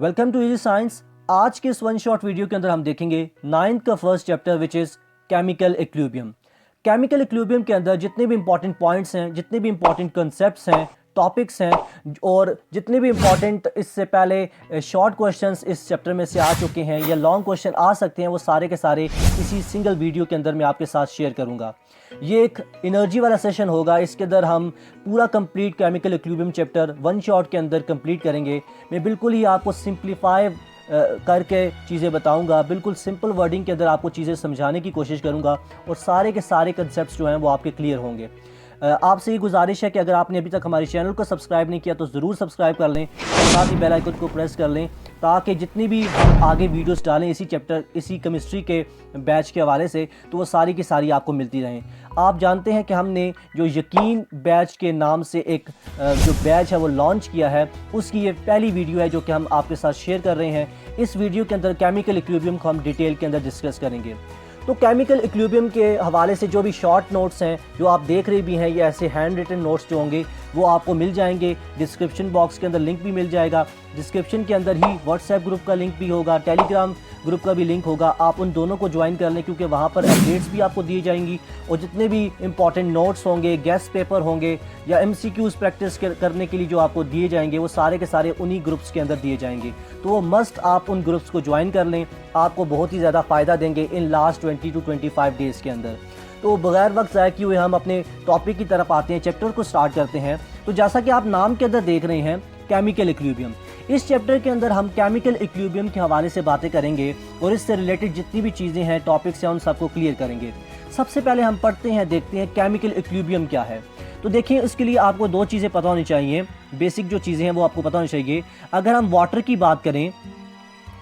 Welcome to easy science. आज के इस वन शॉट वीडियो के अंदर हम देखेंगे 9th का first chapter which is chemical equilibrium. Chemical equilibrium के अंदर जितने भी इंपॉर्टेंट पॉइंट्स हैं, जितने भी इंपॉर्टेंट कंसेप्ट्स हैं, टॉपिक्स हैं और जितने भी इंपॉर्टेंट इससे पहले शॉर्ट क्वेश्चंस इस चैप्टर में से आ चुके हैं या लॉन्ग क्वेश्चन आ सकते हैं, वो सारे के सारे इसी सिंगल वीडियो के अंदर मैं आपके साथ शेयर करूंगा। ये एक एनर्जी वाला सेशन होगा। इसके अंदर हम पूरा complete chemical equilibrium chapter one shot के अंदर कंप्लीट करेंगे। मैं बिल्कुल ही आपको सिंप्लीफाई करके चीज़ें बताऊंगा, बिल्कुल सिंपल वर्डिंग के अंदर आपको चीज़ें समझाने की कोशिश करूंगा और सारे के सारे कंसेप्ट्स जो हैं वो आपके क्लियर होंगे। आपसे ये गुजारिश है कि अगर आपने अभी तक हमारे चैनल को सब्सक्राइब नहीं किया तो ज़रूर सब्सक्राइब कर लें और साथ ही बेल आइकन को प्रेस कर लें ताकि जितनी भी हम आगे वीडियोस डालें इसी चैप्टर, इसी केमिस्ट्री के बैच के हवाले से, तो वो सारी की सारी आपको मिलती रहें। आप जानते हैं कि हमने जो यकीन बैच के नाम से एक जो बैच है वो लॉन्च किया है, उसकी ये पहली वीडियो है जो कि हम आपके साथ शेयर कर रहे हैं। इस वीडियो के अंदर केमिकल इक्विलिब्रियम को हम डिटेल के अंदर डिस्कस करेंगे। तो केमिकल इक्विलिब्रियम के हवाले से जो भी शॉर्ट नोट्स हैं जो आप देख रहे भी हैं, ये ऐसे हैंड रिटन नोट्स जो होंगे वो आपको मिल जाएंगे। डिस्क्रिप्शन बॉक्स के अंदर लिंक भी मिल जाएगा। डिस्क्रिप्शन के अंदर ही व्हाट्सएप ग्रुप का लिंक भी होगा, टेलीग्राम ग्रुप का भी लिंक होगा। आप उन दोनों को ज्वाइन कर लें क्योंकि वहाँ पर अपडेट्स भी आपको दी जाएंगी और जितने भी इंपॉर्टेंट नोट्स होंगे, गेस्ट पेपर होंगे या MCQs प्रैक्टिस करने के लिए जो आपको दिए जाएंगे वो सारे के सारे उन्हीं ग्रुप्स के अंदर दिए जाएंगे। तो वो मस्ट आप उन ग्रुप्स को ज्वाइन कर लें, आपको बहुत ही ज़्यादा फ़ायदा देंगे इन लास्ट 20 to 25 डेज़ के अंदर। तो बगैर वक्त ज़ाया किए हुए हम अपने टॉपिक की तरफ आते हैं, चैप्टर को स्टार्ट करते हैं। तो जैसा कि आप नाम के अंदर देख रहे हैं केमिकल इक्विलिब्रियम, इस चैप्टर के अंदर हम केमिकल इक्विलिब्रियम के हवाले से बातें करेंगे और इससे रिलेटेड जितनी भी चीज़ें हैं, टॉपिक्स हैं, उन सबको क्लियर करेंगे। सबसे पहले हम पढ़ते हैं, देखते हैं केमिकल इक्विलिब्रियम क्या है। तो देखिए, इसके लिए आपको दो चीज़ें पता होनी चाहिए, बेसिक जो चीज़ें हैं वो आपको पता होनी चाहिए। अगर हम वाटर की बात करें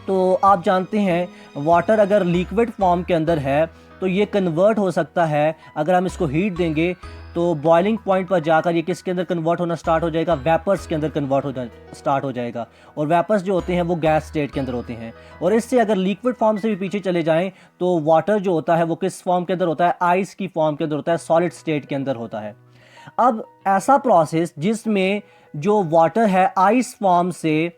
तो आप जानते हैं वाटर अगर लिक्विड फॉर्म के अंदर है तो ये कन्वर्ट हो सकता है। अगर हम इसको हीट देंगे तो बॉइलिंग पॉइंट पर जाकर ये किसके अंदर कन्वर्ट होना स्टार्ट हो जाएगा, वेपर्स के अंदर कन्वर्ट हो स्टार्ट हो जाएगा। और वेपर्स जो होते हैं वो गैस स्टेट के अंदर होते हैं। और इससे अगर लिक्विड फॉर्म से भी पीछे चले जाएं तो वाटर जो होता है वो किस फॉर्म के अंदर होता है, आइस की फॉर्म के अंदर होता है, सॉलिड स्टेट के अंदर होता है। अब ऐसा प्रोसेस जिसमें जो वाटर है आइस फॉर्म से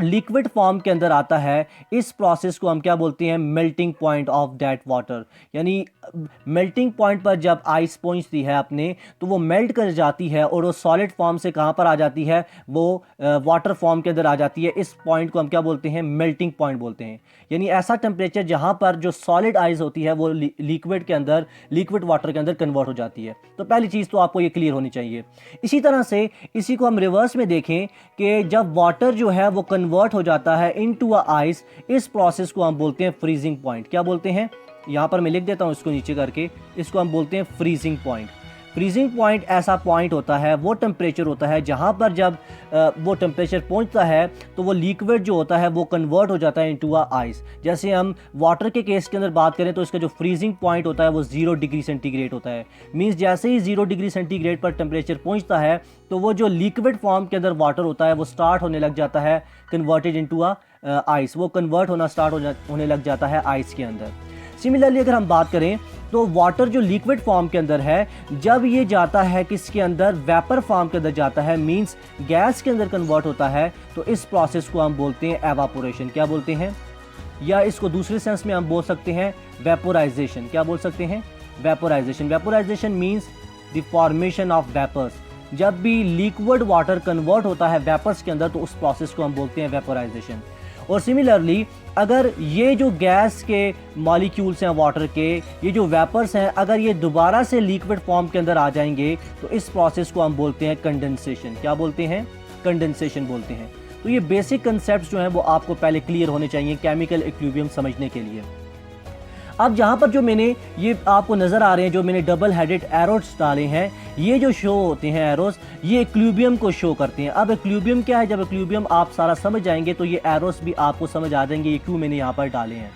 लिक्विड फॉर्म के अंदर आता है, इस प्रोसेस को हम क्या बोलते हैं, melting point of that water. यानी मेल्टिंग पॉइंट पर जब आइस पहुंचती है अपने, तो वो मेल्ट कर जाती है और वो सॉलिड फॉर्म से कहाँ पर आ जाती है, वो वाटर फॉर्म के अंदर आ जाती है। इस पॉइंट को हम क्या बोलते हैं, मेल्टिंग पॉइंट बोलते हैं। यानी ऐसा टेम्परेचर जहाँ पर जो सॉलिड आइस होती है वो लिक्विड के अंदर, लिक्विड वाटर के अंदर कन्वर्ट हो जाती है। तो पहली चीज़ तो आपको ये क्लियर होनी चाहिए। इसी तरह से इसी को हम रिवर्स में देखें कि जब वाटर जो है वो कन्वर्ट हो जाता है इनटू अ आइस, इस प्रोसेस को हम बोलते हैं फ्रीजिंग पॉइंट। क्या बोलते हैं, यहाँ पर मैं लिख देता हूँ इसको नीचे करके, इसको हम बोलते हैं फ्रीजिंग पॉइंट। फ्रीजिंग पॉइंट ऐसा पॉइंट होता है, वो टेम्परेचर होता है जहाँ पर जब वो टेम्परेचर पहुँचता है तो वो लिक्विड जो होता है वो कन्वर्ट हो जाता है इनटू अ आइस। जैसे हम वाटर के केस के अंदर बात करें तो इसका जो फ्रीजिंग पॉइंट होता है वो 0 डिग्री सेंटीग्रेड होता है। मीन्स जैसे ही 0 डिग्री सेंटीग्रेड पर टेम्परेचर पहुँचता है तो वो जो लिक्विड फॉर्म के अंदर वाटर होता है वो स्टार्ट होने लग जाता है कन्वर्टेड इनटू अ आइस, वो कन्वर्ट होना स्टार्ट होने लग जाता है आइस के अंदर। सिमिलरली अगर हम बात करें तो वाटर जो लिक्विड फॉर्म के अंदर है, जब ये जाता है किसके अंदर, वेपर फॉर्म के अंदर जाता है, मींस गैस के अंदर कन्वर्ट होता है, तो इस प्रोसेस को हम बोलते हैं एवापोरेशन। क्या बोलते हैं, या इसको दूसरे सेंस में हम बोल सकते हैं वेपोराइजेशन। क्या बोल सकते हैं, vaporisation. Vaporisation means the formation of vapours. जब भी लिक्विड वाटर कन्वर्ट होता है वेपर्स के अंदर तो उस प्रोसेस को हम बोलते हैं वेपोराइजेशन। और सिमिलरली अगर ये जो गैस के मॉलिक्यूल्स हैं वाटर के, ये जो वेपर्स हैं, अगर ये दोबारा से लिक्विड फॉर्म के अंदर आ जाएंगे तो इस प्रोसेस को हम बोलते हैं कंडेंसेशन। क्या बोलते हैं, कंडेंसेशन बोलते हैं। तो ये बेसिक कंसेप्ट्स जो हैं वो आपको पहले क्लियर होने चाहिए केमिकल इक्विलिब्रियम समझने के लिए। अब जहाँ पर जो मैंने ये आपको नज़र आ रहे हैं, जो मैंने डबल हेडेड एरोस डाले हैं, ये जो शो होते हैं एरोस, ये इक्विलिब्रियम को शो करते हैं। अब इक्विलिब्रियम क्या है, जब इक्विलिब्रियम आप सारा समझ जाएंगे तो ये एरोस भी आपको समझ आ जाएंगे ये क्यों मैंने यहाँ पर डाले हैं।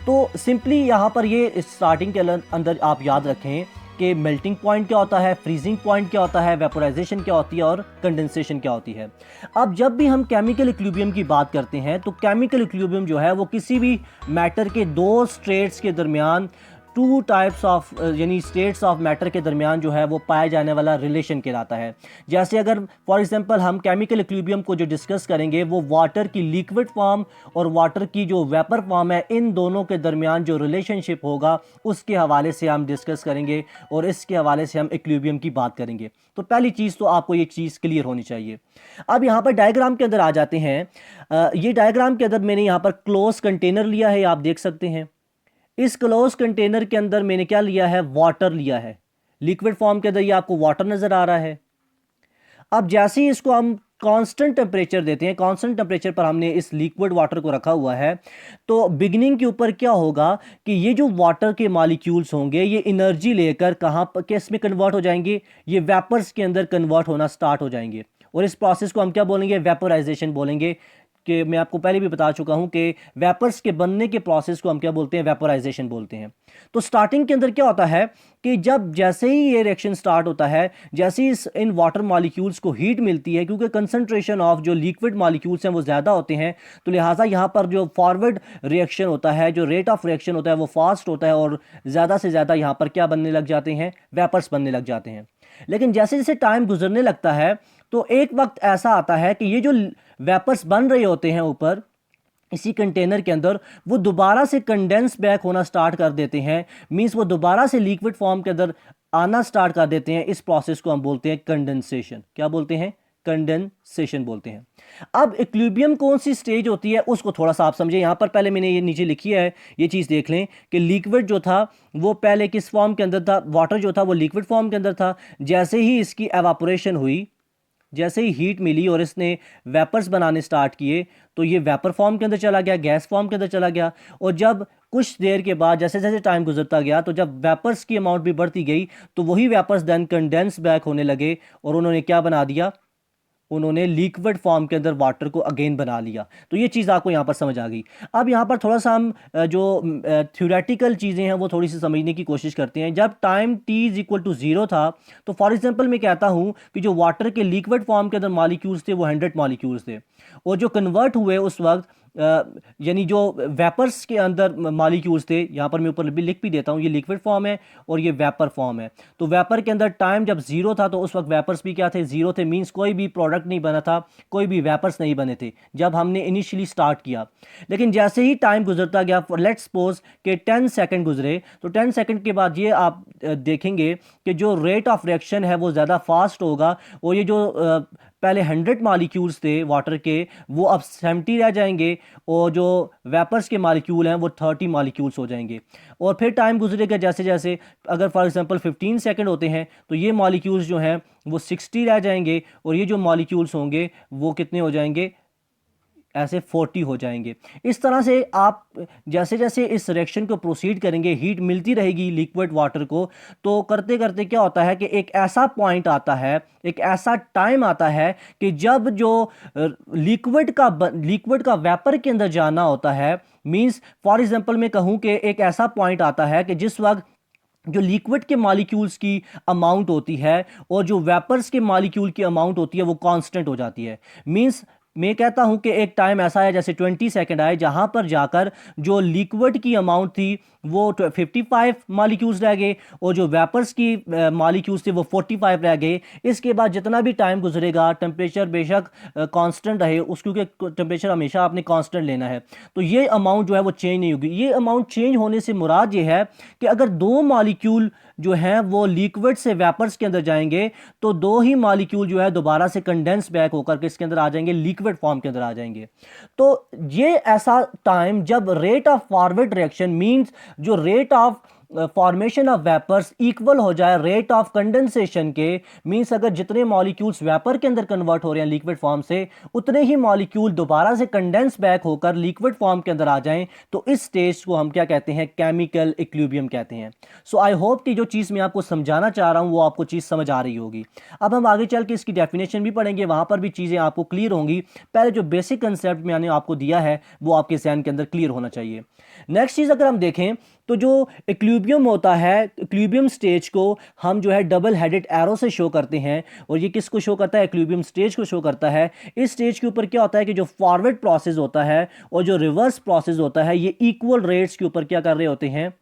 तो सिंपली यहाँ पर ये स्टार्टिंग के अंदर आप याद रखें कि मेल्टिंग पॉइंट क्या होता है, फ्रीजिंग पॉइंट क्या होता है, वेपोराइजेशन क्या होती है और कंडेंसेशन क्या होती है। अब जब भी हम केमिकल इक्विलिब्रियम की बात करते हैं तो केमिकल इक्विलिब्रियम जो है वो किसी भी मैटर के दो स्टेट्स के दरमियान टू टाइप्स ऑफ यानी स्टेट्स ऑफ मैटर के दरमियान जो है वो पाया जाने वाला रिलेशन कहलाता है। जैसे अगर फॉर एग्जांपल हम केमिकल इक्विलिब्रियम को जो डिस्कस करेंगे वो वाटर की लिक्विड फॉर्म और वाटर की जो वेपर फॉर्म है, इन दोनों के दरमियान जो रिलेशनशिप होगा उसके हवाले से हम डिस्कस करेंगे और इसके हवाले से हम इक्विलिब्रियम की बात करेंगे। तो पहली चीज़ तो आपको ये चीज़ क्लियर होनी चाहिए। अब यहाँ पर डायग्राम के अंदर आ जाते हैं। ये डायग्राम के अंदर मैंने यहाँ पर क्लोज कंटेनर लिया है, आप देख सकते हैं। इस क्लोज कंटेनर के अंदर मैंने क्या लिया है, वाटर लिया है। लिक्विड फॉर्म के अंदर ये आपको वाटर नजर आ रहा है। अब जैसे ही इसको हम कांस्टेंट टेम्परेचर देते हैं, कांस्टेंट टेम्परेचर पर हमने इस लिक्विड वाटर को रखा हुआ है, तो बिगिनिंग के ऊपर क्या होगा कि ये जो वाटर के मॉलिक्यूल्स होंगे ये एनर्जी लेकर कहाँ पर किस में कन्वर्ट हो जाएंगे, ये वेपर्स के अंदर कन्वर्ट होना स्टार्ट हो जाएंगे। और इस प्रोसेस को हम क्या बोलेंगे, वेपोराइजेशन बोलेंगे। कि मैं आपको पहले भी बता चुका हूं कि वेपर्स के बनने के प्रोसेस को हम क्या बोलते हैं, वेपोराइजेशन बोलते हैं। तो स्टार्टिंग के अंदर क्या होता है कि जब जैसे ही ये रिएक्शन स्टार्ट होता है, जैसे ही इन वाटर मॉलिक्यूल्स को हीट मिलती है, क्योंकि कंसंट्रेशन ऑफ जो लिक्विड मॉलिक्यूल्स हैं वो ज़्यादा होते हैं, तो लिहाजा यहाँ पर जो फॉरवर्ड रिएक्शन होता है, जो रेट ऑफ रिएक्शन होता है वो फास्ट होता है और ज़्यादा से ज़्यादा यहाँ पर क्या बनने लग जाते हैं, वेपर्स बनने लग जाते हैं। लेकिन जैसे जैसे टाइम गुजरने लगता है तो एक वक्त ऐसा आता है कि ये जो वेपर्स बन रहे होते हैं ऊपर इसी कंटेनर के अंदर, वो दोबारा से कंडेंस बैक होना स्टार्ट कर देते हैं। मींस वो दोबारा से लिक्विड फॉर्म के अंदर आना स्टार्ट कर देते हैं। इस प्रोसेस को हम बोलते हैं कंडेंसेशन। क्या बोलते हैं, कंडेंसेशन बोलते हैं। अब इक्विलिब्रियम कौन सी स्टेज होती है उसको थोड़ा सा आप समझें। यहां पर पहले मैंने ये नीचे लिखी है, ये चीज़ देख लें कि लिक्विड जो था वो पहले किस फॉर्म के अंदर था, वाटर जो था वो लिक्विड फॉर्म के अंदर था। जैसे ही इसकी एवापोरेशन हुई, जैसे ही हीट मिली और इसने वेपर्स बनाने स्टार्ट किए, तो ये वेपर फॉर्म के अंदर चला गया, गैस फॉर्म के अंदर चला गया। और जब कुछ देर के बाद जैसे जैसे टाइम गुजरता गया, तो जब वेपर्स की अमाउंट भी बढ़ती गई, तो वही वेपर्स देन कंडेंस बैक होने लगे और उन्होंने क्या बना दिया, उन्होंने लिक्विड फॉर्म के अंदर वाटर को अगेन बना लिया। तो ये चीज़ आपको यहाँ पर समझ आ गई। अब यहाँ पर थोड़ा सा हम जो थ्योरेटिकल चीज़ें हैं वो थोड़ी सी समझने की कोशिश करते हैं। जब time t is equal to 0 था, तो फॉर एग्जांपल मैं कहता हूँ कि जो वाटर के लिक्विड फॉर्म के अंदर मॉलिक्यूल्स थे वो 100 मॉलिक्यूल्स थे, और जो कन्वर्ट हुए उस वक्त यानी जो वेपर्स के अंदर मॉलिक्यूल्स थे, यहाँ पर मैं ऊपर भी लिख भी देता हूँ, ये लिक्विड फॉर्म है और ये वेपर फॉर्म है। तो वेपर के अंदर टाइम जब 0 था तो उस वक्त वेपर्स भी क्या थे, 0 थे। मींस कोई भी प्रोडक्ट नहीं बना था, कोई भी वेपर्स नहीं बने थे जब हमने इनिशियली स्टार्ट किया। लेकिन जैसे ही टाइम गुजरता गया, लेट्स सपोज कि 10 सेकंड गुजरे, तो 10 सेकंड के बाद ये आप देखेंगे कि जो रेट ऑफ रिएक्शन है वो ज़्यादा फास्ट होगा, और ये जो पहले 100 मॉलिक्यूल्स थे वाटर के, वो अब 70 रह जाएंगे, और जो वेपर्स के मॉलिक्यूल हैं वो 30 मॉलिक्यूल्स हो जाएंगे। और फिर टाइम गुजरेगा जैसे जैसे, अगर फॉर एग्जांपल 15 सेकंड होते हैं तो ये मॉलिक्यूल्स जो हैं वो 60 रह जाएंगे, और ये जो मॉलिक्यूल्स होंगे वो कितने हो जाएंगे, ऐसे 40 हो जाएंगे। इस तरह से आप जैसे जैसे इस रिएक्शन को प्रोसीड करेंगे, हीट मिलती रहेगी लिक्विड वाटर को, तो करते करते क्या होता है कि एक ऐसा पॉइंट आता है, एक ऐसा टाइम आता है कि जब जो लिक्विड का वेपर के अंदर जाना होता है, मींस फॉर एग्जांपल मैं कहूं कि एक ऐसा पॉइंट आता है कि जिस वक्त जो लिक्विड के मॉलिक्यूल्स की अमाउंट होती है और जो वेपर्स के मॉलिक्यूल की अमाउंट होती है वो कांस्टेंट हो जाती है। मींस मैं कहता हूं कि एक टाइम ऐसा है जैसे 20 सेकंड आए जहां पर जाकर जो लिक्विड की अमाउंट थी वो 55 मॉलिक्यूल्स रह गए, और जो वेपर्स की मॉलिक्यूल्स थे वो 45 रह गए। इसके बाद जितना भी टाइम गुजरेगा, टेम्परेचर बेशक कांस्टेंट रहे, उस क्योंकि टेम्परेचर हमेशा आपने कांस्टेंट लेना है, तो ये अमाउंट जो है वो चेंज नहीं होगी। ये अमाउंट चेंज होने से मुराद ये है कि अगर दो मॉलिक्यूल जो हैं वो लिक्विड से वेपर्स के अंदर जाएंगे, तो दो ही मॉलिक्यूल जो है दोबारा से कंडेंस बैक होकर के इसके अंदर आ जाएंगे, लिक्विड फॉर्म के अंदर आ जाएंगे। तो ये ऐसा टाइम जब rate of forward reaction means जो rate of formation of vapours equal हो जाए रेट ऑफ कंडेंसेशन के, मींस अगर जितने मॉलिक्यूल्स वेपर के अंदर कन्वर्ट हो रहे हैं लिक्विड फॉर्म से, उतने ही मॉलिक्यूल दोबारा से कंडेंस बैक होकर लिक्विड फॉर्म के अंदर आ जाएं, तो इस स्टेज को हम क्या कहते हैं, केमिकल इक्विलिब्रियम कहते हैं। सो आई होप कि जो चीज़ मैं आपको समझाना चाह रहा हूं वो आपको चीज़ समझ आ रही होगी। अब हम आगे चल के इसकी डेफिनेशन भी पढ़ेंगे, वहां पर भी चीज़ें आपको क्लियर होंगी। पहले जो बेसिक कंसेप्ट मैंने आपको दिया है वो आपके जहन के अंदर क्लियर होना चाहिए। नेक्स्ट चीज़ अगर हम देखें तो जो इक्विलिब्रियम होता है, इक्विलिब्रियम स्टेज को हम जो है डबल हेडेड एरो से शो करते हैं, और ये किसको शो करता है, इक्विलिब्रियम स्टेज को शो करता है। इस स्टेज के ऊपर क्या होता है कि जो फॉरवर्ड प्रोसेस होता है और जो रिवर्स प्रोसेस होता है, ये इक्वल रेट्स के ऊपर क्या कर रहे होते हैं,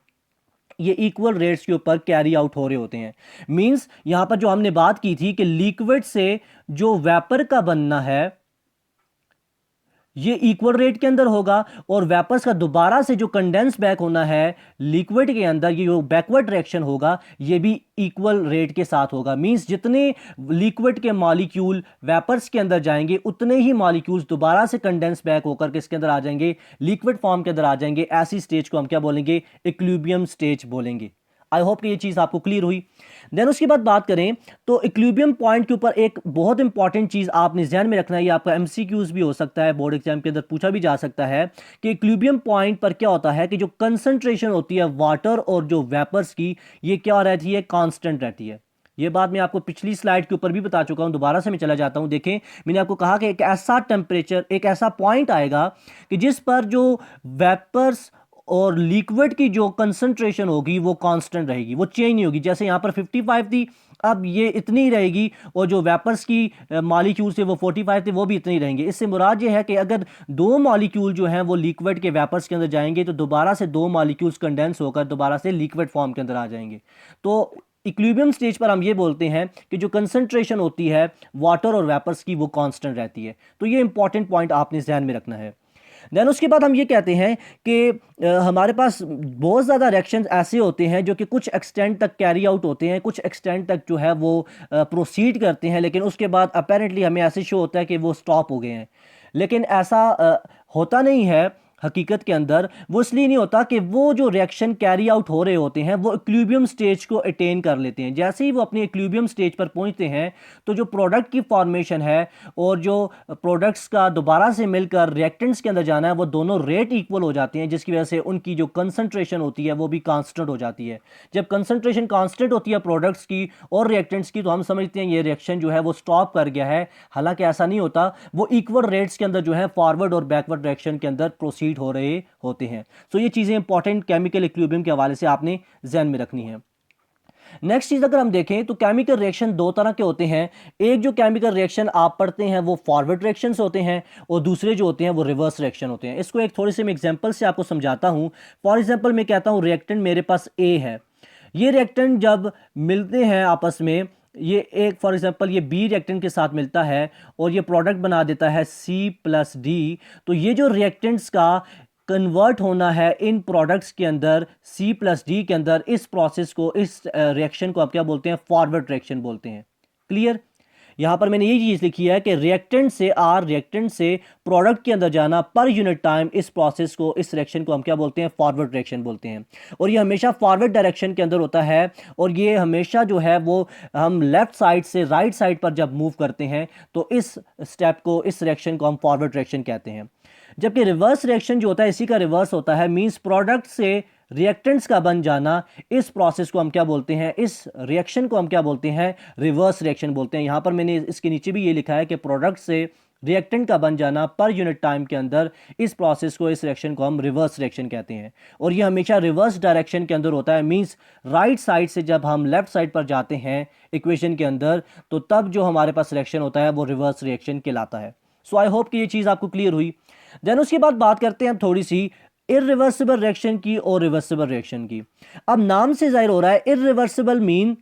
ये इक्वल रेट्स के ऊपर कैरी आउट हो रहे होते हैं। मींस यहां पर जो हमने बात की थी कि लिक्विड से जो वेपर का बनना है ये इक्वल रेट के अंदर होगा, और वेपर्स का दोबारा से जो कंडेंस बैक होना है लिक्विड के अंदर, ये जो बैकवर्ड डायरेक्शन होगा ये भी इक्वल रेट के साथ होगा। मींस जितने लिक्विड के मॉलिक्यूल वेपर्स के अंदर जाएंगे उतने ही मॉलिक्यूल्स दोबारा से कंडेंस बैक होकर किसके अंदर आ जाएंगे, लिक्विड फॉर्म के अंदर आ जाएंगे। ऐसी स्टेज को हम क्या बोलेंगे, इक्विलिब्रियम स्टेज बोलेंगे। आई होप कि ये चीज़ आपको क्लियर हुई। देन उसके बाद बात करें तो इक्विलिब्रियम पॉइंट के ऊपर एक बहुत इंपॉर्टेंट चीज़ आपने ध्यान में रखना है, ये आपका एमसीक्यूज भी हो सकता है, बोर्ड एग्जाम के अंदर पूछा भी जा सकता है कि इक्विलिब्रियम पॉइंट पर क्या होता है कि जो कंसंट्रेशन होती है वाटर और जो वेपर्स की, ये क्या रहती है, कांस्टेंट रहती है। ये बात मैं आपको पिछली स्लाइड के ऊपर भी बता चुका हूं, दोबारा से मैं चला जाता हूं। देखें, मैंने आपको कहा कि एक ऐसा टेम्परेचर, एक ऐसा पॉइंट आएगा कि जिस पर जो वेपर्स और लिक्विड की जो कंसंट्रेशन होगी वो कांस्टेंट रहेगी, वो चेंज नहीं होगी। जैसे यहाँ पर 55 थी, अब ये इतनी ही रहेगी, और जो वेपर्स की मॉलिक्यूल थे वो 45 थे, वो भी इतनी ही रहेंगे। इससे मुराद ये है कि अगर दो मॉलिक्यूल जो हैं वो लिक्विड के वेपर्स के अंदर जाएंगे तो दोबारा से दो मॉलिक्यूल्स कंडेंस होकर दोबारा से लिक्विड फॉर्म के अंदर आ जाएंगे। तो इक्विलिब्रियम स्टेज पर हम ये बोलते हैं कि जो कंसंट्रेशन होती है वाटर और वेपर्स की वो कांस्टेंट रहती है। तो ये इंपॉर्टेंट पॉइंट आपने ध्यान में रखना है। देन उसके बाद हम ये कहते हैं कि हमारे पास बहुत ज़्यादा रिएक्शंस ऐसे होते हैं जो कि कुछ एक्सटेंट तक कैरी आउट होते हैं, कुछ एक्सटेंट तक जो है वो प्रोसीड करते हैं, लेकिन उसके बाद अपेरेंटली हमें ऐसे शो होता है कि वो स्टॉप हो गए हैं। लेकिन ऐसा होता नहीं है हकीकत के अंदर। वो इसलिए नहीं होता कि वो जो रिएक्शन कैरी आउट हो रहे होते हैं वो इक्विलिब्रियम स्टेज को अटेन कर लेते हैं। जैसे ही वो अपने इक्विलिब्रियम स्टेज पर पहुंचते हैं तो जो प्रोडक्ट की फॉर्मेशन है और जो प्रोडक्ट्स का दोबारा से मिलकर रिएक्टेंट्स के अंदर जाना है वो दोनों रेट इक्वल हो जाते हैं, जिसकी वजह से उनकी जो कंसंट्रेशन होती है वो भी कांस्टेंट हो जाती है। जब कंसंट्रेशन कांस्टेंट होती है प्रोडक्ट्स की और रिएक्टेंट्स की तो हम समझते हैं ये रिएक्शन जो है वो स्टॉप कर गया है। हालांकि ऐसा नहीं होता, वो इक्वल रेट्स के अंदर जो है फॉरवर्ड और बैकवर्ड डायरेक्शन के अंदर प्रोसीड हो रहे होते हैं। सो ये चीजें इंपॉर्टेंट केमिकल इक्विलिब्रियम के हवाले से आपने ध्यान में रखनी है। नेक्स्ट चीज अगर हम देखें तो केमिकल रिएक्शन दो तरह के होते हैं। एक जो केमिकल रिएक्शन आप पढ़ते हैं वो फॉरवर्ड रिएक्शंस होते हैं, और दूसरे जो होते हैं वो रिवर्स रिएक्शन होते हैं। इसको एक थोड़ी सी मैं एग्जांपल से आपको समझाता हूं। फॉर एग्जांपल मैं कहता हूं रिएक्टेंट मेरे पास ए है, ये रिएक्टेंट जब मिलते हैं आपस में, ये एक फॉर एग्जांपल ये बी रिएक्टेंट के साथ मिलता है और ये प्रोडक्ट बना देता है C+D, तो ये जो रिएक्टेंट्स का कन्वर्ट होना है इन प्रोडक्ट्स के अंदर C+D के अंदर, इस प्रोसेस को, इस रिएक्शन को आप क्या बोलते हैं, फॉरवर्ड रिएक्शन बोलते हैं। क्लियर? यहां पर मैंने ये चीज लिखी है कि रिएक्टेंट से प्रोडक्ट के अंदर जाना पर यूनिट टाइम, इस प्रोसेस को, इस रिएक्शन को हम क्या बोलते हैं, फॉरवर्ड रिएक्शन बोलते हैं। और ये हमेशा फॉरवर्ड डायरेक्शन के अंदर होता है, और ये हमेशा जो है वो हम लेफ्ट साइड से राइट साइड पर जब मूव करते हैं तो इस स्टेप को, इस रिएक्शन को हम फॉरवर्ड रिएक्शन कहते हैं। जबकि रिवर्स रिएक्शन जो होता है इसी का रिवर्स होता है, मींस प्रोडक्ट से रिएक्टेंट्स का बन जाना, इस प्रोसेस को हम क्या बोलते हैं, इस रिएक्शन को हम क्या बोलते हैं, रिवर्स रिएक्शन बोलते हैं। यहां पर मैंने इसके नीचे भी ये लिखा है कि प्रोडक्ट से रिएक्टेंट का बन जाना पर यूनिट टाइम के अंदर, इस प्रोसेस को, इस रिएक्शन को हम रिवर्स रिएक्शन कहते हैं। और ये हमेशा रिवर्स डायरेक्शन के अंदर होता है, मींस राइट साइड से जब हम लेफ्ट साइड पर जाते हैं इक्वेशन के अंदर तो तब जो हमारे पास रिएक्शन होता है वो रिवर्स रिएक्शन कहलाता है। सो आई होप कि ये चीज़ आपको क्लियर हुई। देन उसके बाद बात करते हैं हम थोड़ी सी इरिवर्सिबल रिएक्शन की और रिवर्सिबल रिएक्शन की। अब नाम से जाहिर हो रहा है इरिवर्सिबल मीन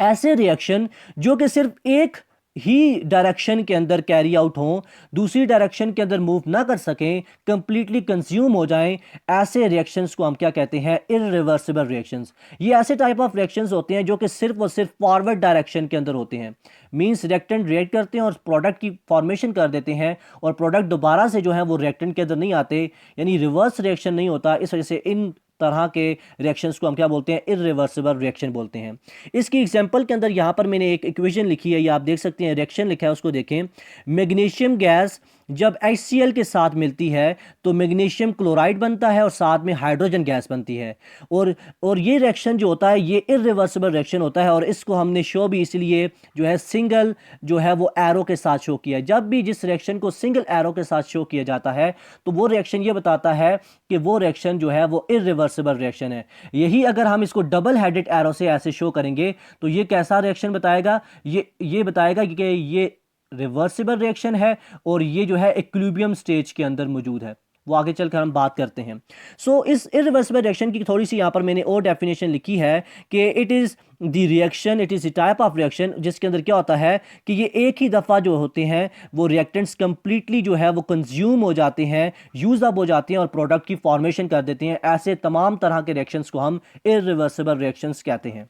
ऐसे रिएक्शन जो कि सिर्फ एक ही डायरेक्शन के अंदर कैरी आउट हों, दूसरी डायरेक्शन के अंदर मूव ना कर सकें, कंप्लीटली कंज्यूम हो जाएं, ऐसे रिएक्शंस को हम क्या कहते हैं, इरिवर्सिबल रिएक्शंस। ये ऐसे टाइप ऑफ रिएक्शंस होते हैं जो कि सिर्फ और सिर्फ फॉरवर्ड डायरेक्शन के अंदर होते हैं। मींस रिएक्टेंट रिएक्ट करते हैं और प्रोडक्ट की फॉर्मेशन कर देते हैं, और प्रोडक्ट दोबारा से जो है वो रिएक्टेंट के अंदर नहीं आते, यानी रिवर्स रिएक्शन नहीं होता। इस वजह से इन तरह के रिएक्शंस को हम क्या बोलते हैं, इरिवर्सिबल रिएक्शन बोलते हैं। इसकी एग्जांपल के अंदर यहां पर मैंने एक इक्वेशन लिखी है, ये आप देख सकते हैं, रिएक्शन लिखा है, उसको देखें। मैग्नीशियम गैस जब HCl के साथ मिलती है तो मैग्नीशियम क्लोराइड बनता है और साथ में हाइड्रोजन गैस बनती है। और ये रिएक्शन जो होता है ये इरिवर्सिबल रिएक्शन होता है, और इसको हमने शो भी इसलिए जो है सिंगल जो है वो एरो के साथ शो किया है। जब भी जिस रिएक्शन को सिंगल एरो के साथ शो किया जाता है तो वो रिएक्शन ये बताता है कि वो रिएक्शन जो है वो इरिवर्सिबल रिएक्शन है। यही अगर हम इसको डबल हेडेड एरो से ऐसे शो करेंगे तो ये कैसा रिएक्शन बताएगा, ये बताएगा कि ये रिवर्सिबल रिएक्शन है और ये जो है इक्विलिब्रियम स्टेज के अंदर मौजूद है। वो आगे चलकर हम बात करते हैं। सो इस इरिवर्सिबल रिएक्शन की थोड़ी सी यहाँ पर मैंने और डेफिनेशन लिखी है कि it is the reaction, it is the type of reaction जिसके अंदर क्या होता है कि ये एक ही दफ़ा जो होते हैं वो रिएक्टेंट्स कंप्लीटली जो है वो कंज्यूम हो जाते हैं, यूज़ अप हो जाते हैं और प्रोडक्ट की फॉर्मेशन कर देते हैं। ऐसे तमाम तरह के रिएक्शंस को हम इरिवर्सिबल रिएक्शंस कहते हैं।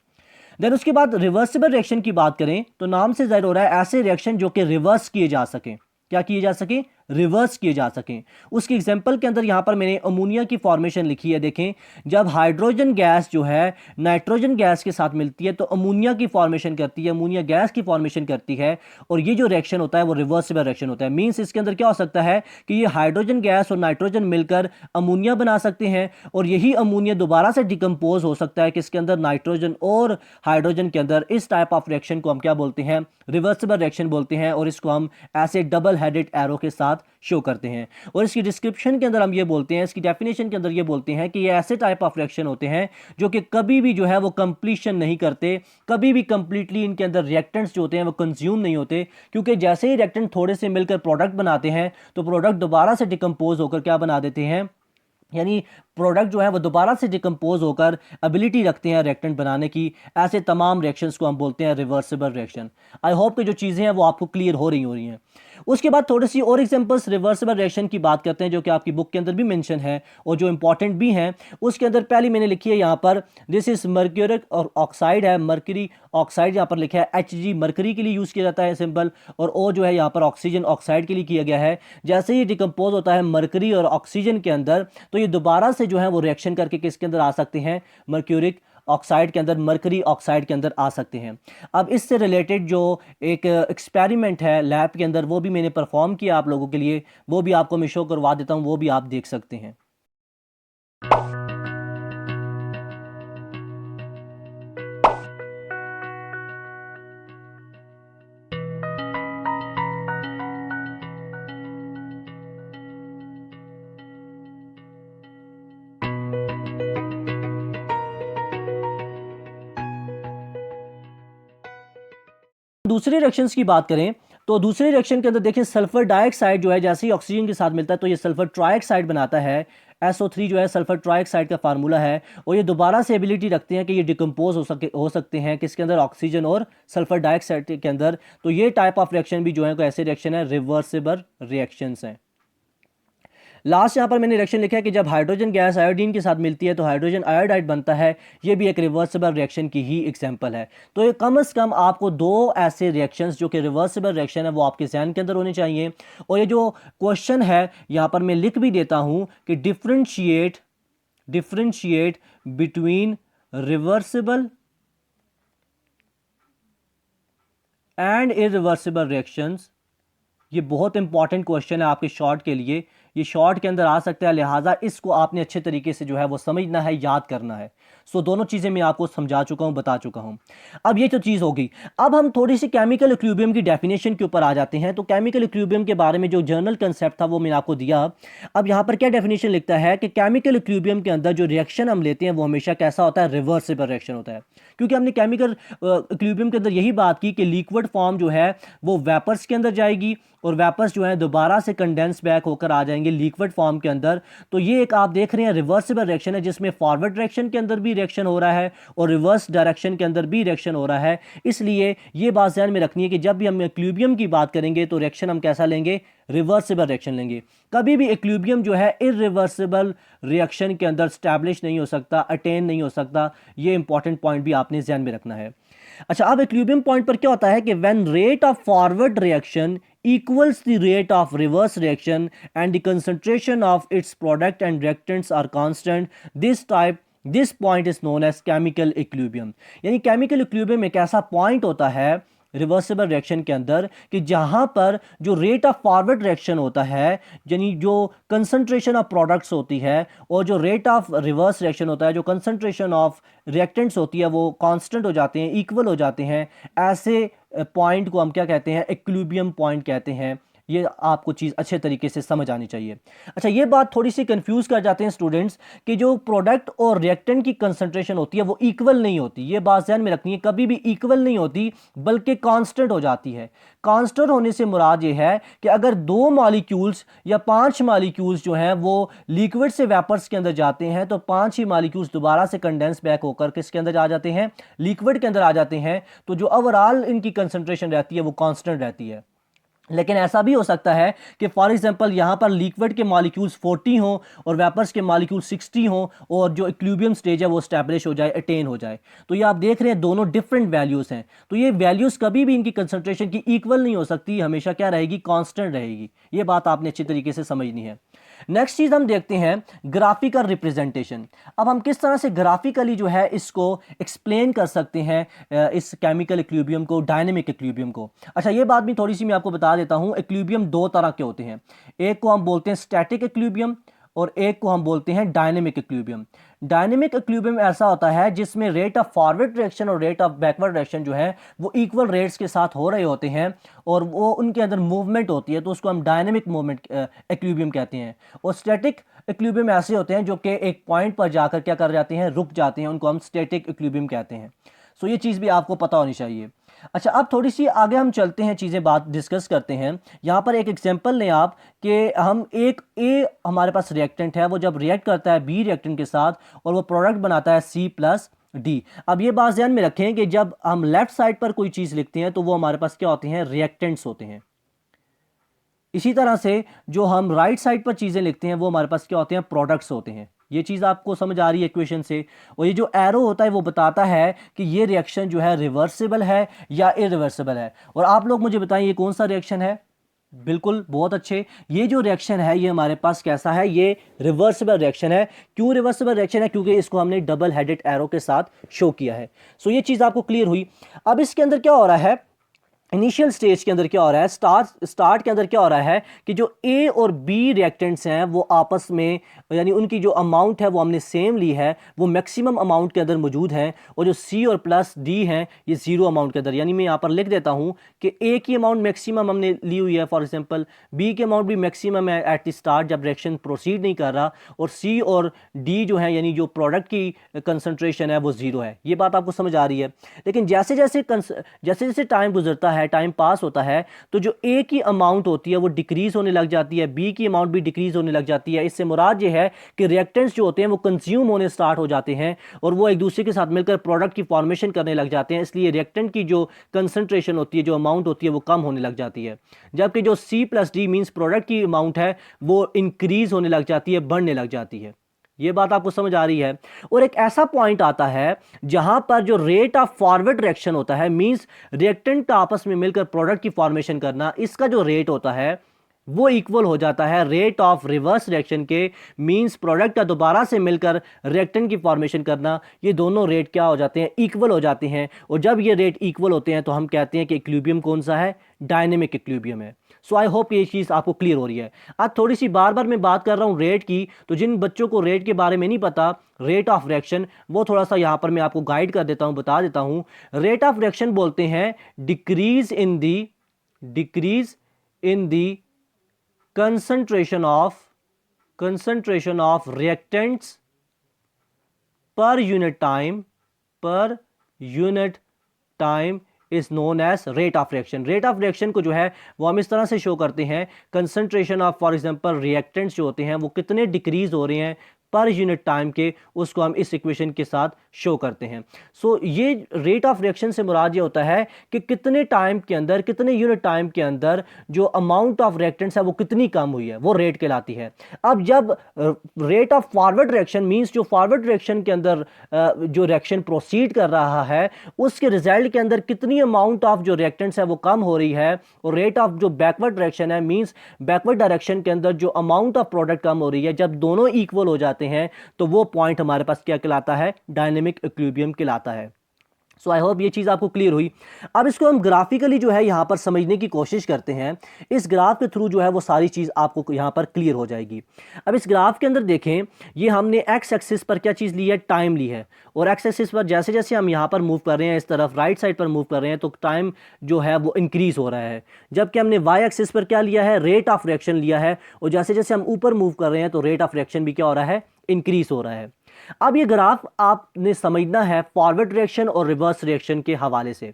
देन उसके बाद रिवर्सिबल रिएक्शन की बात करें तो नाम से जाहिर हो रहा है ऐसे रिएक्शन जो कि रिवर्स किए जा सकें। क्या किए जा सके? रिवर्स किए जा सकें। उसकी एग्जांपल के अंदर यहां पर मैंने अमोनिया की फॉर्मेशन लिखी है। देखें, जब हाइड्रोजन गैस जो है नाइट्रोजन गैस के साथ मिलती है तो अमोनिया की फॉर्मेशन करती है, अमोनिया गैस की फॉर्मेशन करती है, और ये जो रिएक्शन होता है वो रिवर्सिबल रिएक्शन होता है। मींस इसके अंदर क्या हो सकता है कि ये हाइड्रोजन गैस और नाइट्रोजन मिलकर अमोनिया बना सकते हैं, और यही अमोनिया दोबारा से डिकम्पोज हो सकता है किसके अंदर? नाइट्रोजन और हाइड्रोजन के अंदर। इस टाइप ऑफ रिएक्शन को हम क्या बोलते हैं? रिवर्सिबल रिएक्शन बोलते हैं, और इसको हम ऐसे डबल हेडेड एरो के साथ शो करते हैं। और इसकी डिस्क्रिप्शन के अंदर हम ये बोलते हैं, इसकी डेफिनेशन के अंदर ये बोलते हैं कि ये ऐसे टाइप ऑफ रिएक्शन होते हैं जो कि कभी भी जो है वो कंप्लीशन नहीं करते, कभी भी कंप्लीटली इनके अंदर रिएक्टेंट्स जो होते हैं वो कंज्यूम नहीं होते, क्योंकि जैसे ही रिएक्टेंट थोड़े से मिलकर प्रोडक्ट बनाते हैं तो प्रोडक्ट दोबारा से डिकम्पोज होकर क्या बना देते हैं, यानी प्रोडक्ट जो है वो दोबारा से डिकम्पोज होकर एबिलिटी रखते हैं रिएक्टेंट बनाने की। ऐसे तमाम रिएक्शंस को हम बोलते हैं रिवर्सिबल रिएक्शन। आई होप कि जो चीज़ें हैं वो आपको क्लियर हो रही हैं। उसके बाद थोड़ी सी और एग्जांपल्स रिवर्सिबल रिएक्शन की बात करते हैं जो कि आपकी बुक के अंदर भी मेंशन है और जो इंपॉर्टेंट भी हैं। उसके अंदर पहली मैंने लिखी है यहाँ पर, दिस इज मर्क्यूरिक और ऑक्साइड है, मर्करी ऑक्साइड यहाँ पर लिखा है, Hg मर्करी के लिए यूज़ किया जाता है सिंपल, और ओ जो है यहाँ पर ऑक्सीजन ऑक्साइड के लिए किया गया है। जैसे ही डिकम्पोज होता है मर्करी और ऑक्सीजन के अंदर तो ये दोबारा से जो है वो रिएक्शन करके किसके अंदर आ सकते हैं? मर्क्यूरिक ऑक्साइड के अंदर, मरकरी ऑक्साइड के अंदर आ सकते हैं। अब इससे रिलेटेड जो एक एक्सपेरिमेंट है लैब के अंदर वो भी मैंने परफॉर्म किया आप लोगों के लिए, वो भी आपको मैं शो करवा देता हूँ, वो भी आप देख सकते हैं। दूसरे रिएक्शंस की बात करें तो दूसरे रिएक्शन के अंदर देखिए सल्फर डाइऑक्साइड जो है जैसे ही ऑक्सीजन के साथ मिलता है तो ये सल्फर ट्राइऑक्साइड बनाता है। SO3 जो है सल्फर ट्राइऑक्साइड का फार्मूला है, और ये दोबारा से एबिलिटी रखते हैं कि ये डिकम्पोज हो सकते हैं किसके अंदर? ऑक्सीजन और सल्फर डाइऑक्साइड के अंदर। तो ये टाइप ऑफ रिएक्शन भी जो है कोई ऐसे रिएक्शन है रिवर्सिबल रिएक्शंस हैं। लास्ट यहाँ पर मैंने रिएक्शन लिखा है कि जब हाइड्रोजन गैस आयोडीन के साथ मिलती है तो हाइड्रोजन आयोडाइड बनता है। ये भी एक रिवर्सिबल रिएक्शन की ही एग्जांपल है। तो ये कम से कम आपको दो ऐसे रिएक्शंस जो कि रिवर्सिबल रिएक्शन है वो आपके ज़हन के अंदर होने चाहिए। और ये जो क्वेश्चन है यहाँ पर मैं लिख भी देता हूँ कि differentiate between reversible and irreversible reactions. ये बहुत इंपॉर्टेंट क्वेश्चन है आपके शॉर्ट के लिए, ये शॉर्ट के अंदर आ सकता है, लिहाजा इसको आपने अच्छे तरीके से जो है वो समझना है, याद करना है। सो दोनों चीज़ें मैं आपको समझा चुका हूं, बता चुका हूं। अब ये तो चीज़ होगी, अब हम थोड़ी सी केमिकल इक्विलिब्रियम की डेफिनेशन के ऊपर आ जाते हैं। तो केमिकल इक्विलिब्रियम के बारे में जो जर्नल कंसेप्ट था वो मैंने आपको दिया। अब यहाँ पर क्या डेफिनेशन लिखता है कि केमिकल इक्विलिब्रियम के अंदर जो रिएक्शन हम लेते हैं वो हमेशा कैसा होता है? रिवर्सिबल रिएक्शन होता है। क्योंकि हमने केमिकल इक्विलिब्रियम के अंदर यही बात की कि लिक्विड फॉर्म जो है वो वेपर्स के अंदर जाएगी, और वेपर्स जो है दोबारा से कंडेंस बैक होकर आ जाएंगे लिक्विड फॉर्म के अंदर। तो ये एक आप देख रहे हैं रिवर्सिबल रिएक्शन है जिसमें फॉरवर्ड डायरेक्शन के अंदर भी रिएक्शन हो रहा है और रिवर्स डायरेक्शन के अंदर भी रिएक्शन हो रहा है। इसलिए ये बात ध्यान में रखनी है कि जब भी हम इक्विलिब्रियम की बात करेंगे तो रिएक्शन हम कैसा लेंगे? रिवर्सिबल रिएक्शन लेंगे। कभी भी इक्विलिब्रियम जो है इरिवर्सिबल रिएक्शन के अंदर स्टैब्लिश नहीं हो सकता, अटेन नहीं हो सकता। ये इंपॉर्टेंट पॉइंट भी आपने ध्यान में रखना है। अच्छा, अब इक्विलिब्रियम पॉइंट पर क्या होता है कि when rate of forward reaction equals the rate of reverse reaction and the concentration of its product and reactants are constant, this point is known as chemical equilibrium। यानी केमिकल इक्विलिब्रियम एक ऐसा point होता है reversible reaction के अंदर कि जहां पर जो रेट ऑफ फॉरवर्ड रिएक्शन होता है, यानी जो कंसंट्रेशन ऑफ प्रोडक्ट्स होती है, और जो रेट ऑफ रिवर्स रिएक्शन होता है, जो कंसंट्रेशन ऑफ रिएक्टेंट्स होती है, वो कांस्टेंट हो जाते हैं, इक्वल हो जाते हैं। ऐसे पॉइंट को हम क्या कहते हैं? इक्विलिब्रियम पॉइंट कहते हैं। ये आपको चीज़ अच्छे तरीके से समझ आनी चाहिए। अच्छा, ये बात थोड़ी सी कंफ्यूज कर जाते हैं स्टूडेंट्स कि जो प्रोडक्ट और रिएक्टेंट की कंसंट्रेशन होती है वो इक्वल नहीं होती। ये बात ध्यान में रखनी है, कभी भी इक्वल नहीं होती बल्कि कांस्टेंट हो जाती है। कांस्टेंट होने से मुराद ये है कि अगर 2 मॉलिक्यूल्स या 5 मॉलिक्यूल्स जो हैं वो लिक्विड से वेपर्स के अंदर जाते हैं तो 5 ही मॉलिक्यूल्स दोबारा से कंडेंस बैक होकर किसके अंदर आ जाते हैं, लिक्विड के अंदर आ जाते हैं। तो जो ओवरऑल इनकी कंसंट्रेशन रहती है वो कांस्टेंट रहती है। लेकिन ऐसा भी हो सकता है कि फॉर एग्जांपल यहाँ पर लिक्विड के मॉलिक्यूल्स 40 हों और वेपर्स के मॉलिक्यूल 60 हों और जो इक्विलिब्रियम स्टेज है वो स्टैब्लिश हो जाए, अटेन हो जाए। तो ये आप देख रहे हैं दोनों डिफरेंट वैल्यूज़ हैं। तो ये वैल्यूज़ कभी भी इनकी कंसंट्रेशन की इक्वल नहीं हो सकती, हमेशा क्या रहेगी, कांस्टेंट रहेगी। ये बात आपने अच्छी तरीके से समझनी है। नेक्स्ट चीज़ हम देखते हैं ग्राफिकल रिप्रेजेंटेशन। अब हम किस तरह से ग्राफिकली जो है इसको एक्सप्लेन कर सकते हैं इस केमिकल इक्विलिब्रियम को, डायनेमिक इक्विलिब्रियम को। अच्छा, ये बात भी थोड़ी सी मैं आपको बता देता हूं। इक्विलिब्रियम दो तरह के होते हैं, एक को हम बोलते हैं स्टैटिक इक्विलिब्रियम और एक को हम बोलते हैं डायनेमिक इक्विलिब्रियम। डायनेमिक इक्विलिब्रियम ऐसा होता है जिसमें रेट ऑफ फॉरवर्ड डायरेक्शन और रेट ऑफ बैकवर्ड डायरेक्शन जो है वो इक्वल रेट्स के साथ हो रहे होते हैं और वो उनके अंदर मूवमेंट होती है, तो उसको हम डायनेमिक मूवमेंट इक्विलिब्रियम कहते हैं। और स्टैटिक इक्विलिब्रियम ऐसे होते हैं जो कि एक पॉइंट पर जाकर क्या कर जाते हैं, रुक जाते हैं, उनको हम स्टैटिक इक्विलिब्रियम कहते हैं। सो ये चीज़ भी आपको पता होनी चाहिए। अच्छा, अब थोड़ी सी आगे हम चलते हैं, चीज़ें बात डिस्कस करते हैं। यहाँ पर एक एग्जांपल लें आप कि हम एक ए हमारे पास रिएक्टेंट है, वो जब रिएक्ट करता है बी रिएक्टेंट के साथ और वो प्रोडक्ट बनाता है C+D। अब ये बात ध्यान में रखें कि जब हम लेफ्ट साइड पर कोई चीज़ लिखते हैं तो वो हमारे पास क्या होते हैं, रिएक्टेंट्स होते हैं। इसी तरह से जो हम राइट साइड पर चीज़ें लिखते हैं वो हमारे पास क्या होते हैं, प्रोडक्ट्स होते हैं। ये चीज़ आपको समझ आ रही है इक्वेशन से। और ये जो एरो होता है वो बताता है कि ये रिएक्शन जो है रिवर्सिबल है या इरिवर्सिबल है। और आप लोग मुझे बताएं ये कौन सा रिएक्शन है। बिल्कुल, बहुत अच्छे। ये जो रिएक्शन है ये हमारे पास कैसा है, ये रिवर्सिबल रिएक्शन है। क्यों रिवर्सिबल रिएक्शन है, क्योंकि इसको हमने डबल हेडेड एरो के साथ शो किया है। सो ये चीज़ आपको क्लियर हुई। अब इसके अंदर क्या हो रहा है, इनिशियल स्टेज के अंदर क्या हो रहा है, स्टार्ट के अंदर क्या हो रहा है कि जो ए और बी रिएक्टेंट्स हैं वो आपस में, यानी उनकी जो अमाउंट है वो हमने सेम ली है, वो मैक्सिमम अमाउंट के अंदर मौजूद हैं। और जो सी और प्लस डी हैं ये जीरो अमाउंट के अंदर, यानी मैं यहाँ पर लिख देता हूँ कि ए की अमाउंट मैक्सिमम हमने ली हुई है फॉर एग्जांपल, बी की अमाउंट भी मैक्सिमम है एट द स्टार्ट जब रिएक्शन प्रोसीड नहीं कर रहा, और सी और डी जो है यानी जो प्रोडक्ट की कंसंट्रेशन है वो जीरो है। ये बात आपको समझ आ रही है। लेकिन जैसे जैसे टाइम गुजरता है, टाइम पास होता है, तो जो ए की अमाउंट होती है वो डिक्रीज होने लग जाती है, बी की अमाउंट भी डिक्रीज होने लग जाती है। इससे मुराद ये है कि रिएक्टेंट्स जो होते हैं वो कंज्यूम होने स्टार्ट हो जाते हैं और वो एक दूसरे के साथ मिलकर प्रोडक्ट की फॉर्मेशन करने लग जाते हैं। इसलिए रिएक्टेंट की जो कंसंट्रेशन होती है, जो अमाउंट होती है वो कम होने लग जाती है, जबकि जो C+D मींस प्रोडक्ट की अमाउंट है वो इंक्रीज होने लग जाती है, बढ़ने लग जाती है। ये बात आपको समझ आ रही है। और एक ऐसा पॉइंट आता है जहां पर जो रेट ऑफ फॉरवर्ड रिएक्शन होता है, मींस रिएक्टेंट आपस में मिलकर प्रोडक्ट की फॉर्मेशन करना, इसका जो रेट होता है वो इक्वल हो जाता है रेट ऑफ रिवर्स रिएक्शन के, मींस प्रोडक्ट का दोबारा से मिलकर रिएक्टेंट की फॉर्मेशन करना। ये दोनों रेट क्या हो जाते हैं, इक्वल हो जाते हैं। और जब ये रेट इक्वल होते हैं तो हम कहते हैं कि इक्विलिब्रियम कौन सा है, डायनेमिक इक्विलिब्रियम है। सो आई होप ये चीज़ आपको क्लियर हो रही है। आज थोड़ी सी बार बार मैं बात कर रहा हूँ रेट की, तो जिन बच्चों को रेट के बारे में नहीं पता, रेट ऑफ रिएक्शन, वो थोड़ा सा यहाँ पर मैं आपको गाइड कर देता हूँ, बता देता हूँ। रेट ऑफ रिएक्शन बोलते हैं decrease in the concentration of reactants per unit time is known as rate of reaction। rate of reaction को जो है वो हम इस तरह से शो करते हैं, concentration of for example reactants जो होते हैं वो कितने डिक्रीज हो रहे हैं पर यूनिट टाइम के, उसको हम इस इक्वेशन के साथ शो करते हैं। सो ये रेट ऑफ रिएक्शन से मुराद ये होता है कि कितने टाइम के अंदर, कितने यूनिट टाइम के अंदर जो अमाउंट ऑफ रिएक्टेंट्स है वो कितनी कम हुई है, वो रेट कहलाती है। अब जब rate of forward reaction means जो फॉरवर्ड रिएक्शन के अंदर जो रिएक्शन प्रोसीड कर रहा है उसके रिजल्ट के अंदर कितनी अमाउंट ऑफ जो रिएक्टेंट्स है वो कम हो रही है, और रेट ऑफ जो बैकवर्ड डायरेक्शन है मींस बैकवर्ड डायरेक्शन के अंदर जो अमाउंट ऑफ प्रोडक्ट कम हो रही है, जब दोनों इक्वल हो जाते हैं तो वो पॉइंट हमारे पास क्या कहलाता है, डायनेमिक इक्विलिब्रियम कहलाता है। सो आई होप ये चीज़ आपको क्लियर हुई। अब इसको हम ग्राफिकली जो है यहाँ पर समझने की कोशिश करते हैं। इस ग्राफ के थ्रू जो है वो सारी चीज़ आपको यहाँ पर क्लियर हो जाएगी। अब इस ग्राफ के अंदर देखें, ये हमने एक्स एक्सिस पर क्या चीज़ ली है, टाइम ली है, और एक्स एक्सिस पर जैसे जैसे हम यहाँ पर मूव कर रहे हैं, इस तरफ राइट साइड पर मूव कर रहे हैं, तो टाइम जो है वो इंक्रीज़ हो रहा है। जबकि हमने वाई एक्सिस पर क्या लिया है, रेट ऑफ रिएक्शन लिया है, और जैसे जैसे हम ऊपर मूव कर रहे हैं तो रेट ऑफ रिएक्शन भी क्या हो रहा है, इंक्रीज़ हो रहा है। अब ये ग्राफ आपने समझना है फॉरवर्ड रिएक्शन और रिवर्स रिएक्शन के हवाले से।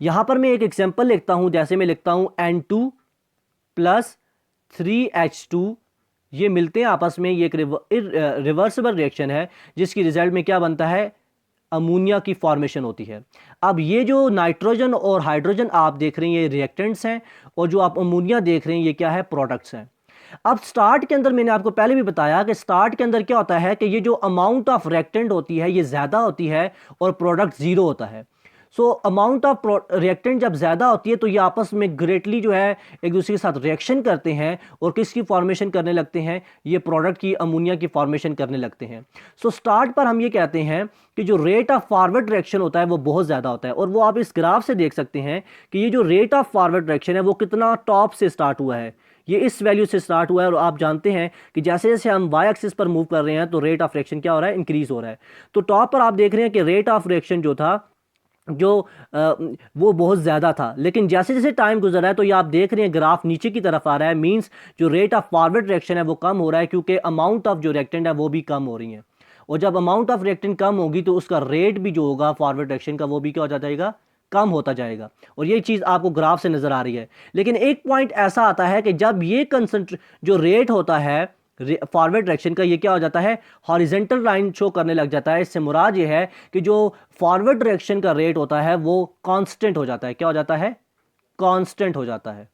यहां पर मैं एक एग्जांपल लिखता हूं, जैसे मैं लिखता हूं N2 प्लस 3H2, ये मिलते हैं आपस में, ये एक रिवर्सिबल रिएक्शन है जिसकी रिजल्ट में क्या बनता है, अमोनिया की फॉर्मेशन होती है। अब ये जो नाइट्रोजन और हाइड्रोजन आप देख रहे हैं ये रिएक्टेंट्स हैं, और जो आप अमोनिया देख रहे हैं ये क्या है, प्रोडक्ट्स हैं। अब स्टार्ट के अंदर मैंने आपको पहले भी बताया कि स्टार्ट के अंदर क्या होता है कि ये जो अमाउंट ऑफ रिएक्टेंट होती है ये ज़्यादा होती है और प्रोडक्ट ज़ीरो होता है। सो अमाउंट ऑफ रिएक्टेंट जब ज़्यादा होती है तो ये आपस में ग्रेटली जो है एक दूसरे के साथ रिएक्शन करते हैं, और किसकी फॉर्मेशन करने लगते हैं, ये प्रोडक्ट की, अमोनिया की फॉर्मेशन करने लगते हैं। सो स्टार्ट पर हम ये कहते हैं कि जो रेट ऑफ फॉरवर्ड रिएक्शन होता है वो बहुत ज़्यादा होता है, और वो आप इस ग्राफ से देख सकते हैं कि ये जो रेट ऑफ फॉरवर्ड रिएक्शन है वो कितना टॉप से स्टार्ट हुआ है, ये इस वैल्यू से स्टार्ट हुआ है। और आप जानते हैं कि जैसे जैसे हम वाई एक्सिस पर मूव कर रहे हैं तो रेट ऑफ रिएक्शन क्या हो रहा है, इंक्रीज हो रहा है। तो टॉप पर आप देख रहे हैं कि रेट ऑफ रिएक्शन जो था वो बहुत ज़्यादा था, लेकिन जैसे जैसे टाइम गुजर रहा है तो ये आप देख रहे हैं ग्राफ नीचे की तरफ आ रहा है। मींस जो रेट ऑफ फॉरवर्ड रिएक्शन है वो कम हो रहा है, क्योंकि अमाउंट ऑफ जो रिएक्टेंट है वो भी कम हो रही है, और जब अमाउंट ऑफ रिएक्टेंट कम होगी तो उसका रेट भी जो होगा फॉरवर्ड रिएक्शन का वो भी क्या हो जाएगा, कम होता जाएगा। और ये चीज़ आपको ग्राफ से नज़र आ रही है। लेकिन एक पॉइंट ऐसा आता है कि जब ये जो रेट होता है फॉरवर्ड डायरेक्शन का, ये क्या हो जाता है, हॉरिजेंटल लाइन शो करने लग जाता है। इससे मुराद ये है कि जो फॉरवर्ड डायरेक्शन का रेट होता है वो कांस्टेंट हो जाता है। क्या हो जाता है, कांस्टेंट हो जाता है।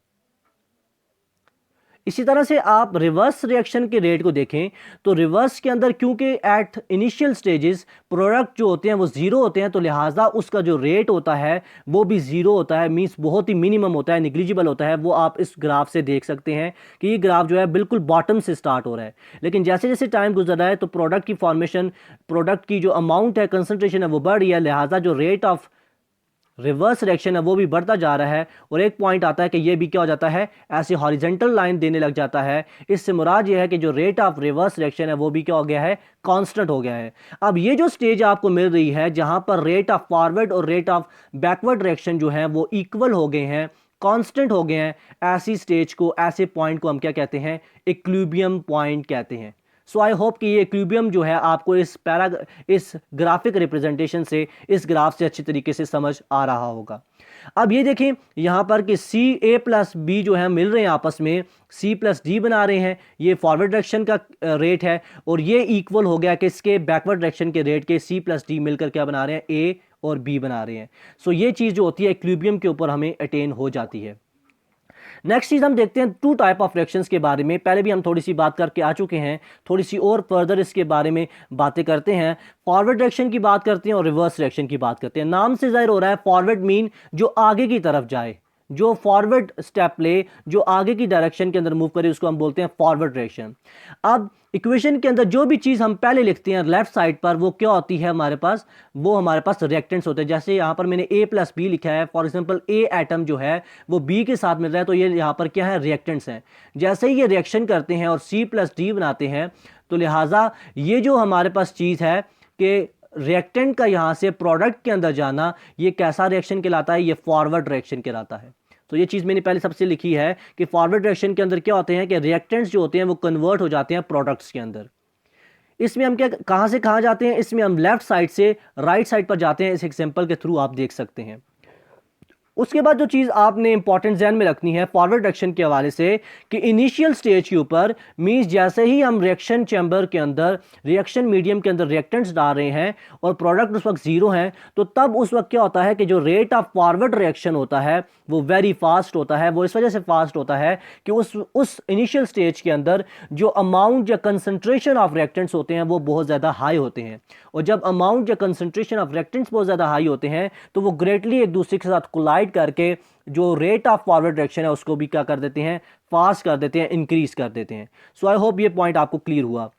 इसी तरह से आप रिवर्स रिएक्शन के रेट को देखें तो रिवर्स के अंदर क्योंकि एट इनिशियल स्टेजेस प्रोडक्ट जो होते हैं वो ज़ीरो होते हैं, तो लिहाजा उसका जो रेट होता है वो भी ज़ीरो होता है। मींस बहुत ही मिनिमम होता है, निग्लिजिबल होता है। वो आप इस ग्राफ से देख सकते हैं कि ये ग्राफ जो है बिल्कुल बॉटम से स्टार्ट हो रहा है, लेकिन जैसे जैसे टाइम गुजर रहा है तो प्रोडक्ट की फॉर्मेशन, प्रोडक्ट की जो अमाउंट है, कंसनट्रेशन है वो बढ़ रही है, लिहाजा जो रेट ऑफ रिवर्स रिएक्शन है वो भी बढ़ता जा रहा है। और एक पॉइंट आता है कि ये भी क्या हो जाता है, ऐसी हॉरिजेंटल लाइन देने लग जाता है। इससे मुराद ये है कि जो रेट ऑफ रिवर्स रिएक्शन है वो भी क्या हो गया है, कांस्टेंट हो गया है। अब ये जो स्टेज आपको मिल रही है जहां पर रेट ऑफ फॉरवर्ड और रेट ऑफ बैकवर्ड रिएक्शन जो है वो इक्वल हो गए हैं, कांस्टेंट हो गए हैं, ऐसी स्टेज को, ऐसे पॉइंट को हम क्या कहते हैं, इक्विलिब्रियम पॉइंट कहते हैं। सो आई होप कि ये इक्विलिब्रियम जो है आपको इस ग्राफिक रिप्रेजेंटेशन से, इस ग्राफ से अच्छी तरीके से समझ आ रहा होगा। अब ये देखें यहाँ पर कि सी ए प्लस बी जो है मिल रहे हैं आपस में, सी प्लस डी बना रहे हैं, ये फॉरवर्ड डायरेक्शन का रेट है, और ये इक्वल हो गया कि इसके बैकवर्ड डायरेक्शन के रेट के, सी प्लस डी मिलकर क्या बना रहे हैं, ए और बी बना रहे हैं। सो ये चीज़ जो होती है इक्विलिब्रियम के ऊपर हमें अटेन हो जाती है। नेक्स्ट चीज़ हम देखते हैं टू टाइप ऑफ रिएक्शंस के बारे में। पहले भी हम थोड़ी सी बात करके आ चुके हैं, थोड़ी सी और फर्दर इसके बारे में बातें करते हैं। फॉरवर्ड रिएक्शन की बात करते हैं और रिवर्स रिएक्शन की बात करते हैं। नाम से जाहिर हो रहा है फॉरवर्ड मीन जो आगे की तरफ जाए, जो फॉरवर्ड स्टेप ले, जो आगे की डायरेक्शन के अंदर मूव करे, उसको हम बोलते हैं फॉरवर्ड डायरेक्शन। अब इक्वेशन के अंदर जो भी चीज़ हम पहले लिखते हैं लेफ्ट साइड पर, वो क्या होती है हमारे पास, वो हमारे पास रिएक्टेंट्स होते हैं। जैसे यहाँ पर मैंने ए प्लस बी लिखा है, फॉर एग्जांपल ए एटम जो है वो बी के साथ मिल रहा है, तो ये यहाँ पर क्या है, रिएक्टेंट्स हैं। जैसे ही ये रिएक्शन करते हैं और सी प्लस डी बनाते हैं, तो लिहाजा ये जो हमारे पास चीज़ है कि रिएक्टेंट का यहाँ से प्रोडक्ट के अंदर जाना, ये कैसा रिएक्शन कहलाता है, ये फॉरवर्ड रिएक्शन कहलाता है। तो ये चीज़ मैंने पहले सबसे लिखी है कि फॉरवर्ड रिएक्शन के अंदर क्या होते हैं कि रिएक्टेंट्स जो होते हैं वो कन्वर्ट हो जाते हैं प्रोडक्ट्स के अंदर। इसमें हम क्या, कहाँ से कहाँ जाते हैं, इसमें हम लेफ्ट साइड से राइट साइड पर जाते हैं। इस एग्जांपल के थ्रू आप देख सकते हैं। उसके बाद जो चीज़ आपने इंपॉर्टेंट ध्यान में रखनी है फॉरवर्ड रिएक्शन के हवाले से, कि इनिशियल स्टेज के ऊपर मींस जैसे ही हम रिएक्शन चैम्बर के अंदर, रिएक्शन मीडियम के अंदर रिएक्टेंट्स डाल रहे हैं और प्रोडक्ट उस वक्त ज़ीरो हैं, तो तब उस वक्त क्या होता है कि जो रेट ऑफ फॉरवर्ड रिएक्शन होता है वो वेरी फास्ट होता है। वो इस वजह से फास्ट होता है कि उस इनिशियल स्टेज के अंदर जो अमाउंट या कंसनट्रेशन ऑफ रिएक्टेंट्स होते हैं वो बहुत ज़्यादा हाई होते हैं, और जब अमाउंट या कंसनट्रेशन ऑफ रिएक्टेंट्स बहुत ज़्यादा हाई होते हैं तो वो ग्रेटली एक दूसरे के साथ कोलाइड करके जो रेट ऑफ फॉरवर्ड डायरेक्शन है उसको भी क्या कर देते हैं, फास्ट कर देते हैं, इंक्रीज कर देते हैं। सो आई होप ये पॉइंट आपको क्लियर हुआ।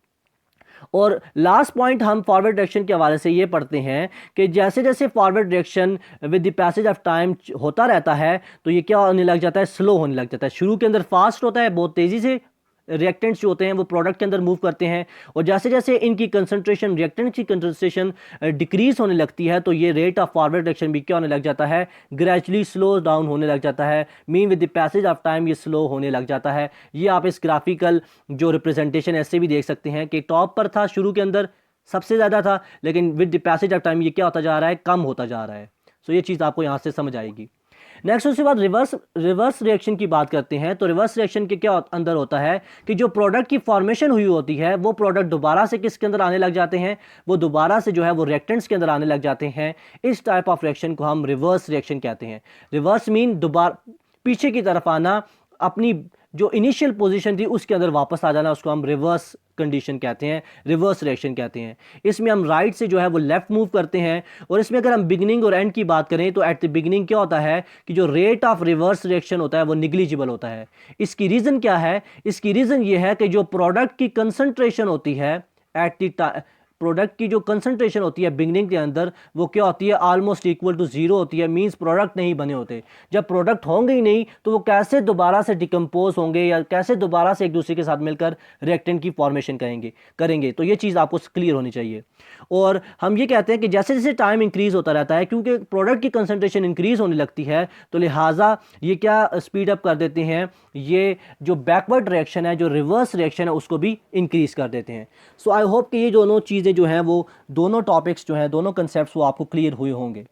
और लास्ट पॉइंट हम फॉरवर्ड डायरेक्शन के हवाले से ये पढ़ते हैं कि जैसे जैसे forward direction with the passage of time होता रहता है तो ये क्या होने लग जाता है, स्लो होने लग जाता है। शुरू के अंदर फास्ट होता है, बहुत तेज़ी से रिएक्टेंट्स जो होते हैं वो प्रोडक्ट के अंदर मूव करते हैं, और जैसे जैसे इनकी कंसंट्रेशन, रिएक्टेंट्स की कंसंट्रेशन डिक्रीज होने लगती है तो ये रेट ऑफ फॉरवर्ड डायरेक्शन भी क्या होने लग जाता है, ग्रेजुअली स्लो डाउन होने लग जाता है। Mean with the passage of time ये स्लो होने लग जाता है। ये आप इस ग्राफिकल जो रिप्रेजेंटेशन ऐसे भी देख सकते हैं कि टॉप पर था, शुरू के अंदर सबसे ज़्यादा था, लेकिन with the passage of time ये क्या होता जा रहा है, कम होता जा रहा है। सो ये चीज़ आपको यहाँ से समझ आएगी। नेक्स्ट उसके बाद रिवर्स रिएक्शन की बात करते हैं। तो रिवर्स रिएक्शन के क्या अंदर होता है कि जो प्रोडक्ट की फॉर्मेशन हुई होती है वो प्रोडक्ट दोबारा से किसके अंदर आने लग जाते हैं, वो दोबारा से जो है वो रिएक्टेंट्स के अंदर आने लग जाते हैं। इस टाइप ऑफ रिएक्शन को हम रिवर्स रिएक्शन कहते हैं। रिवर्स मीन दोबारा पीछे की तरफ आना, अपनी जो इनिशियल पोजीशन थी उसके अंदर वापस आ जाना, उसको हम रिवर्स कंडीशन कहते हैं, रिवर्स रिएक्शन कहते हैं। इसमें हम राइट से जो है वो लेफ्ट मूव करते हैं, और इसमें अगर हम बिगिनिंग और एंड की बात करें तो एट द बिगिनिंग क्या होता है कि जो रेट ऑफ रिवर्स रिएक्शन होता है वो निग्लिजिबल होता है। इसकी रीज़न क्या है, इसकी रीज़न ये है कि जो प्रोडक्ट की कंसंट्रेशन होती है एट द प्रोडक्ट की जो कंसंट्रेशन होती है बिगनिंग के अंदर वो क्या होती है, ऑलमोस्ट इक्वल टू जीरो होती है। मींस प्रोडक्ट नहीं बने होते। जब प्रोडक्ट होंगे ही नहीं तो वो कैसे दोबारा से डिकम्पोज होंगे या कैसे दोबारा से एक दूसरे के साथ मिलकर रिएक्टेंट की फॉर्मेशन करेंगे। तो ये चीज़ आपको क्लियर होनी चाहिए। और हम ये कहते हैं कि जैसे जैसे टाइम इंक्रीज होता रहता है, क्योंकि प्रोडक्ट की कंसंट्रेशन इंक्रीज होने लगती है, तो लिहाजा ये क्या स्पीड अप कर देते हैं, ये जो बैकवर्ड रिएक्शन है, जो रिवर्स रिएक्शन है, उसको भी इंक्रीज कर देते हैं। सो आई होप कि ये दोनों चीज़ें जो हैं वो दोनों टॉपिक्स जो हैं, दोनों कंसेप्ट्स वो आपको क्लियर हुए होंगे।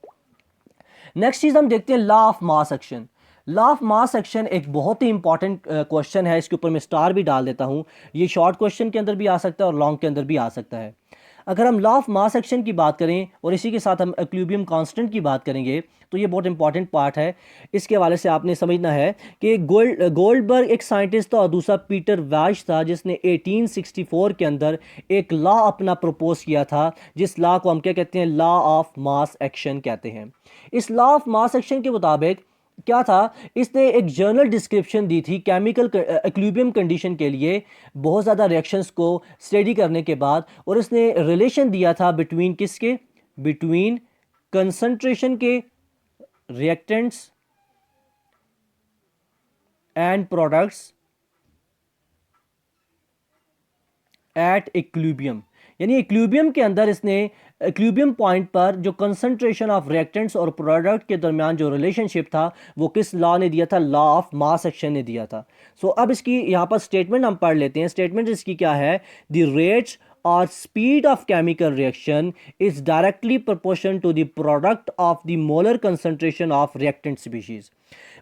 नेक्स्ट चीज़ हम देखते हैं law of mass action. Law of mass action एक बहुत ही इंपॉर्टेंट क्वेश्चन है। इसके ऊपर मैं स्टार भी डाल देता हूँ। ये शॉर्ट क्वेश्चन के अंदर भी आ सकता है और लॉन्ग के अंदर भी आ सकता है। अगर हम लॉ ऑफ मास एक्शन की बात करें और इसी के साथ हम इक्विलिब्रियम कांस्टेंट की बात करेंगे तो ये बहुत इंपॉर्टेंट पार्ट है। इसके हवाले से आपने समझना है कि गोल्डबर्ग एक साइंटिस्ट था और दूसरा पीटर वैश था, जिसने 1864 के अंदर एक लॉ अपना प्रपोज किया था, जिस लॉ को हम क्या कहते हैं, लॉ ऑफ मास एक्शन कहते हैं। इस लॉ ऑफ मास एक्शन के मुताबिक क्या था, इसने एक जर्नल डिस्क्रिप्शन दी थी केमिकल इक्विलिब्रियम कंडीशन के लिए बहुत ज़्यादा रिएक्शंस को स्टडी करने के बाद, और इसने रिलेशन दिया था बिटवीन किसके, बिटवीन कंसंट्रेशन के reactants and products at equilibrium. यानी इक्विलिब्रियम के अंदर इसने इक्विलिब्रियम पॉइंट पर जो कंसंट्रेशन ऑफ रिएक्टेंट्स और प्रोडक्ट के दरमियान जो रिलेशनशिप था वो किस लॉ ने दिया था, लॉ ऑफ मास एक्शन ने दिया था। सो अब इसकी यहाँ पर स्टेटमेंट हम पढ़ लेते हैं। स्टेटमेंट इसकी क्या है, the rate or speed of chemical reaction is directly proportional to the product of the molar concentration of reactant species।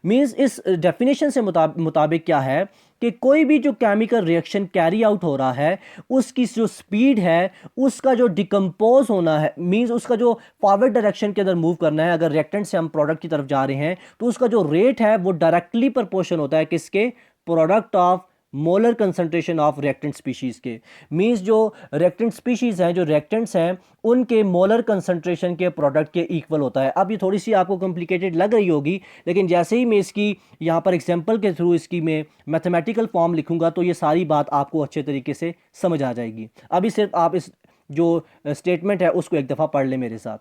Means इस डेफिनेशन से मुताबिक क्या है कि कोई भी जो केमिकल रिएक्शन कैरी आउट हो रहा है उसकी जो स्पीड है, उसका जो डिकम्पोज होना है, मीन्स उसका जो फॉरवर्ड डायरेक्शन के अंदर मूव करना है, अगर रिएक्टेंट से हम प्रोडक्ट की तरफ जा रहे हैं तो उसका जो रेट है वो डायरेक्टली प्रोपोर्शन होता है किसके, product of molar concentration of reactant species के। मींस जो रिएक्टेंट स्पीशीज़ हैं, जो रिएक्टेंट्स हैं, उनके मोलर कंसंट्रेशन के प्रोडक्ट के इक्वल होता है। अब ये थोड़ी सी आपको कॉम्प्लिकेटेड लग रही होगी, लेकिन जैसे ही मैं इसकी यहाँ पर एग्जांपल के थ्रू इसकी मैं मैथमेटिकल फॉर्म लिखूंगा तो ये सारी बात आपको अच्छे तरीके से समझ आ जाएगी। अभी सिर्फ आप इस जो स्टेटमेंट है उसको एक दफ़ा पढ़ लें मेरे साथ।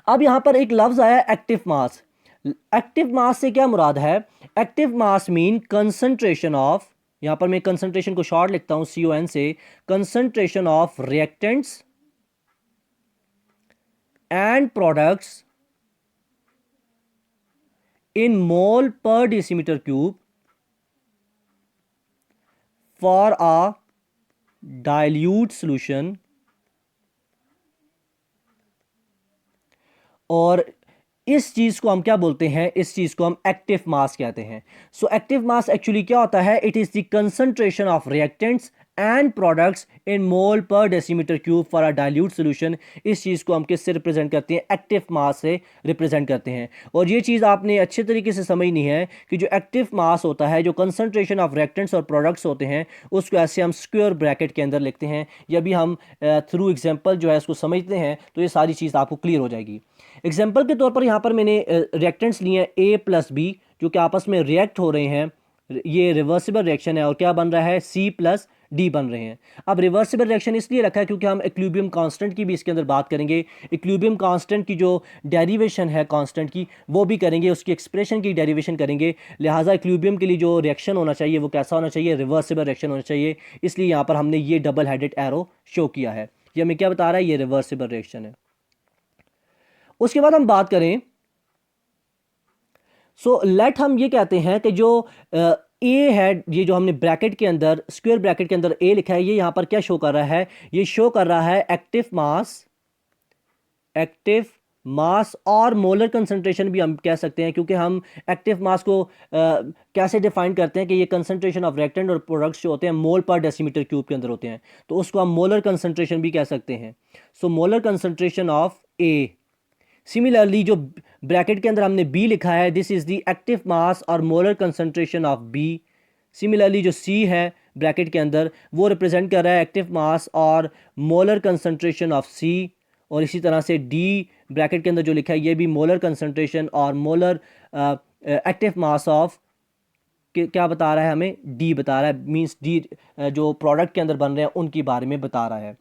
अब यहाँ पर एक लफ्ज़ आया एक्टिव मास। एक्टिव मास से क्या मुराद है, active mass mean concentration of, यहां पर मैं कंसंट्रेशन को शॉर्ट लिखता हूं CON से, concentration of reactants and products in mole per decimetre cube for a dilute solution. और इस चीज़ को हम क्या बोलते हैं, इस चीज़ को हम एक्टिव मास कहते हैं। सो एक्टिव मास एक्चुअली क्या होता है, it is the concentration of reactants and products in mole per decimetre cube for a dilute solution. इस चीज़ को हम किससे रिप्रेजेंट करते हैं, एक्टिव मास से रिप्रेजेंट करते हैं। और ये चीज़ आपने अच्छे तरीके से समझनी है कि जो एक्टिव मास होता है, जो कंसंट्रेशन ऑफ रिएक्टेंट्स और प्रोडक्ट्स होते हैं, उसको ऐसे हम स्क्वायर ब्रैकेट के अंदर लिखते हैं। ये भी हम थ्रू एग्जाम्पल जो है इसको समझते हैं तो ये सारी चीज़ आपको क्लियर हो जाएगी। एग्जाम्पल के तौर पर यहाँ पर मैंने रिएक्टेंट्स लिए हैं A प्लस B, जो कि आपस में रिएक्ट हो रहे हैं। ये रिवर्सिबल रिएक्शन है और क्या बन रहा है, C प्लस डी बन रहे हैं। अब रिवर्सिबल रिएक्शन इसलिए रखा है क्योंकि हम इक्विलिब्रियम कांस्टेंट की भी इसके अंदर बात करेंगे, इक्विलिब्रियम कांस्टेंट की जो डेरिवेशन है कांस्टेंट की वो भी करेंगे, उसकी एक्सप्रेशन की डेरिवेशन करेंगे। लिहाजा इक्विलिब्रियम के लिए जो रिएक्शन होना चाहिए वो कैसा होना चाहिए, रिवर्सिबल रिएक्शन होना चाहिए। इसलिए यहाँ पर हमने ये डबल हेडेड एरो शो किया है। ये हमें क्या बता रहा है, ये रिवर्सिबल रिएक्शन है। उसके बाद हम बात करें, सो लेट हम ये कहते हैं कि जो ए है, ये जो हमने ब्रैकेट के अंदर स्क्वायर ब्रैकेट के अंदर ए लिखा है, ये यहां पर क्या शो कर रहा है, ये शो कर रहा है एक्टिव मास और मोलर कंसंट्रेशन भी हम कह सकते हैं, क्योंकि हम एक्टिव मास को कैसे डिफाइन करते हैं कि ये कंसंट्रेशन ऑफ रिएक्टेंट और प्रोडक्ट्स जो होते हैं मोल पर डेसीमीटर क्यूब के अंदर होते हैं, तो उसको हम मोलर कंसंट्रेशन भी कह सकते हैं। So molar concentration of A. Similarly जो ब्रैकेट के अंदर हमने बी लिखा है, this is the active mass और molar concentration of B. Similarly जो सी है ब्रैकेट के अंदर वो रिप्रेजेंट कर रहा है एक्टिव मास और मोलर कंसंट्रेशन ऑफ सी। और इसी तरह से डी ब्रैकेट के अंदर जो लिखा है ये भी मोलर कंसंट्रेशन और मोलर एक्टिव मास ऑफ क्या बता रहा है, हमें डी बता रहा है, मींस डी जो प्रोडक्ट के अंदर बन रहे हैं उनके बारे में बता रहा है।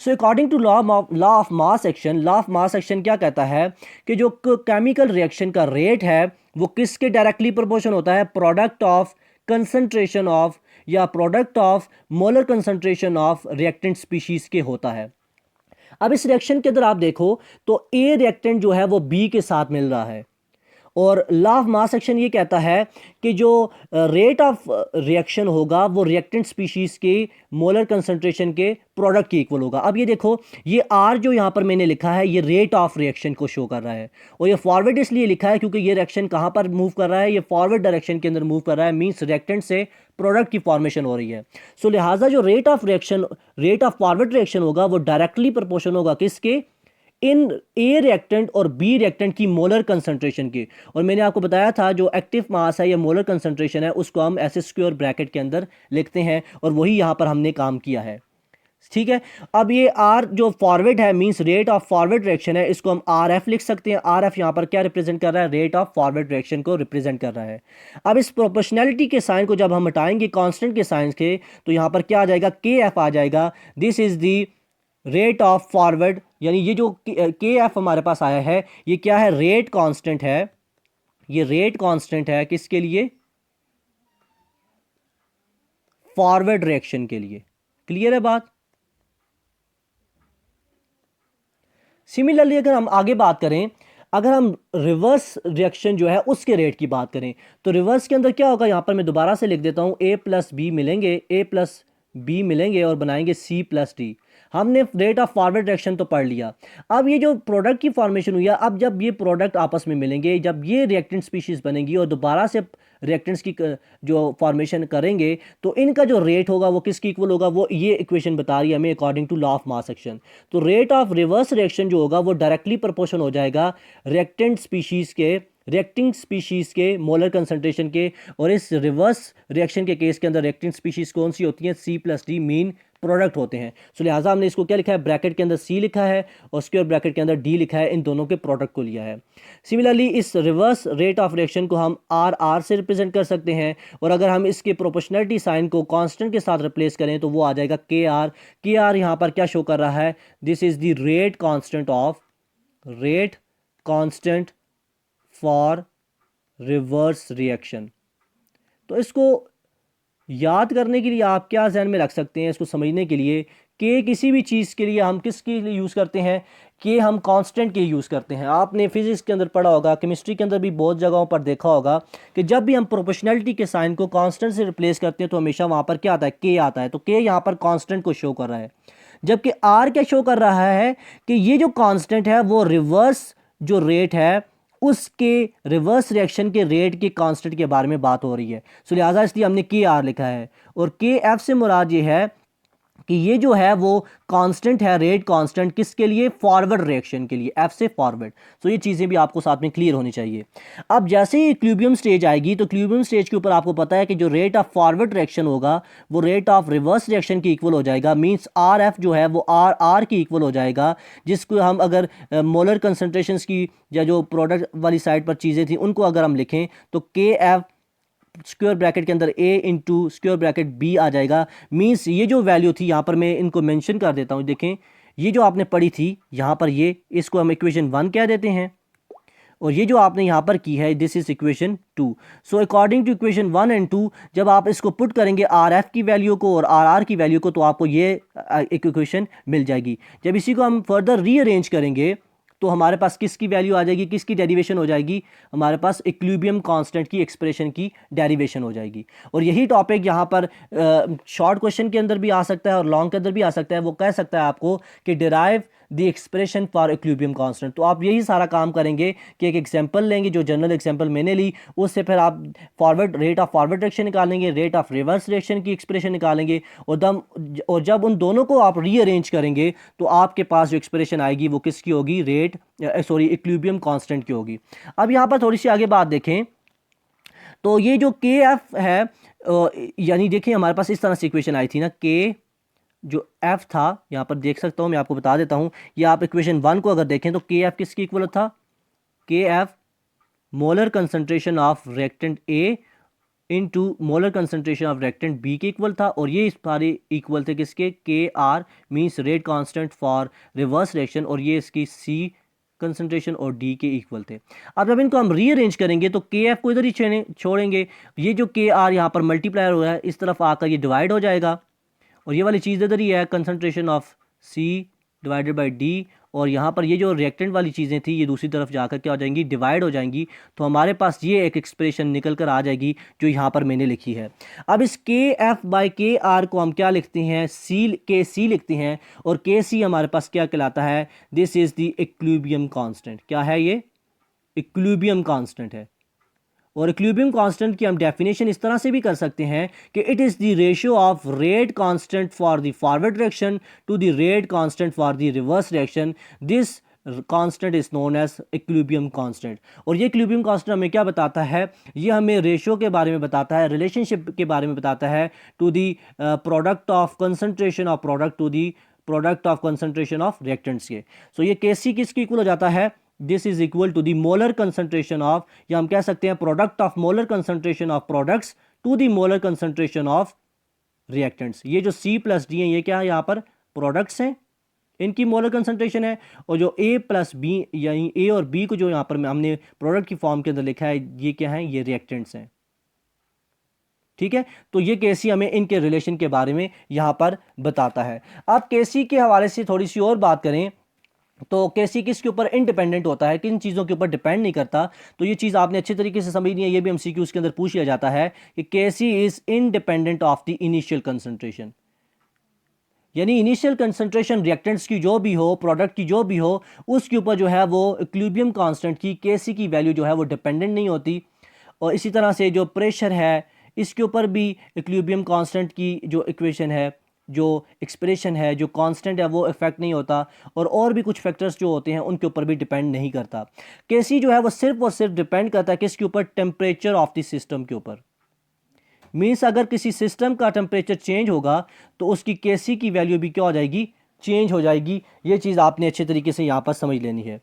So according to law of mass action, law of mass action क्या कहता है कि जो केमिकल रिएक्शन का रेट है वो किसके डायरेक्टली प्रोपोर्शन होता है, प्रोडक्ट ऑफ कंसंट्रेशन ऑफ या product of molar concentration of reactant species के होता है। अब इस रिएक्शन के अंदर आप देखो तो ए रिएक्टेंट जो है वो बी के साथ मिल रहा है, और लॉ ऑफ मास एक्शन ये कहता है कि जो रेट ऑफ रिएक्शन होगा वो रिएक्टेंट स्पीशीज के मोलर कंसंट्रेशन के प्रोडक्ट के इक्वल होगा। अब ये देखो, ये आर जो यहाँ पर मैंने लिखा है ये रेट ऑफ रिएक्शन को शो कर रहा है, और ये फॉरवर्ड इसलिए लिखा है क्योंकि ये रिएक्शन कहाँ पर मूव कर रहा है, ये फॉरवर्ड डायरेक्शन के अंदर मूव कर रहा है, मींस रिएक्टेंट से प्रोडक्ट की फॉर्मेशन हो रही है। सो लिहाजा जो रेट ऑफ फॉरवर्ड रिएक्शन होगा वो डायरेक्टली प्रोपोर्शन होगा किसके, इन ए रिएक्टेंट और बी रिएक्टेंट की मोलर कंसंट्रेशन की। और मैंने आपको बताया था जो एक्टिव मास है या मोलर कंसंट्रेशन है उसको हम ऐसे स्क्वायर ब्रैकेट के अंदर लिखते हैं, और वही यहां पर हमने काम किया है। ठीक है, अब ये आर जो फॉरवर्ड है means rate of forward reaction है, इसको हम आर एफ लिख सकते हैं। आर एफ यहां पर क्या रिप्रेजेंट कर रहा है, रेट ऑफ फॉरवर्ड रिएक्शन को रिप्रेजेंट कर रहा है। अब इस प्रोपोर्शनैलिटी के साइन को जब हम हटाएंगे कांस्टेंट के साइन के, तो यहां पर क्या आ जाएगा, के एफ आ जाएगा। This is the rate of forward, यानी ये जो के एफ हमारे पास आया है ये क्या है, रेट कांस्टेंट है। ये रेट कांस्टेंट है किसके लिए, फॉरवर्ड रिएक्शन के लिए। क्लियर है बात। सिमिलरली अगर हम आगे बात करें, अगर हम रिवर्स रिएक्शन जो है उसके रेट की बात करें, तो रिवर्स के अंदर क्या होगा, यहां पर मैं दोबारा से लिख देता हूं, ए प्लस बी मिलेंगे और बनाएंगे सी प्लस डी। हमने रेट ऑफ फॉरवर्ड रिएक्शन तो पढ़ लिया। अब ये जो प्रोडक्ट की फॉर्मेशन हुई है, अब जब ये प्रोडक्ट आपस में मिलेंगे, जब ये रिएक्टेंट स्पीशीज बनेंगी और दोबारा से रिएक्टेंट्स की जो फॉर्मेशन करेंगे, तो इनका जो रेट होगा वो किसकी इक्वल होगा, वो ये इक्वेशन बता रही है हमें according to law of mass action. तो रेट ऑफ रिवर्स रिएक्शन जो होगा वो डायरेक्टली प्रोपोर्शन हो जाएगा रिएक्टिंग स्पीशीज के मोलर कंसंट्रेशन के। और इस रिवर्स रिएक्शन के केस के अंदर रिएक्टिंग स्पीशीज कौन सी होती हैं, C plus D mean product होते हैं। सो लिहाजा हमने इसको क्या लिखा है, ब्रैकेट के अंदर सी लिखा है और स्क्वायर ब्रैकेट के अंदर डी लिखा है, इन दोनों के प्रोडक्ट को लिया है। सिमिलरली इस रिवर्स रेट ऑफ रिएक्शन को हम आर से रिप्रेजेंट कर सकते हैं, और अगर हम इसके प्रोपोर्शनैलिटी साइन को कांस्टेंट के साथ रिप्लेस करें तो वो आ जाएगा के आर। यहाँ पर क्या शो कर रहा है, this is the rate constant for reverse reaction. तो इसको याद करने के लिए आप क्या ध्यान में रख सकते हैं, इसको समझने के लिए कि किसी भी चीज़ के लिए हम किसके लिए यूज़ करते हैं, कि हम कांस्टेंट के यूज़ करते हैं। आपने फिजिक्स के अंदर पढ़ा होगा, केमिस्ट्री के अंदर भी बहुत जगहों पर देखा होगा कि जब भी हम प्रोपोर्शनैलिटी के साइन को कांस्टेंट से रिप्लेस करते हैं तो हमेशा वहाँ पर क्या आता है, के आता है। तो के यहाँ पर कांस्टेंट को शो कर रहा है, जबकि आर क्या शो कर रहा है कि ये जो कांस्टेंट है वो रिवर्स जो रेट है उसके रिवर्स रिएक्शन के रेट के कांस्टेंट के बारे में बात हो रही है। सो लिहाजा इसलिए हमने के आर लिखा है, और के एफ से मुराद ये है कि ये जो है वो कांस्टेंट है, रेट कांस्टेंट किसके लिए, फॉरवर्ड रिएक्शन के लिए, एफ से फॉरवर्ड। सो ये चीज़ें भी आपको साथ में क्लियर होनी चाहिए। अब जैसे ही इक्विलिब्रियम स्टेज आएगी तो इक्विलिब्रियम स्टेज के ऊपर आपको पता है कि जो रेट ऑफ फॉरवर्ड रिएक्शन होगा वो रेट ऑफ रिवर्स रिएक्शन की इक्वल हो जाएगा, मींस आर एफ जो है वो आर की इक्वल हो जाएगा, जिसको हम अगर मोलर कंसंट्रेशंस की या जो प्रोडक्ट वाली साइड पर चीज़ें थी उनको अगर हम लिखें तो के एफ स्क्वायर ब्रैकेट के अंदर a into square bracket b आ जाएगा। मीन्स ये जो वैल्यू थी, यहाँ पर मैं इनको मेंशन कर देता हूँ, देखें ये जो आपने पढ़ी थी यहाँ पर, ये इसको हम इक्वेशन 1 कह देते हैं, और ये जो आपने यहाँ पर की है this is equation 2। So according to equation 1 and 2 जब आप इसको पुट करेंगे आर एफ की वैल्यू को और आर आर की वैल्यू को, तो आपको ये एक इक्वेशन मिल जाएगी। जब इसी को हम फर्दर रीअरेंज करेंगे तो हमारे पास किसकी वैल्यू आ जाएगी, किसकी डेरिवेशन हो जाएगी, हमारे पास इक्विलिब्रियम कांस्टेंट की एक्सप्रेशन की डेरिवेशन हो जाएगी। और यही टॉपिक यहाँ पर शॉर्ट क्वेश्चन के अंदर भी आ सकता है और लॉन्ग के अंदर भी आ सकता है। वो कह सकता है आपको कि derive the expression for equilibrium constant. तो आप यही सारा काम करेंगे कि एक एग्जांपल लेंगे, जो जनरल एग्जांपल मैंने ली, उससे फिर आप forward rate of forward direction निकालेंगे, रेट ऑफ रिवर्स डायरेक्शन की एक्सप्रेशन निकालेंगे, और जब उन दोनों को आप रीअरेंज करेंगे तो आपके पास जो एक्सप्रेशन आएगी वो किसकी होगी, इक्विलिब्रियम कांस्टेंट की होगी। अब यहाँ पर थोड़ी सी आगे बात देखें तो ये जो के एफ है, यानी देखिए हमारे पास इस तरह से इक्वेशन आई थी ना, के जो एफ था यहाँ पर देख सकता हूँ, मैं आपको बता देता हूँ, ये आप इक्वेशन 1 को अगर देखें तो के एफ किसकी इक्वल था, K F molar concentration of reactant A into molar concentration of reactant B के इक्वल था, और ये सारे इक्वल थे किसके, K R means rate constant for reverse reaction, और ये इसकी सी कंसंट्रेशन और डी के इक्वल थे। अब जब इनको हम रीअरेंज करेंगे तो के एफ को इधर ही छोड़ेंगे, ये जो के आर यहाँ पर मल्टीप्लायर हो रहा है इस तरफ आकर ये डिवाइड हो जाएगा, और ये वाली चीज़ इधर ही है concentration of C divided by D, और यहाँ पर ये जो रिएक्टेंट वाली चीज़ें थी ये दूसरी तरफ जाकर क्या हो जाएंगी, डिवाइड हो जाएंगी। तो हमारे पास ये एक एक्सप्रेशन निकल कर आ जाएगी जो यहाँ पर मैंने लिखी है। अब इस के एफ बाई के आर को हम क्या लिखते हैं, के सी लिखते हैं, और के सी हमारे पास क्या कहलाता है, this is the equilibrium constant. क्या है ये, इक्विलिब्रियम कांस्टेंट है। और इक्विलिब्रियम कांस्टेंट की हम डेफिनेशन इस तरह से भी कर सकते हैं कि it is the ratio of rate constant for the forward direction to the rate constant for the reverse direction. This constant is known as equilibrium constant. और ये इक्विलिब्रियम कांस्टेंट हमें क्या बताता है, ये हमें रेशियो के बारे में बताता है, रिलेशनशिप के बारे में बताता है to the product of concentration of product to the product of concentration of reactants के। सो ये केसी किसकी इक्वल हो जाता है, this is equal to the molar concentration of, या हम कह सकते हैं product of molar concentration of products to the molar concentration of reactants. ये जो C प्लस डी है ये क्या है, यहाँ पर प्रोडक्ट्स हैं, इनकी मोलर कंसंट्रेशन है, और जो A प्लस बी यानी A और B को जो यहाँ पर हमने प्रोडक्ट की फॉर्म के अंदर लिखा है ये क्या है, ये रिएक्टेंट्स हैं। ठीक है, तो ये केसी हमें इनके रिलेशन के बारे में यहाँ पर बताता है। अब केसी के हवाले से थोड़ी सी और बात करें तो केसी किसके ऊपर इंडिपेंडेंट होता है, किन चीज़ों के ऊपर डिपेंड नहीं करता। तो ये चीज़ आपने अच्छे तरीके से समझनी है, ये भी एमसीक्यू उसके अंदर पूछ लिया जाता है कि KC is independent of the initial concentration, यानी इनिशियल कंसंट्रेशन रिएक्टेंट्स की जो भी हो, प्रोडक्ट की जो भी हो, उसके ऊपर जो है वो इक्विलिब्रियम कांस्टेंट की केसी की वैल्यू जो है वो डिपेंडेंट नहीं होती। और इसी तरह से जो प्रेशर है इसके ऊपर भी इक्विलिब्रियम कांस्टेंट की जो इक्वेशन है, जो एक्सप्रेशन है, जो कांस्टेंट है वो इफेक्ट नहीं होता, और भी कुछ फैक्टर्स जो होते हैं उनके ऊपर भी डिपेंड नहीं करता। केसी जो है वो सिर्फ और सिर्फ डिपेंड करता है किसके ऊपर, टेम्परेचर ऑफ द सिस्टम के ऊपर। मीन्स अगर किसी सिस्टम का टेम्परेचर चेंज होगा तो उसकी केसी की वैल्यू भी क्या हो जाएगी, चेंज हो जाएगी। ये चीज़ आपने अच्छे तरीके से यहाँ पर समझ लेनी है।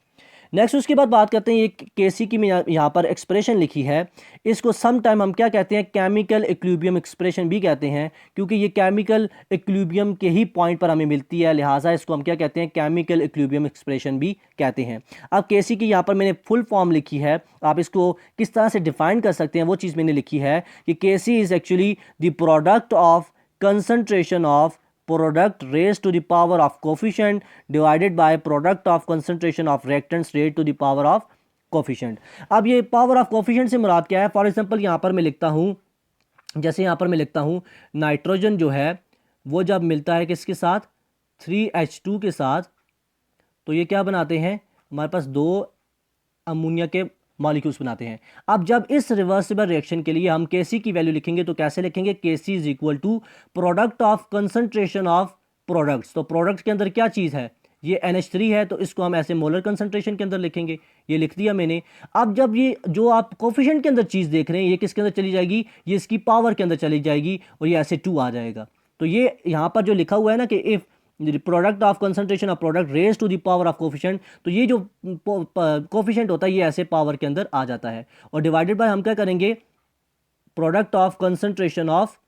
नेक्स्ट उसके बाद बात करते हैं, ये केसी की मैं यहाँ पर एक्सप्रेशन लिखी है, इसको सम टाइम हम क्या कहते हैं, केमिकल इक्विलिब्रियम एक्सप्रेशन भी कहते हैं, क्योंकि ये केमिकल इक्विलिब्रियम के ही पॉइंट पर हमें मिलती है, लिहाजा इसको हम क्या कहते हैं, केमिकल इक्विलिब्रियम एक्सप्रेशन भी कहते हैं। अब केसी की यहाँ पर मैंने फुल फॉर्म लिखी है, आप इसको किस तरह से डिफाइन कर सकते हैं वो चीज़ मैंने लिखी है कि KC is actually the product of concentration of product raised to the power of coefficient divided by product of concentration of reactants raised to the power of coefficient। अब ये power of coefficient से मुराद क्या है, for example यहाँ पर मैं लिखता हूँ, जैसे यहाँ पर मैं लिखता हूँ नाइट्रोजन जो है वो जब मिलता है किसके साथ, 3H2 के साथ, तो ये क्या बनाते हैं, हमारे पास 2 अमोनिया के मॉलिक्यूल्स बनाते हैं। अब जब इस रिवर्सिबल रिएक्शन के लिए हम केसी की वैल्यू लिखेंगे तो कैसे लिखेंगे, KC is equal to product of concentration of products. तो प्रोडक्ट के अंदर क्या चीज़ है, ये NH3 है, तो इसको हम ऐसे मोलर कंसंट्रेशन के अंदर लिखेंगे, ये लिख दिया मैंने। अब जब ये जो आप कोफिशिएंट के अंदर चीज़ देख रहे हैं ये किसके अंदर चली जाएगी, ये इसकी पावर के अंदर चली जाएगी, और ये ऐसे 2 आ जाएगा। तो ये यहाँ पर जो लिखा हुआ है ना कि if product of concentration of product raise to the power of coefficient, तो ये जो कोफिशिएंट होता है ये ऐसे पावर के अंदर आ जाता है। और डिवाइडेड बाय हम क्या करेंगे, product of concentration of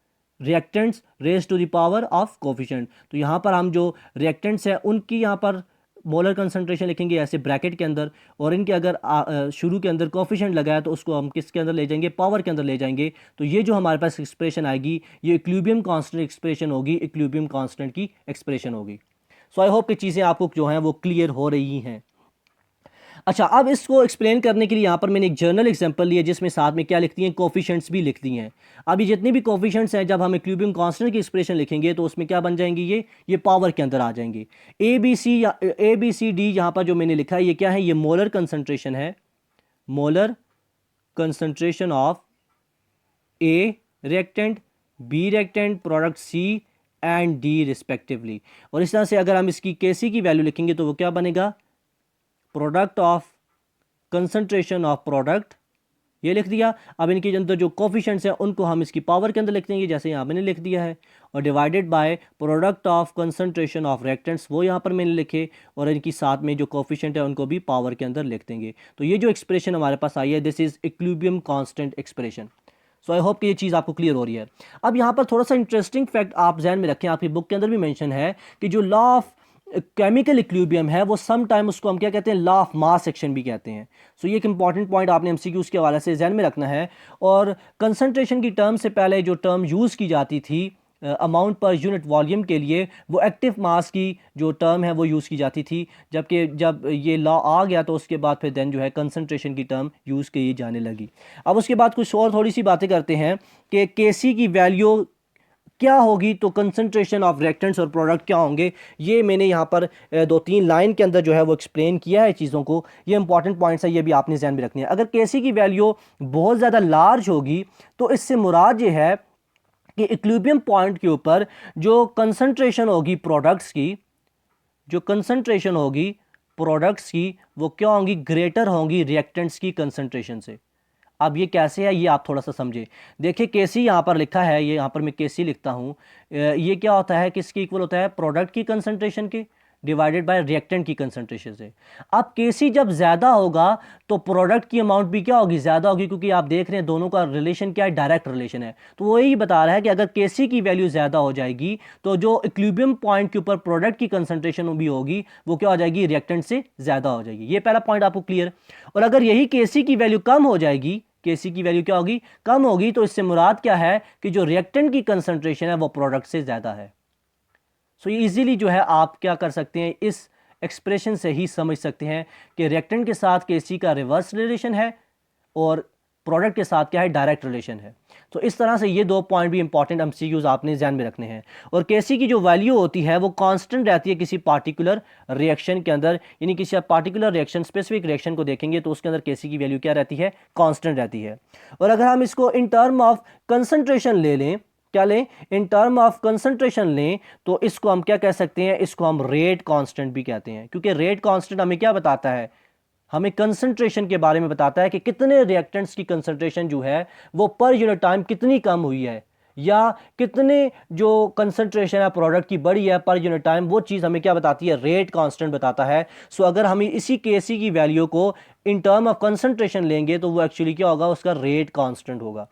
reactants raise to the power of coefficient. तो यहाँ पर हम जो रिएक्टेंट्स हैं उनकी यहाँ पर मोलर कंसंट्रेशन लिखेंगे ऐसे ब्रैकेट के अंदर, और इनके अगर शुरू के अंदर कोफिशिएंट लगाया तो उसको हम किसके अंदर ले जाएंगे, पावर के अंदर ले जाएंगे। तो ये जो हमारे पास एक्सप्रेशन आएगी ये इक्विलिब्रियम कांस्टेंट एक्सप्रेशन होगी, इक्विलिब्रियम कांस्टेंट की एक्सप्रेशन होगी। सो आई होप कि चीज़ें आपको जो हैं वो क्लियर हो रही हैं। अच्छा, अब इसको एक्सप्लेन करने के लिए यहाँ पर मैंने एक जर्नल एग्जांपल लिया जिसमें साथ में क्या लिखती हैं, कोफिशिएंट्स भी लिखती हैं। अब ये जितनी भी कोफिशिएंट्स हैं जब हम इक्विलिब्रियम कांस्टेंट की एक्सप्रेशन लिखेंगे तो उसमें क्या बन जाएंगे, ये पावर के अंदर आ जाएंगे। ए बी सी डी यहाँ पर जो मैंने लिखा है ये क्या है, ये मोलर कंसंट्रेशन है, molar concentration of A reactant, B reactant, product C and D respectively. और इस तरह से अगर हम इसकी केसी की वैल्यू लिखेंगे तो वो क्या बनेगा, product of concentration of product, ये लिख दिया। अब इनके अंदर जो कोफिशिएंट्स हैं उनको हम इसकी पावर के अंदर लिख देंगे जैसे यहाँ मैंने लिख दिया है, और divided by product of concentration of reactants, वो यहाँ पर मैंने लिखे, और इनकी साथ में जो कोफिशिएंट है उनको भी पावर के अंदर लिख देंगे। तो ये जो एक्सप्रेशन हमारे पास आई है this is equilibrium constant expression. So I hope कि ये चीज़ आपको क्लियर हो रही है। अब यहाँ पर थोड़ा सा इंटरेस्टिंग फैक्ट आप जहन में रखें, आपकी बुक के अंदर भी मेंशन है कि जो लॉ ऑफ केमिकल इक्विलिब्रियम है वो सम टाइम उसको हम क्या कहते हैं, लॉ ऑफ मास एक्शन भी कहते हैं। सो ये एक इंपॉर्टेंट पॉइंट आपने एमसीक्यूज के हवाले से जहन में रखना है। और कंसंट्रेशन की टर्म से पहले जो टर्म यूज़ की जाती थी अमाउंट पर यूनिट वॉल्यूम के लिए, वो एक्टिव मास की जो टर्म है वो यूज़ की जाती थी, जबकि जब ये लॉ आ गया तो उसके बाद फिर देन जो है कंसंट्रेशन की टर्म यूज़ की जाने लगी। अब उसके बाद कुछ और थोड़ी सी बातें करते हैं कि केसी की वैल्यू क्या होगी, तो कंसंट्रेशन ऑफ रिएक्टेंट्स और प्रोडक्ट क्या होंगे, ये मैंने यहाँ पर 2-3 लाइन के अंदर जो है वो एक्सप्लेन किया है चीज़ों को। ये इंपॉर्टेंट पॉइंट्स है, ये भी आपने ध्यान में रखनी है। अगर केसी की वैल्यू बहुत ज़्यादा लार्ज होगी तो इससे मुराद ये है कि इक्विलिब्रियम पॉइंट के ऊपर जो कंसंट्रेशन होगी प्रोडक्ट्स की, जो कंसंट्रेशन होगी प्रोडक्ट्स की वो क्या होंगी, ग्रेटर होंगी रिएक्टेंट्स की कंसंट्रेशन से। अब ये कैसे है ये आप थोड़ा सा समझे। देखिए केसी यहाँ पर लिखा है, ये यहाँ पर मैं केसी लिखता हूँ, ये क्या होता है, किसके इक्वल होता है, प्रोडक्ट की कंसंट्रेशन के डिवाइडेड बाय रिएक्टेंट की कंसंट्रेशन से। अब केसी जब ज़्यादा होगा तो प्रोडक्ट की अमाउंट भी क्या होगी, ज़्यादा होगी, क्योंकि आप देख रहे हैं दोनों का रिलेशन क्या है, डायरेक्ट रिलेशन है। तो वो यही बता रहा है कि अगर केसी की वैल्यू ज़्यादा हो जाएगी तो जो इक्विलिब्रियम पॉइंट के ऊपर प्रोडक्ट की कंसंट्रेशन भी होगी वो क्या हो जाएगी, रिएक्टेंट से ज़्यादा हो जाएगी। ये पहला पॉइंट आपको क्लियर। और अगर यही केसी की वैल्यू कम हो जाएगी, केसी की वैल्यू क्या होगी, कम होगी, तो इससे मुराद क्या है कि जो रिएक्टेंट की कंसंट्रेशन है वो प्रोडक्ट से ज़्यादा है। सो ये इजीली जो है आप क्या कर सकते हैं, इस एक्सप्रेशन से ही समझ सकते हैं कि रिएक्टेंट के साथ केसी का रिवर्स रिलेशन है और प्रोडक्ट के साथ क्या है, डायरेक्ट रिलेशन है। तो इस तरह से ये 2 पॉइंट भी इंपॉर्टेंट एमसीक्यूज आपने ध्यान में रखने हैं। और केसी की जो वैल्यू होती है वो कांस्टेंट रहती है किसी पार्टिकुलर रिएक्शन के अंदर, यानी किसी पार्टिकुलर रिएक्शन, स्पेसिफिक रिएक्शन को देखेंगे तो उसके अंदर केसी की वैल्यू क्या रहती है, कांस्टेंट रहती है। और अगर हम इसको इन टर्म ऑफ कंसंट्रेशन ले लें, क्या लें, इन टर्म ऑफ कंसंट्रेशन लें, तो इसको हम क्या कह सकते हैं, इसको हम रेट कांस्टेंट भी कहते हैं, क्योंकि रेट कांस्टेंट हमें क्या बताता है, हमें कंसंट्रेशन के बारे में बताता है कि कितने रिएक्टेंट्स की कंसंट्रेशन जो है वो पर यूनिट टाइम कितनी कम हुई है, या कितने जो कंसंट्रेशन है प्रोडक्ट की बढ़ी है पर यूनिट टाइम, वो चीज़ हमें क्या बताती है, रेट कांस्टेंट बताता है। सो अगर हम इसी केसी की वैल्यू को इन टर्म ऑफ कंसंट्रेशन लेंगे तो वो एक्चुअली क्या होगा, उसका रेट कांस्टेंट होगा।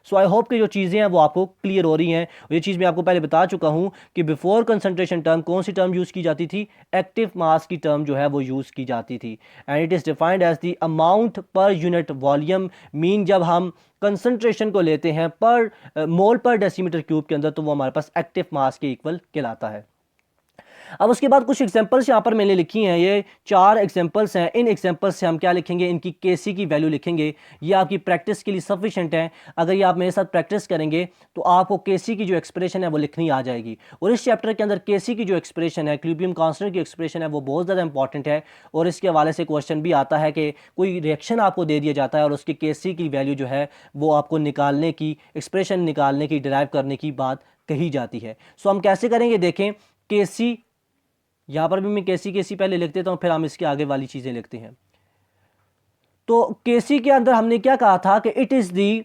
सो आई होप कि जो चीज़ें हैं वो आपको क्लियर हो रही हैं। और ये चीज़ मैं आपको पहले बता चुका हूँ कि बिफोर कंसंट्रेशन टर्म कौन सी टर्म यूज़ की जाती थी, एक्टिव मास की टर्म जो है वो यूज़ की जाती थी, and it is defined as the amount per unit volume. Mean जब हम कंसंट्रेशन को लेते हैं पर मोल पर डेसीमीटर क्यूब के अंदर तो वो हमारे पास एक्टिव मास के इक्वल कहलाता है। अब उसके बाद कुछ एग्जांपल्स यहाँ पर मैंने लिखी हैं, ये 4 एग्जांपल्स हैं। इन एग्जांपल्स से हम क्या लिखेंगे, इनकी केसी की वैल्यू लिखेंगे। ये आपकी प्रैक्टिस के लिए सफिशेंट है। अगर ये आप मेरे साथ प्रैक्टिस करेंगे तो आपको केसी की जो एक्सप्रेशन है वो लिखनी आ जाएगी। और इस चैप्टर के अंदर केसी की जो एक्सप्रेशन है, इक्विलिब्रियम कांस्टेंट की एक्सप्रेशन है, वो बहुत ज़्यादा इंपॉर्टेंट है। और इसके हवाले से क्वेश्चन भी आता है कि कोई रिएक्शन आपको दे दिया जाता है और उसकी केसी की वैल्यू जो है वो आपको निकालने की, एक्सप्रेशन निकालने की, डिराइव करने की बात कही जाती है। सो हम कैसे करेंगे, देखें केसी, यहां पर भी मैं केसी पहले लिख देता हूं, फिर हम इसके आगे वाली चीजें लिखते हैं। तो केसी के अंदर हमने क्या कहा था कि it is the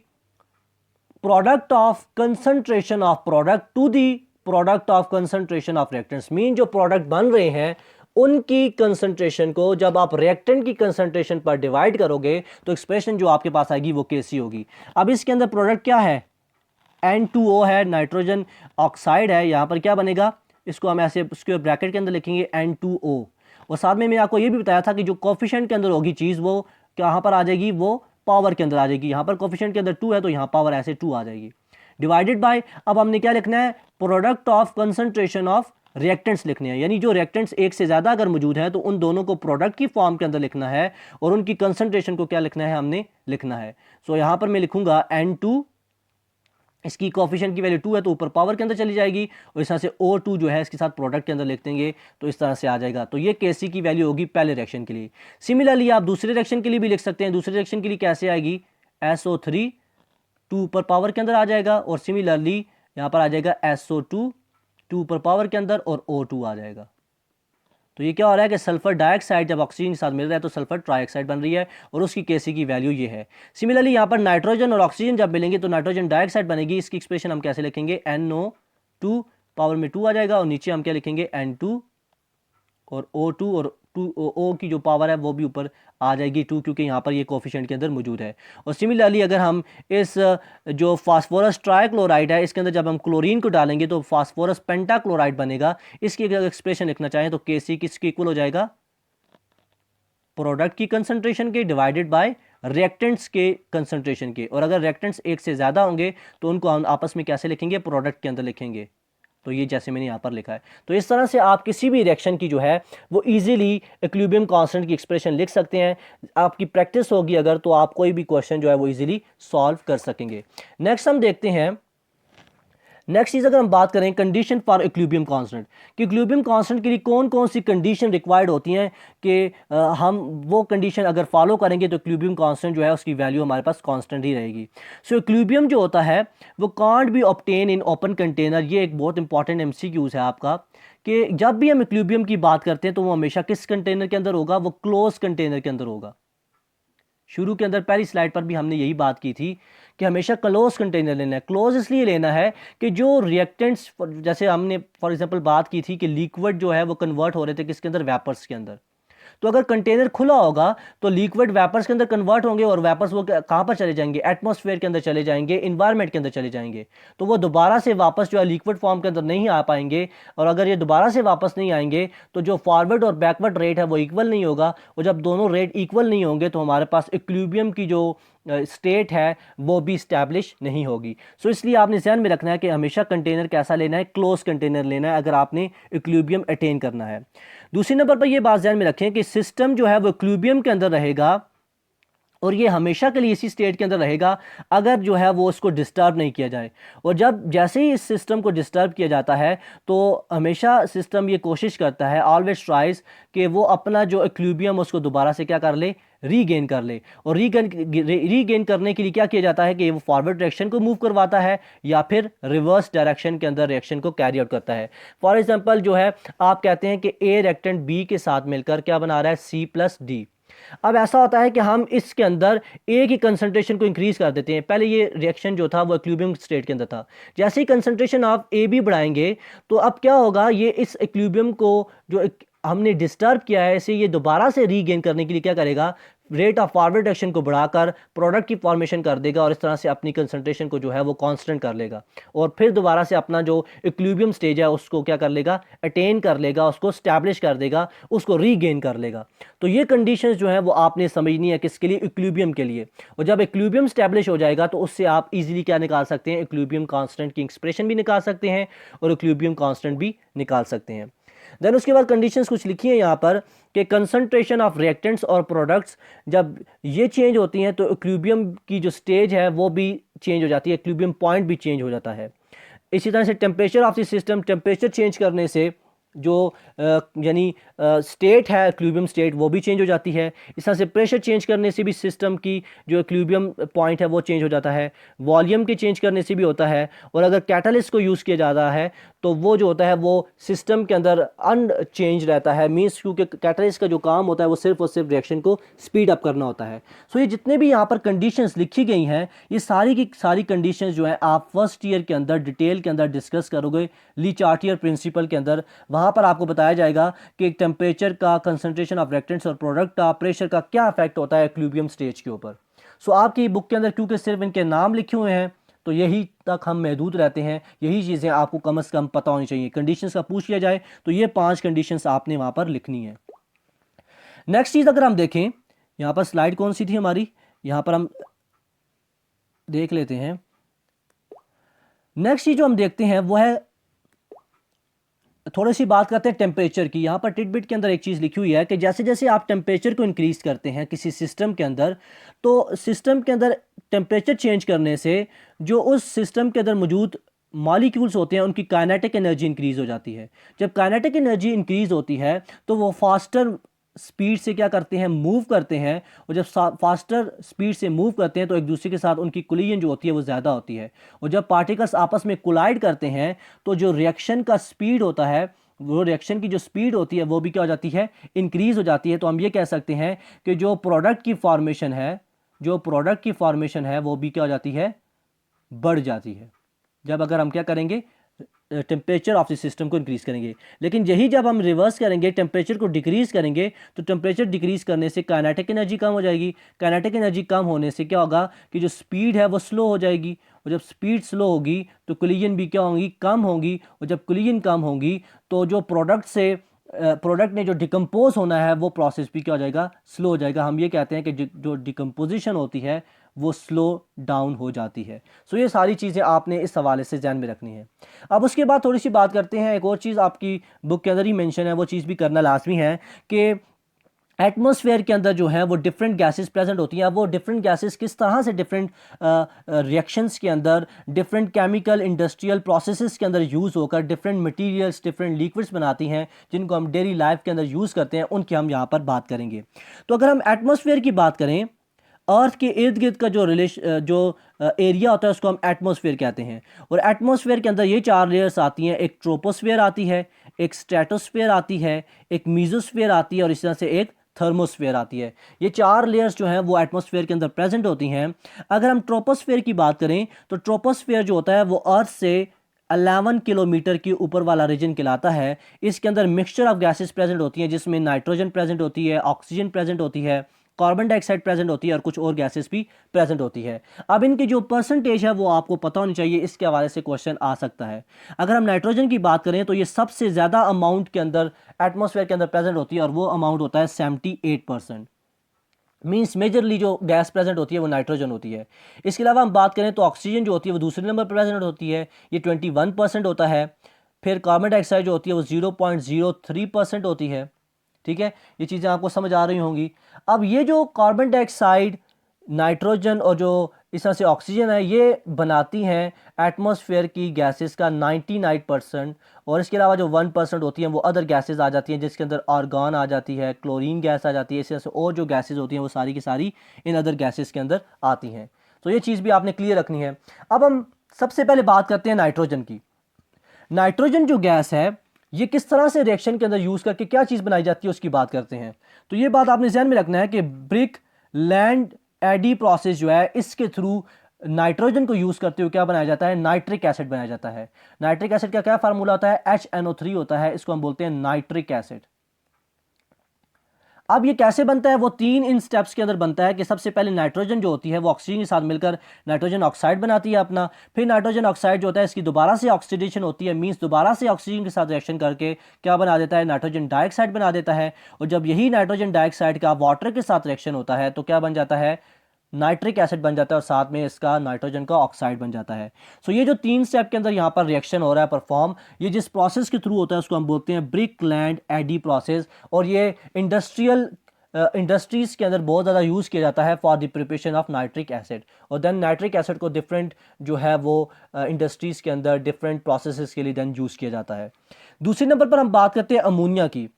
product of concentration of product to the product of concentration of reactants. Mean जो प्रोडक्ट बन रहे हैं उनकी कंसंट्रेशन को जब आप रिएक्टेंट की कंसंट्रेशन पर डिवाइड करोगे तो एक्सप्रेशन जो आपके पास आएगी वो Kc होगी। अब इसके अंदर प्रोडक्ट क्या है, N2O है, नाइट्रोजन ऑक्साइड है। यहाँ पर क्या बनेगा, इसको हम ऐसे उसके ब्रैकेट के अंदर लिखेंगे N2O। और साथ में मैंने आपको ये भी बताया था कि जो कोफिशिएंट के अंदर होगी चीज़ वो कहाँ पर आ जाएगी, वो पावर के अंदर आ जाएगी। यहाँ पर कोफिशिएंट के अंदर 2 है तो यहाँ पावर ऐसे 2 आ जाएगी, डिवाइडेड बाय, अब हमने क्या लिखना है, product of concentration of reactants लिखने हैं। यानी जो रिएक्टेंट्स एक से ज़्यादा अगर मौजूद हैं तो उन दोनों को प्रोडक्ट की फॉर्म के अंदर लिखना है और उनकी कंसंट्रेशन को क्या लिखना है, हमने लिखना है। सो यहाँ पर मैं लिखूंगा N2, इसकी कोफिशिएंट की वैल्यू 2 है तो ऊपर पावर के अंदर चली जाएगी, और इस तरह से O2 जो है इसके साथ प्रोडक्ट के अंदर लिख देंगे तो इस तरह से आ जाएगा। तो ये Kc की वैल्यू होगी पहले रिएक्शन के लिए। सिमिलरली आप दूसरे रिएक्शन के लिए भी लिख सकते हैं। दूसरे रिएक्शन के लिए कैसे आएगी, SO3 2 ऊपर पावर के अंदर आ जाएगा, और सिमिलरली यहाँ पर आ जाएगा SO2 2 ऊपर पावर के अंदर और O2 आ जाएगा। तो ये क्या हो रहा है कि सल्फर डाइऑक्साइड जब ऑक्सीजन के साथ मिल रहा है तो सल्फर ट्राइऑक्साइड बन रही है, और उसकी Kc की वैल्यू ये है। सिमिलरली यहाँ पर नाइट्रोजन और ऑक्सीजन जब मिलेंगे तो नाइट्रोजन डाइऑक्साइड बनेगी। इसकी एक्सप्रेशन हम कैसे लिखेंगे, NO2 पावर में 2 आ जाएगा, और नीचे हम क्या लिखेंगे N2 और O2, और 2O की जो पावर है वो भी ऊपर आ जाएगी 2, क्योंकि यहाँ पर ये कोफिशिएंट के अंदर मौजूद है। और सिमिलरली अगर हम इस जो फास्फोरस ट्राइक्लोराइड है इसके अंदर जब हम क्लोरीन को डालेंगे तो फास्फोरस पेंटाक्लोराइड बनेगा। इसकी अगर एक्सप्रेशन लिखना चाहें तो Kc किसके इक्वल हो जाएगा, प्रोडक्ट की कंसंट्रेशन के डिवाइडेड बाय रिएक्टेंट्स के कंसंट्रेशन के। और अगर रिएक्टेंट्स एक से ज़्यादा होंगे तो उनको हम आपस में कैसे लिखेंगे, प्रोडक्ट के अंदर लिखेंगे। तो ये जैसे मैंने यहाँ पर लिखा है। तो इस तरह से आप किसी भी रिएक्शन की जो है वो इजीली इक्विलिब्रियम कांस्टेंट की एक्सप्रेशन लिख सकते हैं। आपकी प्रैक्टिस होगी अगर तो आप कोई भी क्वेश्चन जो है वो इजीली सॉल्व कर सकेंगे। नेक्स्ट हम देखते हैं, नेक्स्ट चीज़ अगर हम बात करें कंडीशन फॉर इक्विलिब्रियम कांस्टेंट, कि इक्विलिब्रियम कांस्टेंट के लिए कौन कौन सी कंडीशन रिक्वायर्ड होती हैं कि हम वो कंडीशन अगर फॉलो करेंगे तो इक्विलिब्रियम कांस्टेंट जो है उसकी वैल्यू हमारे पास कांस्टेंट ही रहेगी। सो इक्विलिब्रियम जो होता है वो can't be obtain in open container. ये एक बहुत इंपॉर्टेंट MCQs है आपका, कि जब भी हम इक्विलिब्रियम की बात करते हैं तो वो हमेशा किस कंटेनर के अंदर होगा, वो क्लोज कंटेनर के अंदर होगा। शुरू के अंदर पहली स्लाइड पर भी हमने यही बात की थी कि हमेशा क्लोज कंटेनर लेना है। क्लोज इसलिए लेना है कि जो रिएक्टेंट्स, जैसे हमने फॉर एग्जांपल बात की थी कि लिक्विड जो है वो कन्वर्ट हो रहे थे किसके अंदर, वेपर्स के अंदर। तो अगर कंटेनर खुला होगा तो लिक्विड वेपर्स के अंदर कन्वर्ट होंगे, और वेपर्स वो कहाँ पर चले जाएंगे, एटमॉस्फेयर के अंदर चले जाएंगे, इन्वायरमेंट के अंदर चले जाएंगे। तो वो दोबारा से वापस जो है लिक्विड फॉर्म के अंदर नहीं आ पाएंगे, और अगर ये दोबारा से वापस नहीं आएंगे तो जो फॉरवर्ड और बैकवर्ड रेट है वो इक्वल नहीं होगा, और जब दोनों रेट इक्वल नहीं होंगे तो हमारे पास इक्विलिब्रियम की जो स्टेट है वो भी स्टैब्लिश नहीं होगी। सो इसलिए आपने ध्यान में रखना है कि हमेशा कंटेनर कैसा लेना है, क्लोज कंटेनर लेना है अगर आपने इक्विलिब्रियम अटेन करना है। दूसरी नंबर पर ये बात ध्यान में रखें कि सिस्टम जो है वो इक्विलिब्रियम के अंदर रहेगा, और ये हमेशा के लिए इसी स्टेट के अंदर रहेगा अगर जो है वो उसको डिस्टर्ब नहीं किया जाए। और जब जैसे ही इस सिस्टम को डिस्टर्ब किया जाता है तो हमेशा सिस्टम ये कोशिश करता है, ऑलवेज ट्राइज, कि वो अपना जो इक्विलिब्रियम उसको दोबारा से क्या कर ले, रीगेन कर ले। और रीगेन करने के लिए क्या किया जाता है कि वो फॉरवर्ड डायरेक्शन को मूव करवाता है या फिर रिवर्स डायरेक्शन के अंदर रिएक्शन को कैरी आउट करता है। फॉर एग्जांपल जो है आप कहते हैं कि ए रिएक्टेंट बी के साथ मिलकर क्या बना रहा है, C+D। अब ऐसा होता है कि हम इसके अंदर ए की कंसंट्रेशन को इंक्रीज कर देते हैं। पहले ये रिएक्शन जो था वो इक्विलिब्रियम स्टेट के अंदर था, जैसे ही कंसंट्रेशन आप ए बी बढ़ाएंगे तो अब क्या होगा, ये इस इक्विलिब्रियम को जो हमने डिस्टर्ब किया है इसे ये दोबारा से रीगेन करने के लिए क्या करेगा, रेट ऑफ फॉरवर्ड डायरेक्शन को बढ़ाकर प्रोडक्ट की फॉर्मेशन कर देगा, और इस तरह से अपनी कंसंट्रेशन को जो है वो कांस्टेंट कर लेगा, और फिर दोबारा से अपना जो इक्विलिब्रियम स्टेज है उसको क्या कर लेगा, अटेन कर लेगा, उसको स्टैब्लिश कर देगा, उसको रीगेन कर लेगा। तो ये कंडीशंस जो है वो आपने समझनी है किसके लिए, इक्विलिब्रियम के लिए। और जब इक्विलिब्रियम स्टैब्लिश हो जाएगा तो उससे आप इजीली क्या निकाल सकते हैं, इक्विलिब्रियम कांस्टेंट की एक्सप्रेशन भी निकाल सकते हैं और इक्विलिब्रियम कांस्टेंट भी निकाल सकते हैं। देन उसके बाद कंडीशंस कुछ लिखी है यहाँ पर कि कंसंट्रेशन ऑफ रिएक्टेंट्स और प्रोडक्ट्स जब ये चेंज होती हैं तो इक्विलिब्रियम की जो स्टेज है वो भी चेंज हो जाती है, इक्विलिब्रियम पॉइंट भी चेंज हो जाता है। इसी तरह से temperature of the system, temperature change करने से जो यानी स्टेट है इक्विलिब्रियम स्टेट वो भी चेंज हो जाती है। इस तरह से प्रेशर चेंज करने से भी सिस्टम की जो इक्विलिब्रियम पॉइंट है वो चेंज हो जाता है। वॉल्यूम के चेंज करने से भी होता है, और अगर कैटलिस्ट को यूज़ किया जाता है तो वो जो होता है वो सिस्टम के अंदर अनचेंज रहता है, मीन्स क्योंकि कैटलिस्ट का जो काम होता है वो सिर्फ और सिर्फ रिएक्शन को स्पीड अप करना होता है। सो ये जितने भी यहाँ पर कंडीशंस लिखी गई हैं ये सारी की सारी कंडीशंस जो है आप फर्स्ट ईयर के अंदर डिटेल के अंदर डिस्कस करोगे ली चार्टियर प्रिंसिपल के अंदर। वहाँ पर आपको बताया जाएगा कि टेम्परेचर का, कंसंट्रेशन ऑफ रिएक्टेंट्स और प्रोडक्ट का, प्रेशर का क्या इफेक्ट होता है इक्विलिब्रियम स्टेज के ऊपर। सो आपकी बुक के अंदर क्योंकि सिर्फ इनके नाम लिखे हुए हैं तो यही तक हम महदूद रहते हैं, यही चीज़ें आपको कम से कम पता होनी चाहिए। कंडीशंस का पूछ लिया जाए तो ये 5 कंडीशंस आपने वहाँ पर लिखनी है। नेक्स्ट चीज़ अगर हम देखें, यहाँ पर स्लाइड कौन सी थी हमारी, यहाँ पर हम देख लेते हैं। नेक्स्ट चीज़ जो हम देखते हैं वो है, थोड़ी सी बात करते हैं टेम्परेचर की। यहाँ पर टिटबिट के अंदर एक चीज़ लिखी हुई है कि जैसे जैसे आप टेम्परेचर को इंक्रीज़ करते हैं किसी सिस्टम के अंदर, तो सिस्टम के अंदर टेम्परेचर चेंज करने से जो उस सिस्टम के अंदर मौजूद मॉलिक्यूल्स होते हैं उनकी काइनेटिक एनर्जी इंक्रीज़ हो जाती है। जब काइनेटिक एनर्जी इंक्रीज़ होती है तो वो फास्टर स्पीड से क्या करते हैं, मूव करते हैं, और जब फास्टर स्पीड से मूव करते हैं तो एक दूसरे के साथ उनकी कोलिजन जो होती है वो ज़्यादा होती है। और जब पार्टिकल्स आपस में कोलाइड करते हैं तो जो रिएक्शन का स्पीड होता है, वो रिएक्शन की जो स्पीड होती है वो भी क्या हो जाती है, इंक्रीज़ हो जाती है। तो हम ये कह सकते हैं कि जो प्रोडक्ट की फॉर्मेशन है वो भी क्या हो जाती है, बढ़ जाती है, जब अगर हम क्या करेंगे, टेम्परेचर ऑफ द सिस्टम को इंक्रीज़ करेंगे। लेकिन यही जब हम रिवर्स करेंगे, टेम्परेचर को डिक्रीज़ करेंगे, तो टेम्परेचर डिक्रीज़ करने से काइनेटिक एनर्जी कम हो जाएगी। काइनेटिक एनर्जी कम होने से क्या होगा कि जो स्पीड है वो स्लो हो जाएगी, और जब स्पीड स्लो होगी तो कोलिजन भी क्या होंगी, कम होंगी, और जब कोलिजन कम होंगी तो जो प्रोडक्ट ने जो डिकम्पोज होना है वो प्रोसेस भी क्या हो जाएगा, स्लो हो जाएगा। हम ये कहते हैं कि जो डिकम्पोजिशन होती है वो स्लो डाउन हो जाती है। सो ये सारी चीज़ें आपने इस हवाले से ध्यान में रखनी है। अब उसके बाद थोड़ी सी बात करते हैं, एक और चीज़ आपकी बुक के अंदर ही मेंशन है, वो चीज़ भी करना लाजमी है कि एटमॉस्फेयर के अंदर जो है वो डिफरेंट गैसेस प्रेजेंट होती हैं। अब वो डिफरेंट गैसेस किस तरह से डिफरेंट रिएक्शंस के अंदर, डिफरेंट केमिकल इंडस्ट्रियल प्रोसेसेस के अंदर यूज़ होकर डिफरेंट मटेरियल्स, डिफरेंट लिक्विड्स बनाती हैं जिनको हम डेली लाइफ के अंदर यूज़ करते हैं, उनकी हम यहाँ पर बात करेंगे। तो अगर हम एटमॉस्फेयर की बात करें, अर्थ के इर्द गिर्द का जो एरिया होता है उसको हम एटमॉस्फेयर कहते हैं। और एटमॉस्फेयर के अंदर ये 4 लेयर्स आती हैं, एक ट्रोपोस्फेयर आती है, एक स्ट्रेटोस्फेयर आती है, एक मीजोस्फेयर आती है, और इस तरह से एक थर्मोस्फेयर आती है। ये 4 लेयर्स जो हैं वो एटमॉस्फेयर के अंदर प्रेजेंट होती हैं। अगर हम ट्रोपोस्फेयर की बात करें तो ट्रोपोस्फेयर जो होता है वो अर्थ से 11 किलोमीटर के ऊपर वाला रीजन कहलाता है। इसके अंदर मिक्सचर ऑफ गैसेस प्रेजेंट होती हैं, जिसमें नाइट्रोजन प्रेजेंट होती है, ऑक्सीजन प्रेजेंट होती है, कार्बन डाइऑक्साइड प्रेजेंट होती है, और कुछ और गैसेस भी प्रेजेंट होती है। अब इनकी जो परसेंटेज है वो आपको पता होनी चाहिए, इसके हवाले से क्वेश्चन आ सकता है। अगर हम नाइट्रोजन की बात करें तो ये सबसे ज़्यादा अमाउंट के अंदर एटमॉस्फेयर के अंदर प्रेजेंट होती है, और वो अमाउंट होता है 78%। मीन्स मेजरली जो गैस प्रेजेंट होती है वो नाइट्रोजन होती है। इसके अलावा हम बात करें तो ऑक्सीजन जो होती है वो दूसरे नंबर पर प्रेजेंट होती है, ये 21% होता है। फिर कार्बन डाइऑक्साइड जो होती है वो 0.03% होती है। ठीक है, ये चीज़ें आपको समझ आ रही होंगी। अब ये जो कार्बन डाइऑक्साइड, नाइट्रोजन और जो इस तरह से ऑक्सीजन है, ये बनाती हैं एटमॉस्फेयर की गैसेस का 99%। और इसके अलावा जो 1% होती हैं वो अदर गैसेस आ जाती हैं, जिसके अंदर आर्गन आ जाती है, क्लोरीन गैस आ जाती है, इस तरह से और जो गैसेस होती हैं वो सारी की सारी इन अदर गैसेस के अंदर आती हैं। तो ये चीज़ भी आपने क्लियर रखनी है। अब हम सबसे पहले बात करते हैं नाइट्रोजन की। नाइट्रोजन जो गैस है ये किस तरह से रिएक्शन के अंदर यूज़ करके क्या चीज़ बनाई जाती है उसकी बात करते हैं। तो ये बात आपने ध्यान में रखना है कि ब्रिक लैंड एडी प्रोसेस जो है, इसके थ्रू नाइट्रोजन को यूज़ करते हुए क्या बनाया जाता है, नाइट्रिक एसिड बनाया जाता है। नाइट्रिक एसिड का क्या फार्मूला होता है, HNO3 होता है, इसको हम बोलते हैं नाइट्रिक एसिड। अब ये कैसे बनता है, वो 3 इन स्टेप्स के अंदर बनता है कि सबसे पहले नाइट्रोजन जो होती है वो ऑक्सीजन के साथ मिलकर नाइट्रोजन ऑक्साइड बनाती है अपना। फिर नाइट्रोजन ऑक्साइड जो होता है इसकी दोबारा से ऑक्सीडेशन होती है, मींस दोबारा से ऑक्सीजन के साथ रिएक्शन करके क्या बना देता है, नाइट्रोजन डाइऑक्साइड बना देता है। और जब यही नाइट्रोजन डाइऑक्साइड का वाटर के साथ रिएक्शन होता है तो क्या बन जाता है, नाइट्रिक एसिड बन जाता है, और साथ में इसका नाइट्रोजन का ऑक्साइड बन जाता है। सो ये जो 3 स्टेप के अंदर यहाँ पर रिएक्शन हो रहा है परफॉर्म, ये जिस प्रोसेस के थ्रू होता है उसको हम बोलते हैं ब्रिक लैंड एडी प्रोसेस। और ये इंडस्ट्रीज़ के अंदर बहुत ज़्यादा यूज़ किया जाता है for the preparation of nitric acid. और देन नाइट्रिक एसिड को डिफरेंट जो है वो इंडस्ट्रीज़ के अंदर डिफरेंट प्रोसेसेस के लिए देन यूज़ किया जाता है। दूसरे नंबर पर हम बात करते हैं अमोनिया की।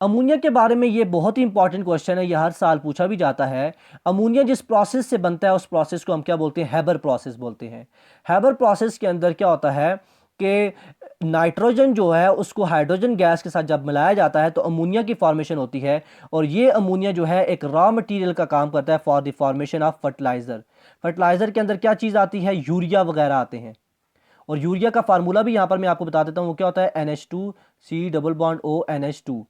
अमोनिया के बारे में ये बहुत ही इंपॉर्टेंट क्वेश्चन है, ये हर साल पूछा भी जाता है। अमोनिया जिस प्रोसेस से बनता है उस प्रोसेस को हम क्या बोलते हैं, हैबर प्रोसेस बोलते हैं। हैबर प्रोसेस के अंदर क्या होता है कि नाइट्रोजन जो है उसको हाइड्रोजन गैस के साथ जब मिलाया जाता है तो अमोनिया की फॉर्मेशन होती है। और ये अमोनिया जो है एक रॉ मटेरियल का काम करता है for the formation of fertiliser. Fertiliser के अंदर क्या चीज़ आती है, यूरिया वगैरह आते हैं। और यूरिया का फार्मूला भी यहाँ पर मैं आपको बता देता हूँ, वो क्या होता है NH2C double bond O NH2।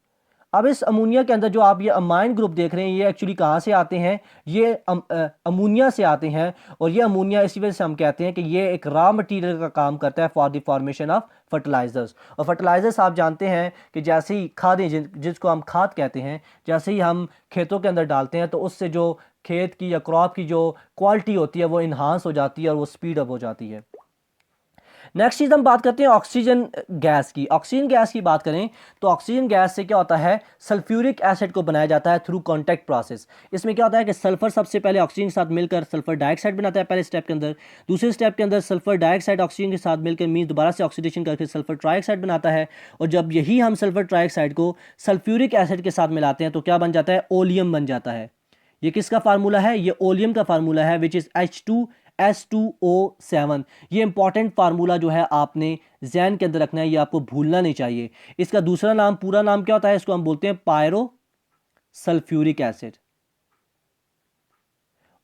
अब इस अमोनिया के अंदर जो आप ये अमाइन ग्रुप देख रहे हैं, ये एक्चुअली कहाँ से आते हैं, ये अमोनिया से आते हैं। और ये अमोनिया इसी वजह से हम कहते हैं कि ये एक रॉ मटेरियल का काम करता है for the formation of fertilizers. और फर्टिलाइजर्स आप जानते हैं कि जैसे ही खादें जिसको हम खाद कहते हैं, जैसे ही हम खेतों के अंदर डालते हैं तो उससे जो खेत की या क्रॉप की जो क्वालिटी होती है वो इन्हांस हो जाती है और वो स्पीड अप हो जाती है। नेक्स्ट चीज़ हम बात करते हैं ऑक्सीजन गैस की। ऑक्सीजन गैस की बात करें तो ऑक्सीजन गैस से क्या होता है, सल्फ्यूरिक एसिड को बनाया जाता है थ्रू कॉन्टैक्ट प्रोसेस। इसमें क्या होता है कि सल्फर सबसे पहले ऑक्सीजन के साथ मिलकर सल्फर डाइऑक्साइड बनाता है पहले स्टेप के अंदर। दूसरे स्टेप के अंदर सल्फर डाइऑक्साइड ऑक्सीजन के साथ मिलकर मीन दोबारा से ऑक्सीडेशन करके सल्फर ट्राइऑक्साइड बनाता है। और जब यही हम सल्फर ट्राइऑक्साइड को सल्फ्यूरिक एसिड के साथ मिलाते हैं तो क्या बन जाता है, ओलियम बन जाता है। ये किसका फार्मूला है, ये ओलियम का फार्मूला है, विच इज H2S2O7। ये इंपॉर्टेंट फार्मूला जो है आपने जहन के अंदर रखना है, ये आपको भूलना नहीं चाहिए। इसका दूसरा नाम, पूरा नाम क्या होता है, इसको हम बोलते हैं पायरो सल्फ्यूरिक एसिड।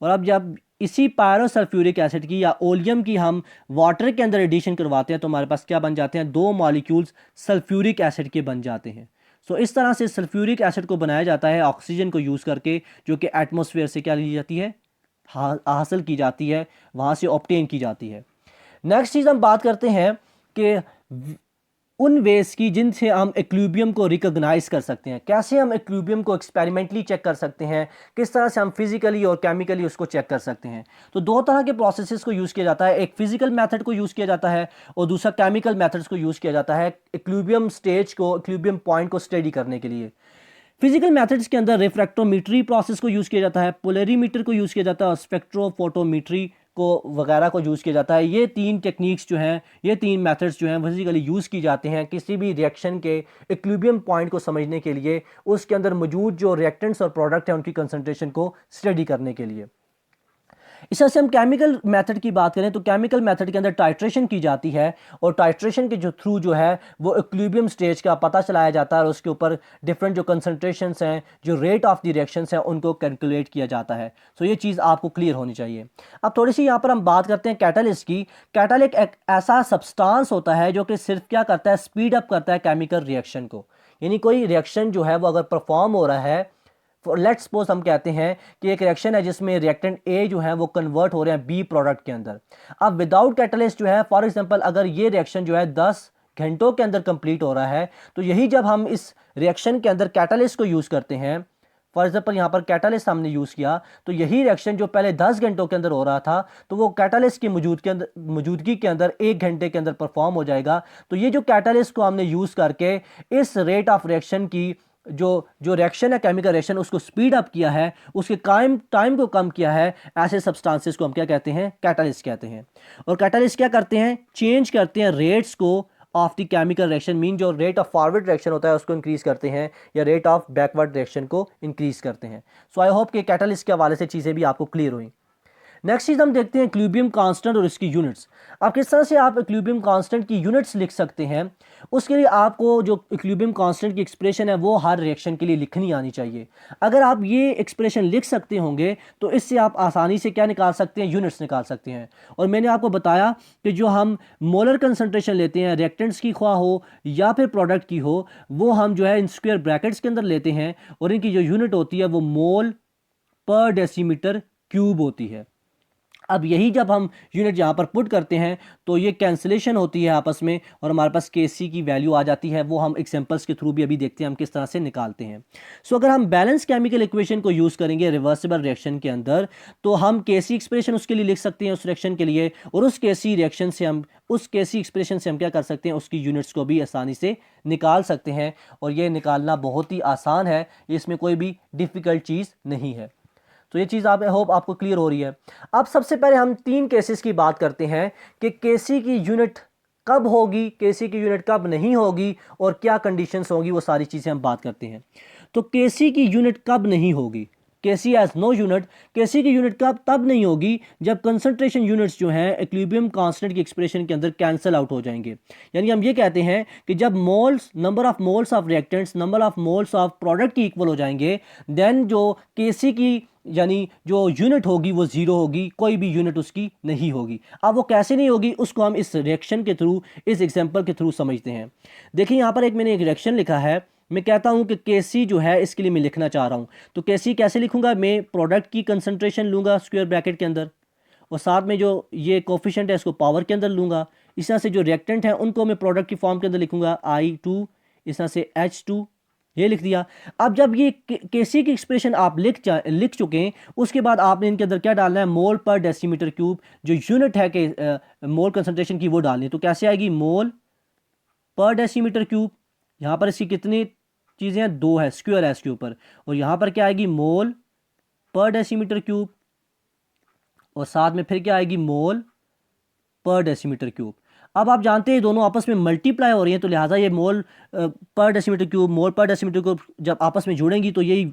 और अब जब इसी पायरो सल्फ्यूरिक एसिड की या ओलियम की हम वाटर के अंदर एडिशन करवाते हैं तो हमारे पास क्या बन जाते हैं, दो मॉलिक्यूल्स सल्फ्यूरिक एसिड के बन जाते हैं। सो इस तरह से सल्फ्यूरिक एसिड को बनाया जाता है ऑक्सीजन को यूज़ करके, जो कि एटमॉस्फेयर से क्या ली जाती है, हासिल की जाती है, वहाँ से ऑब्टेन की जाती है। नेक्स्ट चीज़ हम बात करते हैं कि उन वेज की जिनसे हम इक्विलिब्रियम को रिकॉग्नाइज कर सकते हैं। कैसे हम इक्विलिब्रियम को एक्सपेरिमेंटली चेक कर सकते हैं, किस तरह से हम फिजिकली और केमिकली उसको चेक कर सकते हैं। तो दो तरह के प्रोसेसेस को यूज़ किया जाता है, एक फिजिकल मेथड को यूज़ किया जाता है और दूसरा केमिकल मेथड्स को यूज़ किया जाता है इक्विलिब्रियम स्टेज को, इक्विलिब्रियम पॉइंट को स्टडी करने के लिए। फिजिकल मेथड्स के अंदर रिफ्रैक्टोमीट्री प्रोसेस को यूज़ किया जाता है, पोलरीमीटर को यूज़ किया जाता है और स्पेक्ट्रोफोटोमीट्री को वगैरह को यूज़ किया जाता है। ये तीन टेक्निक्स जो हैं, ये तीन मेथड्स जो हैं फिजिकली यूज़ की जाते हैं किसी भी रिएक्शन के इक्विलिब्रियम पॉइंट को समझने के लिए, उसके अंदर मौजूद जो रिएक्टेंट्स और प्रोडक्ट हैं उनकी कंसंट्रेशन को स्टडी करने के लिए। इस तरह से हम केमिकल मेथड की बात करें तो केमिकल मेथड के अंदर टाइट्रेशन की जाती है और टाइट्रेशन के जो थ्रू जो है वो इक्विलिब्रियम स्टेज का पता चलाया जाता है और उसके ऊपर डिफरेंट जो कंसंट्रेशंस हैं, जो रेट ऑफ द रिएक्शंस हैं, उनको कैलकुलेट किया जाता है। सो ये चीज़ आपको क्लियर होनी चाहिए। अब थोड़ी सी यहाँ पर हम बात करते हैं कैटालिस्ट की। कैटालिस्ट एक ऐसा सब्सटेंस होता है जो कि सिर्फ क्या करता है, स्पीड अप करता है केमिकल रिएक्शन को। यानी कोई रिएक्शन जो है वो अगर परफॉर्म हो रहा है, लेट्स सपोज हम कहते हैं कि एक रिएक्शन है जिसमें रिएक्टेंट ए जो है वो कन्वर्ट हो रहे हैं बी प्रोडक्ट के अंदर। अब विदाउट कैटलिस्ट जो है, फॉर एग्जांपल अगर ये रिएक्शन जो है 10 घंटों के अंदर कंप्लीट हो रहा है, तो यही जब हम इस रिएक्शन के अंदर कैटलिस्ट को यूज़ करते हैं, फॉर एग्जांपल यहाँ पर कैटालिस्ट हमने यूज़ किया, तो यही रिएक्शन जो पहले 10 घंटों के अंदर हो रहा था तो वो कैटालिस्ट की मौजूदगी के अंदर 1 घंटे के अंदर परफॉर्म हो जाएगा। तो ये जो कैटालिस्ट को हमने यूज़ करके इस रेट ऑफ रिएक्शन की जो रिएक्शन है, केमिकल रिएक्शन, उसको स्पीड अप किया है, उसके टाइम को कम किया है, ऐसे सब्सटेंसेस को हम क्या कहते हैं, कैटालिस्ट कहते हैं। और कैटालिस्ट क्या करते हैं, चेंज करते हैं रेट्स को of the chemical reaction, mean जो रेट ऑफ फॉरवर्ड रिएक्शन होता है उसको इंक्रीज करते हैं या रेट ऑफ बैकवर्ड रिएक्शन को इंक्रीज करते हैं। सो आई होप कि कैटालिस्ट के हवाले से चीज़ें भी आपको क्लियर हुई। नेक्स्ट चीज़ हम देखते हैं इक्विलिब्रियम कांस्टेंट और इसकी यूनिट्स। अब किस तरह से आप इक्विलिब्रियम कांस्टेंट की यूनिट्स लिख सकते हैं, उसके लिए आपको जो इक्विलिब्रियम कांस्टेंट की एक्सप्रेशन है वो हर रिएक्शन के लिए लिखनी आनी चाहिए। अगर आप ये एक्सप्रेशन लिख सकते होंगे तो इससे आप आसानी से क्या निकाल सकते हैं, यूनिट्स निकाल सकते हैं। और मैंने आपको बताया कि जो हम मोलर कंसनट्रेशन लेते हैं रिएक्टेंट्स की ख्वाह हो या फिर प्रोडक्ट की हो, वो हम जो है इन स्क्वायर ब्रैकेट्स के अंदर लेते हैं और इनकी जो यूनिट होती है वो मोल पर डेसीमीटर क्यूब होती है। अब यही जब हम यूनिट यहाँ पर पुट करते हैं तो ये कैंसिलेशन होती है आपस में और हमारे पास Kc की वैल्यू आ जाती है। वो हम एग्जांपल्स के थ्रू भी अभी देखते हैं हम किस तरह से निकालते हैं। सो अगर हम बैलेंस केमिकल इक्वेशन को यूज़ करेंगे रिवर्सिबल रिएक्शन के अंदर तो हम Kc एक्सप्रेशन उसके लिए लिख सकते हैं उस रिएक्शन के लिए, और उस Kc रिएक्शन से हम उस Kc एक्सप्रेशन से हम क्या कर सकते हैं, उसकी यूनिट्स को भी आसानी से निकाल सकते हैं। और ये निकालना बहुत ही आसान है, इसमें कोई भी डिफ़िकल्ट चीज़ नहीं है। तो ये चीज़ आप होप आपको क्लियर हो रही है। अब सबसे पहले हम 3 केसेस की बात करते हैं कि Kc की यूनिट कब होगी, Kc की यूनिट कब नहीं होगी और क्या कंडीशंस होगी, वो सारी चीज़ें हम बात करते हैं। तो Kc की यूनिट कब नहीं होगी, Kc has no unit, Kc की यूनिट कब तब नहीं होगी जब कंसंट्रेशन यूनिट्स जो हैं इक्विलिब्रियम कांस्टेंट की एक्सप्रेशन के अंदर कैंसिल आउट हो जाएंगे। यानी हम ये कहते हैं कि जब moles, number of moles of reactants number of moles of product की इक्वल हो जाएंगे, देन जो Kc की यानी जो यूनिट होगी वो ज़ीरो होगी, कोई भी यूनिट उसकी नहीं होगी। अब वो कैसे नहीं होगी उसको हम इस रिएक्शन के थ्रू, इस एग्जांपल के थ्रू समझते हैं। देखिए यहाँ पर मैंने एक रिएक्शन लिखा है। मैं कहता हूँ कि केसी जो है इसके लिए मैं लिखना चाह रहा हूँ, तो केसी कैसे लिखूंगा, मैं प्रोडक्ट की कंसंट्रेशन लूँगा स्क्वायर ब्रैकेट के अंदर, और साथ में जो ये कोफिशिएंट है इसको पावर के अंदर लूँगा। इस तरह से जो रिएक्टेंट है उनको मैं प्रोडक्ट की फॉर्म के अंदर लिखूंगा I2, इस तरह से H2, ये लिख दिया। अब जब ये केसी की एक्सप्रेशन आप लिख चुके हैं, उसके बाद आपने इनके अंदर क्या डालना है, मोल पर डेसीमीटर क्यूब, जो यूनिट है कि मोल कंसंट्रेशन की वो डालनी है। तो कैसे आएगी, मोल पर डेसीमीटर क्यूब, यहाँ पर इसकी कितनी चीज़ें हैं, दो है, स्क्वायर है इसके ऊपर, और यहाँ पर क्या आएगी, मोल पर डेसीमीटर क्यूब, और साथ में फिर क्या आएगी, मोल पर डेसीमीटर क्यूब। अब आप जानते हैं दोनों आपस में मल्टीप्लाई हो रही हैं, तो लिहाजा ये मोल पर डेसीमीटर क्यूब, मोल पर डेसीमीटर क्यूब जब आपस में जुड़ेंगी तो यही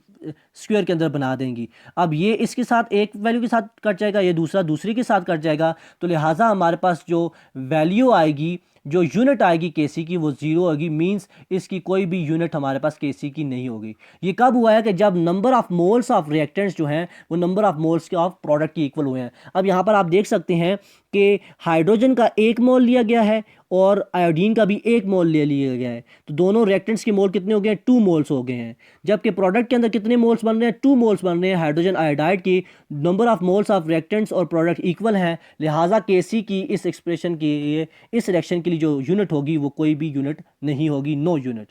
स्क्वायर के अंदर बना देंगी। अब ये इसके साथ एक वैल्यू के साथ कट जाएगा, ये दूसरा दूसरी के साथ कट जाएगा, तो लिहाजा हमारे पास जो वैल्यू आएगी, जो यूनिट आएगी केसी की, वो जीरो होगी। मींस इसकी कोई भी यूनिट हमारे पास केसी की नहीं होगी। ये कब हुआ है कि जब number of moles of reactants जो हैं वो नंबर ऑफ मोल्स के ऑफ प्रोडक्ट के इक्वल हुए हैं। अब यहाँ पर आप देख सकते हैं कि हाइड्रोजन का 1 मोल लिया गया है और आयोडीन का भी 1 मोल ले लिया गया है, तो दोनों रिएक्टेंट्स के मोल कितने हो गए हैं, 2 मोल्स हो गए हैं। जबकि प्रोडक्ट के अंदर कितने मोल्स बन रहे हैं, 2 मोल्स बन रहे हैं। हाइड्रोजन आयोडाइड की number of moles of reactants और प्रोडक्ट इक्वल हैं, लिहाजा केसी की इस एक्सप्रेशन के लिए, इस रिएक्शन के लिए जो यूनिट होगी वो कोई भी यूनिट नहीं होगी, नो यूनिट।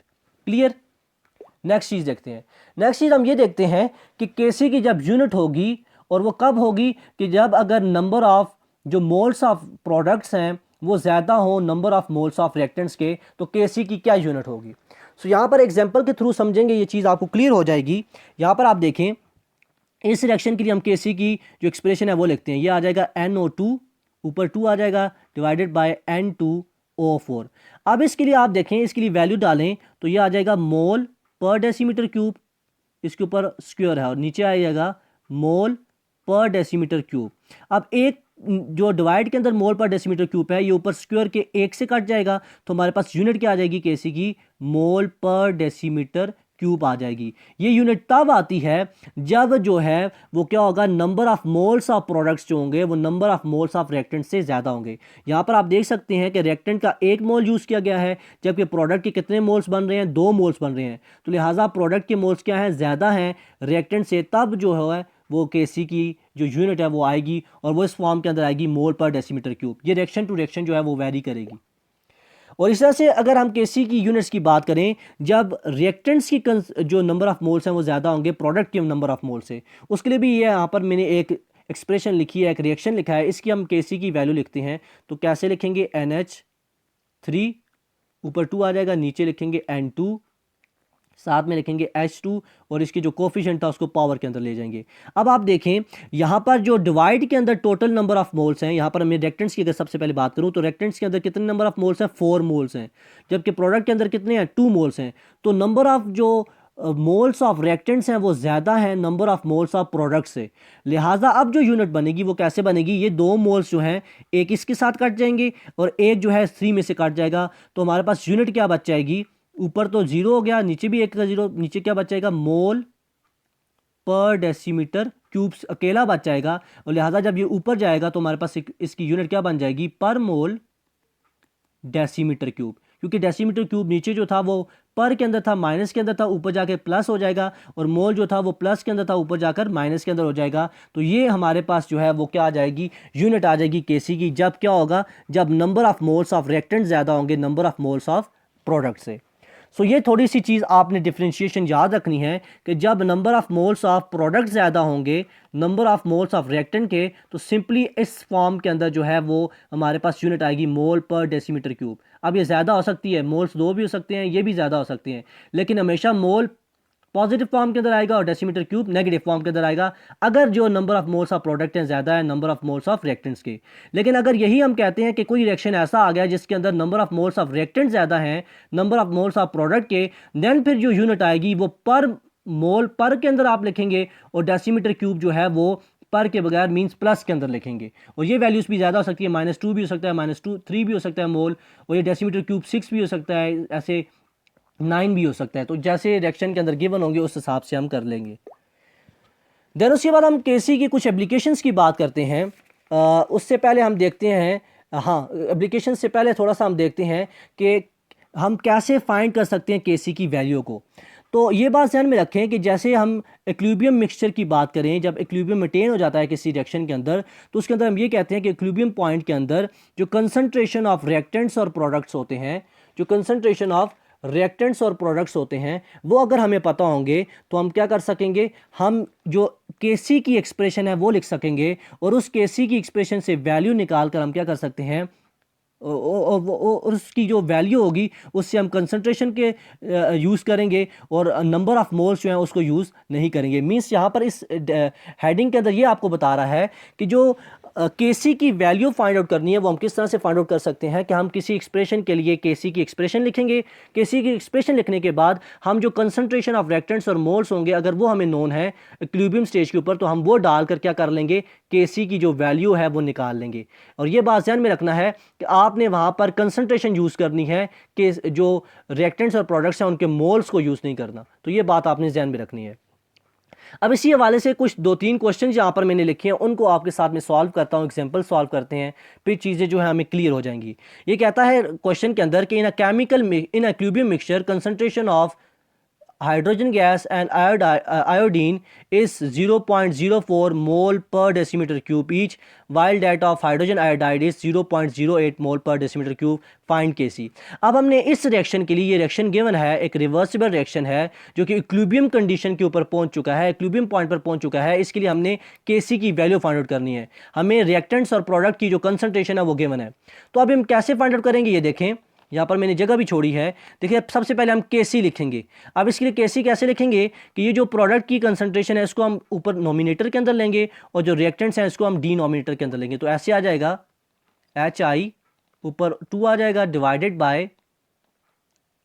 क्लियर। नेक्स्ट चीज़ देखते हैं। नेक्स्ट चीज़ हम ये देखते हैं कि केसी की जब यूनिट होगी, और वो कब होगी, कि जब अगर नंबर ऑफ जो मोल्स ऑफ प्रोडक्ट्स हैं वो ज़्यादा हो number of moles of reactants के, तो केसी की क्या यूनिट होगी। सो यहाँ पर एग्जांपल के थ्रू समझेंगे, ये चीज़ आपको क्लियर हो जाएगी। यहाँ पर आप देखें, इस रिएक्शन के लिए हम केसी की जो एक्सप्रेशन है वो लिखते हैं, ये आ जाएगा NO2, ऊपर 2 आ जाएगा, डिवाइडेड बाय N2O4। अब इसके लिए आप देखें, इसके लिए वैल्यू डालें तो ये आ जाएगा मोल पर डेसीमीटर क्यूब, इसके ऊपर स्क्वायर है, और नीचे आ जाएगा मोल पर डेसीमीटर क्यूब। अब एक जो डिवाइड के अंदर मोल पर डेसीमीटर क्यूब है, ये ऊपर स्क्वायर के 1 से कट जाएगा, तो हमारे पास यूनिट क्या आ जाएगी केसी की, मोल पर डेसीमीटर क्यूब आ जाएगी। ये यूनिट तब आती है जब जो है वो क्या होगा, number of moles of products जो होंगे वो number of moles of reactant से ज़्यादा होंगे। यहाँ पर आप देख सकते हैं कि रिएक्टेंट का 1 मोल यूज़ किया गया है, जबकि प्रोडक्ट के कितने मोल्स बन रहे हैं, 2 मोल्स बन रहे हैं, तो लिहाजा प्रोडक्ट के मोल्स क्या हैं, ज़्यादा हैं रिएक्टेंट से, तब जो है वो केसी की जो यूनिट है वो आएगी, और वो इस फॉर्म के अंदर आएगी, मोल पर डेसीमीटर क्यूब। ये रिएक्शन टू रिएक्शन जो है वो वेरी करेगी। और इस तरह से अगर हम केसी की यूनिट्स की बात करें, जब रिएक्टेंट्स की जो नंबर ऑफ मोल्स हैं वो ज़्यादा होंगे प्रोडक्ट के नंबर ऑफ मोल्स से, उसके लिए भी ये यहाँ पर मैंने एक एक्सप्रेशन लिखी है, एक रिएक्शन लिखा है, इसकी हम केसी की वैल्यू लिखते हैं। तो कैसे लिखेंगे, NH3, ऊपर 2 आ जाएगा, नीचे लिखेंगे N2, साथ में लिखेंगे H2, और इसकी जो कोफिशिएंट था उसको पावर के अंदर ले जाएंगे। अब आप देखें यहाँ पर जो डिवाइड के अंदर टोटल नंबर ऑफ मोल्स हैं, यहाँ पर मैं रिएक्टेंट्स की अगर सबसे पहले बात करूँ तो रिएक्टेंट्स के अंदर कितने नंबर ऑफ मोल्स हैं, 4 मोल्स हैं, जबकि प्रोडक्ट के अंदर कितने हैं, 2 मोल्स हैं। तो नंबर ऑफ जो मोल्स ऑफ रिएक्टेंट्स हैं वो ज़्यादा है number of moles of product से, लिहाजा अब जो यूनिट बनेगी वो कैसे बनेगी, ये 2 मोल्स जो हैं एक इसके साथ कट जाएंगे और एक जो है 3 में से कट जाएगा, तो हमारे पास यूनिट क्या बच जाएगी, ऊपर तो 0 हो गया, नीचे भी 1 का 0, नीचे क्या बच जाएगा, मोल पर डेसीमीटर क्यूब अकेला बच जाएगा, और लिहाजा जब ये ऊपर जाएगा तो हमारे पास इसकी यूनिट क्या बन जाएगी, पर मोल डेसीमीटर क्यूब, क्योंकि डेसीमीटर क्यूब नीचे जो था वो पर के अंदर था, माइनस के अंदर था, ऊपर जाकर प्लस हो जाएगा, और मोल जो था वो प्लस के अंदर था, ऊपर जाकर माइनस के अंदर हो जाएगा। तो ये हमारे पास जो है वो क्या आ जाएगी, यूनिट आ जाएगी केसी की, जब क्या होगा, जब number of moles of reactant ज़्यादा होंगे number of moles of product से। सो ये थोड़ी सी चीज़ आपने डिफ्रेंशिएशन याद रखनी है कि जब number of moles of product ज़्यादा होंगे number of moles of reactant के, तो सिंपली इस फॉर्म के अंदर जो है वो हमारे पास यूनिट आएगी मोल पर डेसीमीटर क्यूब। अब ये ज़्यादा हो सकती है, मोल्स 2 भी हो सकते हैं, ये भी ज़्यादा हो सकते हैं, लेकिन हमेशा मोल पॉजिटिव फॉर्म के अंदर आएगा और डेसीमीटर क्यूब नेगेटिव फॉर्म के अंदर आएगा, अगर जो number of moles of product हैं ज़्यादा है number of moles of reactants के। लेकिन अगर यही हम कहते हैं कि कोई रिएक्शन ऐसा आ गया जिसके अंदर number of moles of reactant ज़्यादा हैं number of moles of product के, देन फिर जो यूनिट आएगी वो पर मोल पर के अंदर आप लिखेंगे, और डेसीमीटर क्यूब जो है वो पर के बगैर मींस प्लस के अंदर लिखेंगे, और ये वैल्यूज़ भी ज़्यादा हो सकती है, -2 भी हो सकता है, -3 भी हो सकता है मोल, और ये डेसीमीटर क्यूब 6 भी हो सकता है, ऐसे 9 भी हो सकता है। तो जैसे रिएक्शन के अंदर गिवन होंगे उस हिसाब से हम कर लेंगे। देन उसके बाद हम केसी की कुछ एप्लीकेशंस की बात करते हैं। उससे पहले हम देखते हैं, हाँ एप्लीकेशन से पहले थोड़ा सा हम देखते हैं कि हम कैसे फाइंड कर सकते हैं केसी की वैल्यू को। तो ये बात ध्यान में रखें कि जैसे हम इक्विलिब्रियम मिक्सचर की बात करें, जब इक्विलिब्रियम मेंटेन हो जाता है किसी रिएक्शन के अंदर, तो उसके अंदर हम ये कहते हैं कि इक्विलिब्रियम पॉइंट के अंदर जो कंसंट्रेशन ऑफ रिएक्टेंट्स और प्रोडक्ट्स होते हैं, जो कंसंट्रेशन ऑफ रिएक्टेंट्स और प्रोडक्ट्स होते हैं, वो अगर हमें पता होंगे तो हम क्या कर सकेंगे, हम जो केसी की एक्सप्रेशन है वो लिख सकेंगे, और उस केसी की एक्सप्रेशन से वैल्यू निकाल कर हम क्या कर सकते हैं, और उसकी जो वैल्यू होगी उससे हम कंसंट्रेशन के यूज़ करेंगे और नंबर ऑफ मोल्स जो हैं उसको यूज़ नहीं करेंगे। मींस यहाँ पर इस हेडिंग के अंदर ये आपको बता रहा है कि जो केसी की वैल्यू फाइंड आउट करनी है वो हम किस तरह से फाइंड आउट कर सकते हैं कि हम किसी एक्सप्रेशन के लिए केसी की एक्सप्रेशन लिखेंगे। केसी की एक्सप्रेशन लिखने के बाद हम जो कंसंट्रेशन ऑफ रिएक्टेंट्स और मोल्स होंगे अगर वो हमें नोन है इक्विलिब्रियम स्टेज के ऊपर, तो हम वो डालकर क्या कर लेंगे, केसी की जो वैल्यू है वो निकाल लेंगे। और ये बात ध्यान में रखना है कि आपने वहाँ पर कंसंट्रेशन यूज़ करनी है कि जो रिएक्टेंट्स और प्रोडक्ट्स हैं उनके मोल्स को यूज़ नहीं करना। तो ये बात आपने ध्यान में रखनी है। अब इसी हवाले से कुछ 2-3 क्वेश्चन यहाँ पर मैंने लिखे हैं, उनको आपके साथ में सॉल्व करता हूँ, एग्जांपल सॉल्व करते हैं, फिर चीज़ें जो है हमें क्लियर हो जाएंगी। ये कहता है क्वेश्चन के अंदर कि in equilibrium mixture concentration of hydrogen gas and iodine is 0.04 mole per decimeter cube each, while that of hydrogen iodide is 0.08 mole per decimeter cube. Find Kc। अब हमने इस रिएक्शन के लिए, ये रिएक्शन गिवन है, एक रिवर्सिबल रिएक्शन है जो कि इक्विलिब्रियम कंडीशन के ऊपर पहुंच चुका है, इक्विलिब्रियम पॉइंट पर पहुंच चुका है। इसके लिए हमने Kc की वैल्यू फाइंड आउट करनी है। हमें रिएक्टेंट्स और प्रोडक्ट की जो कंसंट्रेशन है वो गिवन है। तो अब हम कैसे फाइंड आउट करेंगे, ये देखें, यहाँ पर मैंने जगह भी छोड़ी है। देखिए सबसे पहले हम केसी लिखेंगे। अब इसके लिए केसी कैसे लिखेंगे कि ये जो प्रोडक्ट की कंसंट्रेशन है इसको हम ऊपर नोमिनेटर के अंदर लेंगे और जो रिएक्टेंट्स हैं इसको हम डिनोमिनेटर के अंदर लेंगे। तो ऐसे आ जाएगा HI ऊपर 2 आ जाएगा डिवाइडेड बाय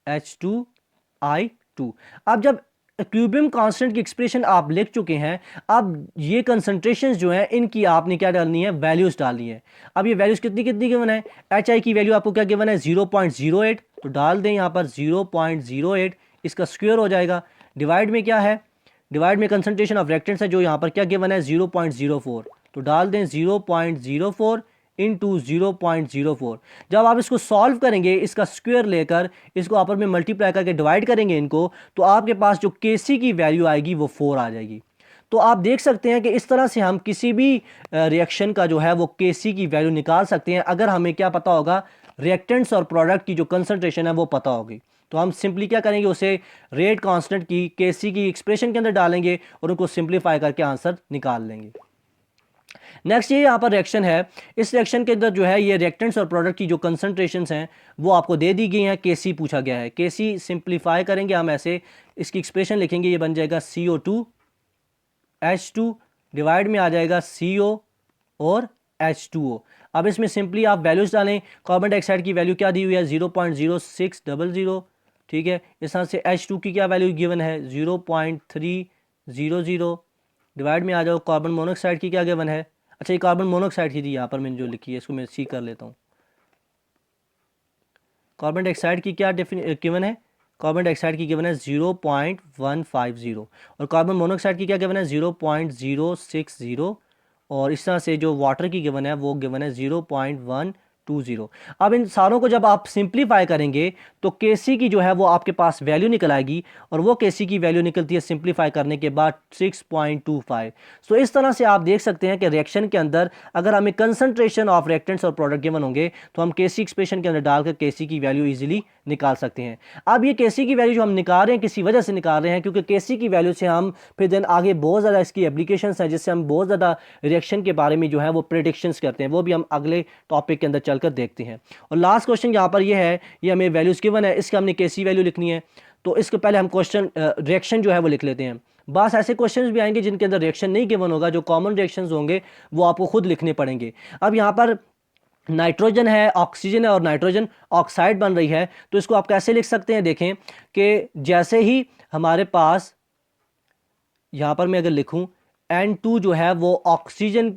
H2I2। अब जब इक्विलिब्रियम कांस्टेंट की एक्सप्रेशन आप लिख चुके हैं, अब ये कंसंट्रेशंस जो हैं इनकी आपने क्या डालनी है, वैल्यूज डालनी है। अब ये वैल्यूज कितनी कितनी गिवन है, HI की वैल्यू आपको क्या गिवन है, 0.08, तो डाल दें यहाँ पर 0.08, इसका स्क्वायर हो जाएगा। डिवाइड में क्या है, डिवाइड में कंसंट्रेशन ऑफ रिएक्टेंट्स है जो यहाँ पर क्या गिवन है, 0.04, तो डाल दें 0.04 इंटू 0.04। जब आप इसको सॉल्व करेंगे, इसका स्क्वायर लेकर इसको आपस में मल्टीप्लाई करके डिवाइड करेंगे इनको, तो आपके पास जो Kc की वैल्यू आएगी वो 4 आ जाएगी। तो आप देख सकते हैं कि इस तरह से हम किसी भी रिएक्शन का जो है वो Kc की वैल्यू निकाल सकते हैं अगर हमें क्या पता होगा, रिएक्टेंट्स और प्रोडक्ट की जो कंसंट्रेशन है वो पता होगी। तो हम सिंपली क्या करेंगे, उसे रेट कांस्टेंट की Kc की एक्सप्रेशन के अंदर डालेंगे और उनको सिंप्लीफाई करके आंसर निकाल लेंगे। नेक्स्ट ये यहाँ पर रिएक्शन है, इस रिएक्शन के अंदर जो है ये रिएक्टेंट्स और प्रोडक्ट की जो कंसंट्रेशंस हैं वो आपको दे दी गई हैं। Kc पूछा गया है, Kc सिंप्लीफाई करेंगे हम ऐसे, इसकी एक्सप्रेशन लिखेंगे, ये बन जाएगा CO2 H2 डिवाइड में आ जाएगा CO और H2O। अब इसमें सिंपली आप वैल्यूज डालें, कार्बन डाइऑक्साइड की वैल्यू क्या दी हुई है, 0.0600, ठीक है। इस तरह से H2 की क्या वैल्यू गिवन है, 0.300, डिवाइड में आ जाओ, कार्बन मोनोऑक्साइड की क्या गिवन है, अच्छा ये कार्बन मोनोऑक्साइड की थी यहाँ पर मैंने जो लिखी है, इसको मैं सी कर लेता हूँ। कार्बन डाइऑक्साइड की क्या गिवन है, कार्बन डाइऑक्साइड की गिवन है 0.150 और कार्बन मोनोऑक्साइड की क्या गिवन है 0.060 और इस तरह से जो वाटर की गिवन है वो गिवन है 0.120। अब इन सारों को जब आप सिंप्लीफाई करेंगे तो Kc की जो है वो आपके पास वैल्यू निकल आएगी और वो Kc की वैल्यू निकलती है सिंप्लीफाई करने के बाद 6.25। सो इस तरह से आप देख सकते हैं कि रिएक्शन के अंदर अगर हमें कंसंट्रेशन ऑफ रिएक्टेंट्स और प्रोडक्ट गिवन होंगे तो हम Kc एक्सप्रेशन के अंदर डालकर Kc की वैल्यू इजीली निकाल सकते हैं। अब ये Kc की वैल्यू जो हम निकाल रहे हैं किसी वजह से निकाल रहे हैं क्योंकि Kc की वैल्यू से हम फिर दिन आगे बहुत ज़्यादा इसकी एप्लीकेशंस हैं जिससे हम बहुत ज़्यादा रिएक्शन के बारे में जो है वो प्रेडिक्शंस करते हैं, वो भी हम अगले टॉपिक के अंदर चलकर देखते हैं। और लास्ट क्वेश्चन यहाँ पर ये है, ये हमें वैल्यूज़ गिवन है, इसका हमने Kc वैल्यू लिखनी है। तो इसके पहले हम क्वेश्चन रिएक्शन जो है वो लिख लेते हैं। बस ऐसे क्वेश्चंस भी आएंगे जिनके अंदर रिएक्शन नहीं गिवन होगा, जो कॉमन रिएक्शंस होंगे वो आपको खुद लिखने पड़ेंगे। अब यहाँ पर नाइट्रोजन है, ऑक्सीजन है और नाइट्रोजन ऑक्साइड बन रही है, तो इसको आप कैसे लिख सकते हैं, देखें कि जैसे ही हमारे पास यहाँ पर मैं अगर लिखूं N2 जो है वो ऑक्सीजन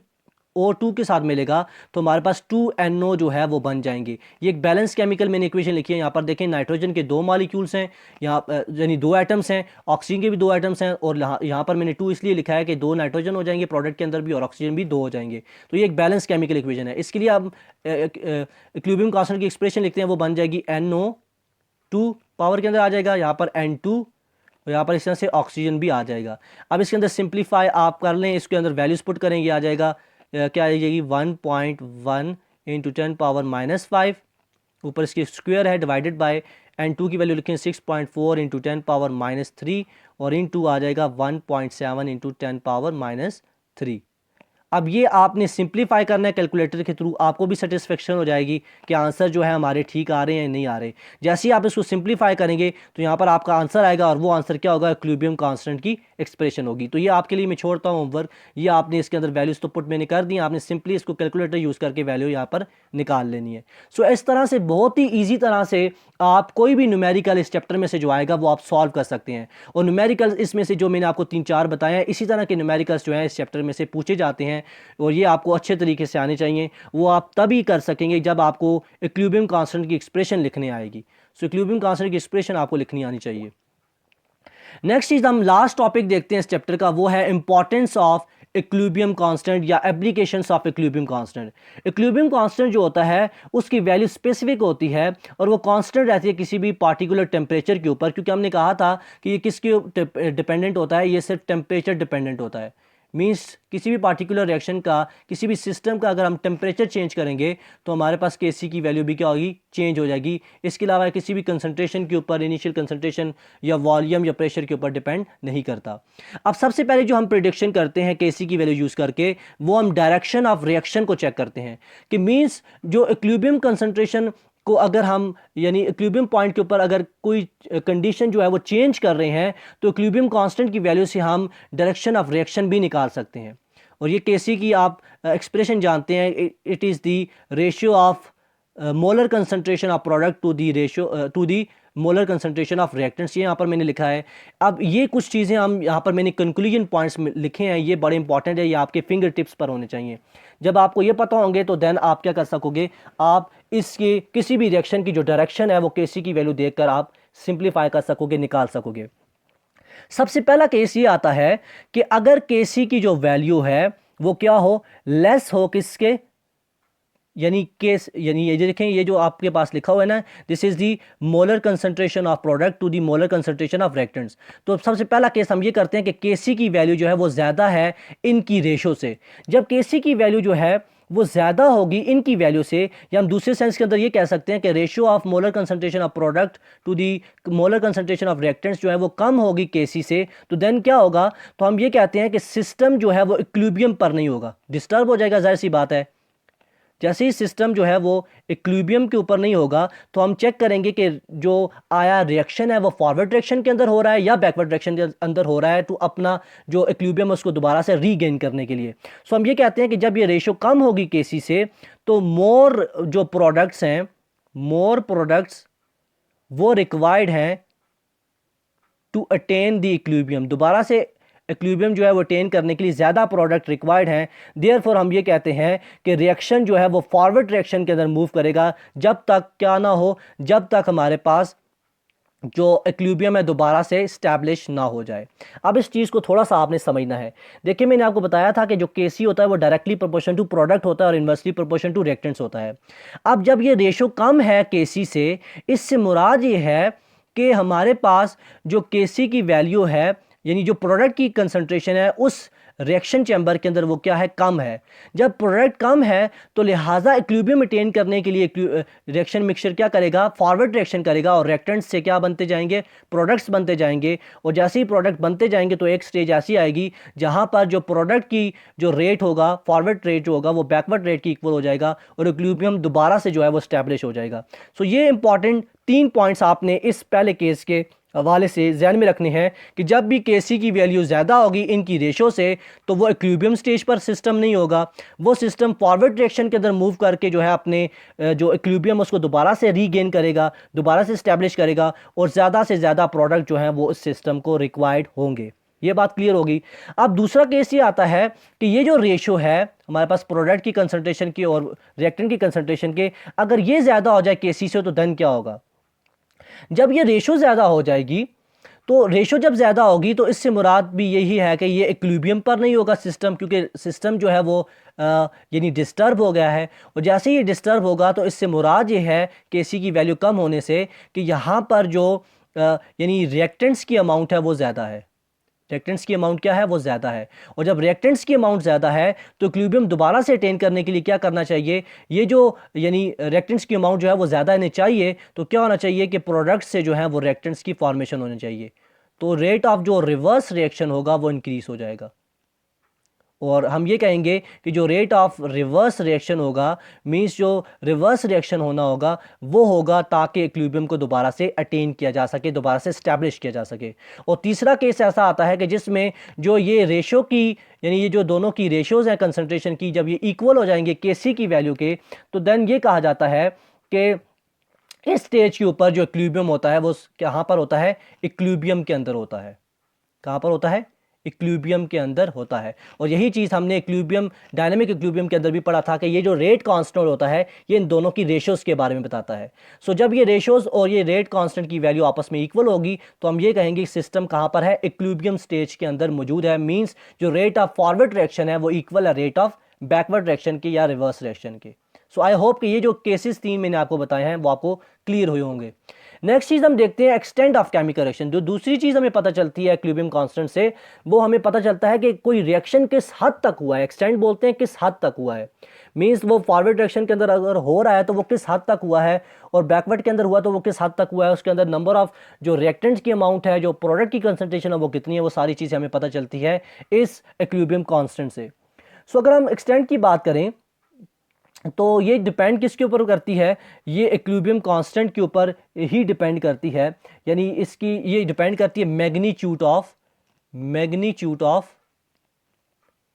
O2 के साथ मिलेगा तो हमारे पास 2NO जो है वो बन जाएंगे। ये एक बैलेंस केमिकल मैंने इक्वेशन लिखी है। यहाँ पर देखें नाइट्रोजन के 2 मॉलिक्यूल्स हैं, यहाँ यानी 2 एटम्स हैं, ऑक्सीजन के भी 2 एटम्स हैं, और यहाँ पर मैंने 2 इसलिए लिखा है कि 2 नाइट्रोजन हो जाएंगे प्रोडक्ट के अंदर भी और ऑक्सीजन भी 2 हो जाएंगे। तो ये एक बैलेंस केमिकल इक्वेशन है। इसके लिए आप इक्विलिब्रियम कांस्टेंट की एक्सप्रेशन लिखते हैं, वो बन जाएगी NO2 पावर के अंदर आ जाएगा, यहाँ पर N2, और यहाँ पर इस तरह से ऑक्सीजन भी आ जाएगा। अब इसके अंदर सिंप्लीफाई आप कर लें, इसके अंदर वैल्यूज पुट करेंगे, आ जाएगा क्या आ जाएगी 1.1 इंटू 10⁻⁵, ऊपर इसकी स्क्वायर है डिवाइडेड बाय N2 की वैल्यू लिखें 6.4 इंटू 10⁻³ और इंटू आ जाएगा 1.7 इंटू 10⁻³ अब ये आपने सिंप्लीफाई करना है कैलकुलेटर के थ्रू, आपको भी सेटिस्फेक्शन हो जाएगी कि आंसर जो है हमारे ठीक आ रहे हैं या नहीं आ रहे। जैसे ही आप इसको सिंप्लीफाई करेंगे तो यहाँ पर आपका आंसर आएगा, और वो आंसर क्या होगा, इक्विलिब्रियम कांस्टेंट की एक्सप्रेशन होगी। तो ये आपके लिए मैं छोड़ता हूँ होमवर्क, ये आपने इसके अंदर वैल्यूज तो पुट मैंने कर दी, आपने सिंपली इसको कैलकुलेटर यूज़ करके वैल्यू यहाँ पर निकाल लेनी है। सो इस तरह से बहुत ही ईजी तरह से आप कोई भी न्यूमेरिकल इस चैप्टर में से जो आएगा वो आप सॉल्व कर सकते हैं। और न्यूमेरिकल इसमें से जो मैंने आपको 3-4 बताए हैं, इसी तरह के न्यूमेरिकल्स जो हैं इस चैप्टर में से पूछे जाते हैं, और ये आपको अच्छे तरीके से आने चाहिए। वो आप तभी कर सकेंगे जब आपको इक्विलिब्रियम कांस्टेंट की एक्सप्रेशन लिखने आएगी। सो इक्विलिब्रियम कांस्टेंट की एक्सप्रेशन आपको लिखनी आनी चाहिए। नेक्स्ट चीज़ हम लास्ट टॉपिक देखते हैं इस चैप्टर का, वो है इंपॉर्टेंस ऑफ इक्विलिब्रियम कांस्टेंट या applications of equilibrium constant. Equilibrium constant जो होता है उसकी वैल्यू स्पेसिफिक होती है, और वो कांस्टेंट रहती है किसी भी पार्टिकुलर टेम्परेचर के ऊपर, क्योंकि हमने कहा था कि ये किसके डिपेंडेंट होता है, ये सिर्फ टेम्परेचर डिपेंडेंट होता है। मीन्स किसी भी पार्टिकुलर रिएक्शन का, किसी भी सिस्टम का अगर हम टेम्परेचर चेंज करेंगे तो हमारे पास Kc की वैल्यू भी क्या होगी, चेंज हो जाएगी। इसके अलावा किसी भी कंसंट्रेशन के ऊपर, इनिशियल कंसंट्रेशन या वॉल्यूम या प्रेशर के ऊपर डिपेंड नहीं करता। अब सबसे पहले जो हम प्रेडिक्शन करते हैं Kc की वैल्यू यूज़ करके, वो हम डायरेक्शन ऑफ रिएक्शन को चेक करते हैं कि मीन्स जो इक्विलिब्रियम कंसंट्रेशन को अगर हम यानी इक्विलिब्रियम पॉइंट के ऊपर अगर कोई कंडीशन जो है वो चेंज कर रहे हैं तो इक्विलिब्रियम कांस्टेंट की वैल्यू से हम डायरेक्शन ऑफ रिएक्शन भी निकाल सकते हैं। और ये Kc की आप एक्सप्रेशन जानते हैं, it is the ratio of molar concentration of product to the ratio to the molar concentration of reactants. ये यहाँ पर मैंने लिखा है। अब ये कुछ चीज़ें हम यहाँ पर मैंने कंक्लूजन पॉइंट्स लिखे हैं, ये बड़े इंपॉर्टेंट है, ये आपके फिंगर टिप्स पर होने चाहिए। जब आपको ये पता होंगे तो देन आप क्या कर सकोगे, आप इसके किसी भी रिएक्शन की जो डायरेक्शन है वो Kc की वैल्यू देखकर आप सिंप्लीफाई कर सकोगे, निकाल सकोगे। सबसे पहला केस ये आता है कि अगर Kc की जो वैल्यू है वो क्या हो, लेस हो किसके, यानी केस, यानी ये देखें, ये जो आपके पास लिखा हुआ है ना, this is the molar concentration of product to the molar concentration of reactants. तो सबसे पहला केस हम ये करते हैं कि Kc की वैल्यू जो है वो ज़्यादा है इनकी रेशो से। जब Kc की वैल्यू जो है वो ज़्यादा होगी इनकी वैल्यू से, या हम दूसरे सेंस के अंदर ये कह सकते हैं कि ratio of molar concentration of product to the molar concentration of reactants जो है वो कम होगी Kc से, तो देन क्या होगा, तो हम ये कहते हैं कि सिस्टम जो है वो इक्विलिब्रियम पर नहीं होगा, डिस्टर्ब हो जाएगा। जाहिर सी बात है, जैसे ही सिस्टम जो है वो इक्विलिब्रियम के ऊपर नहीं होगा तो हम चेक करेंगे कि जो आया रिएक्शन है वो फॉरवर्ड डायरेक्शन के अंदर हो रहा है या बैकवर्ड डायरेक्शन के अंदर हो रहा है, तो अपना जो इक्विलिब्रियम है उसको दोबारा से रीगेन करने के लिए। सो हम ये कहते हैं कि जब ये रेशो कम होगी Kc से, तो मोर जो प्रोडक्ट्स हैं, मोर प्रोडक्ट्स वो रिक्वायर्ड हैं टू अटेन द इक्विलिब्रियम। दोबारा से इक्विलिब्रियम जो है वो अटेन करने के लिए ज़्यादा प्रोडक्ट रिक्वायर्ड हैं। देयरफॉर हम ये कहते हैं कि रिएक्शन जो है वो फॉरवर्ड रिएक्शन के अंदर मूव करेगा जब तक क्या ना हो, जब तक हमारे पास जो इक्विलिब्रियम है दोबारा से इस्टेब्लिश ना हो जाए। अब इस चीज़ को थोड़ा सा आपने समझना है। देखिए, मैंने आपको बताया था कि जो Kc होता है वो डायरेक्टली प्रोपोर्शन टू प्रोडक्ट होता है और इन्वर्सली प्रोपोर्शन टू रिएक्टेंट्स होता है। अब जब ये रेशो कम है Kc से, इससे मुराद ये है कि हमारे पास जो Kc की वैल्यू है, यानी जो प्रोडक्ट की कंसंट्रेशन है उस रिएक्शन चैम्बर के अंदर वो क्या है, कम है। जब प्रोडक्ट कम है तो लिहाजा इक्विलिब्रियम मेंटेन करने के लिए रिएक्शन मिक्सचर क्या करेगा, फॉरवर्ड रिएक्शन करेगा, और रिएक्टेंट्स से क्या बनते जाएंगे, प्रोडक्ट्स बनते जाएंगे। और जैसे ही प्रोडक्ट बनते जाएंगे तो एक स्टेज ऐसी आएगी जहां पर जो प्रोडक्ट की जो रेट होगा, फॉरवर्ड रेट जो होगा वो बैकवर्ड रेट की इक्वल हो जाएगा और इक्विलिब्रियम दोबारा से जो है वो स्टैब्लिश हो जाएगा। सो ये इंपॉर्टेंट 3 पॉइंट्स आपने इस पहले केस के हवाले से ध्यान में रखने हैं कि जब भी Kc की वैल्यू ज़्यादा होगी इनकी रेशो से, तो वो इक्विलिब्रियम स्टेज पर सिस्टम नहीं होगा, वो सिस्टम फॉरवर्ड रिएक्शन के अंदर मूव करके जो है अपने जो इक्विलिब्रियम उसको दोबारा से रीगेन करेगा, दोबारा से इस्टेब्लिश करेगा, और ज़्यादा से ज़्यादा प्रोडक्ट जो है वो इस सिस्टम को रिक्वायर्ड होंगे। ये बात क्लियर होगी। अब दूसरा केस ये आता है कि ये जो रेशो है हमारे पास प्रोडक्ट की कंसंट्रेशन की और रिएक्टेंट की कंसंट्रेशन के, अगर ये ज़्यादा हो जाए केसी से तो देन क्या होगा, जब ये रेशो ज़्यादा हो जाएगी, तो रेशो जब ज़्यादा होगी तो इससे मुराद भी यही है कि ये इक्विलिब्रियम पर नहीं होगा सिस्टम, क्योंकि सिस्टम जो है वो यानी डिस्टर्ब हो गया है। और जैसे ही डिस्टर्ब होगा तो इससे मुराद ये है केसी की वैल्यू कम होने से कि यहाँ पर जो यानी रिएक्टेंट्स की अमाउंट है वो ज़्यादा है। रिएक्टेंट्स की अमाउंट क्या है, वो ज़्यादा है। और जब रिएक्टेंट्स की अमाउंट ज़्यादा है तो इक्विलिब्रियम दोबारा से अटेन करने के लिए क्या करना चाहिए, ये जो यानी रिएक्टेंट्स की अमाउंट जो है वो ज़्यादा होनी चाहिए, तो क्या होना चाहिए कि प्रोडक्ट से जो है वो रिएक्टेंट्स की फॉर्मेशन होनी चाहिए, तो रेट ऑफ जो रिवर्स रिएक्शन होगा वो इंक्रीज हो जाएगा। और हम ये कहेंगे कि जो रेट ऑफ रिवर्स रिएक्शन होगा मींस जो रिवर्स रिएक्शन होना होगा वो होगा ताकि इक्विलिब्रियम को दोबारा से अटेन किया जा सके, दोबारा से स्टैब्लिश किया जा सके। और तीसरा केस ऐसा आता है कि जिसमें जो ये रेशो की यानी ये जो दोनों की रेशोज़ हैं कंसंट्रेशन की, जब ये इक्वल हो जाएंगे केसी की वैल्यू के, तो देन ये कहा जाता है कि इस स्टेज के ऊपर जो इक्विलिब्रियम होता है वो कहाँ पर होता है, इक्विलिब्रियम के अंदर होता है। कहाँ पर होता है, इक्विलिब्रियम के अंदर होता है। और यही चीज़ हमने इक्विलिब्रियम डायनामिक इक्विलिब्रियम के अंदर भी पढ़ा था कि ये जो रेट कांस्टेंट होता है ये इन दोनों की रेशोज़ के बारे में बताता है। सो जब ये रेशोज़ और ये रेट कांस्टेंट की वैल्यू आपस में इक्वल होगी तो हम ये कहेंगे सिस्टम कहाँ पर है, इक्विलिब्रियम स्टेज के अंदर मौजूद है। मीन्स जो रेट ऑफ फॉरवर्ड रिएक्शन है वो इक्वल है रेट ऑफ बैकवर्ड रिएक्शन के या रिवर्स रिएक्शन के। सो आई होप कि ये जो केसेस 3 मैंने आपको बताए हैं वो आपको क्लियर हुए होंगे। नेक्स्ट चीज़ हम देखते हैं एक्सटेंट ऑफ केमिकल रिएक्शन। जो दूसरी चीज़ हमें पता चलती है इक्विलिब्रियम कांस्टेंट से, वो हमें पता चलता है कि कोई रिएक्शन किस हद तक हुआ है। एक्सटेंट बोलते हैं किस हद तक हुआ है, मीन्स वो फॉरवर्ड रिएक्शन के अंदर अगर हो रहा है तो वो किस हद तक हुआ है, और बैकवर्ड के अंदर हुआ तो वो किस हद तक हुआ है, उसके अंदर नंबर ऑफ जो रिएक्टेंट्स की अमाउंट है, जो प्रोडक्ट की कंसंट्रेशन है वो कितनी है, वो सारी चीज़ें हमें पता चलती है इस इक्विलिब्रियम कांस्टेंट से। सो अगर हम एक्सटेंट की बात करें तो ये डिपेंड किसके ऊपर करती है, ये इक्विलिब्रियम कांस्टेंट के ऊपर ही डिपेंड करती है। यानी इसकी ये डिपेंड करती है मैग्नीट्यूड ऑफ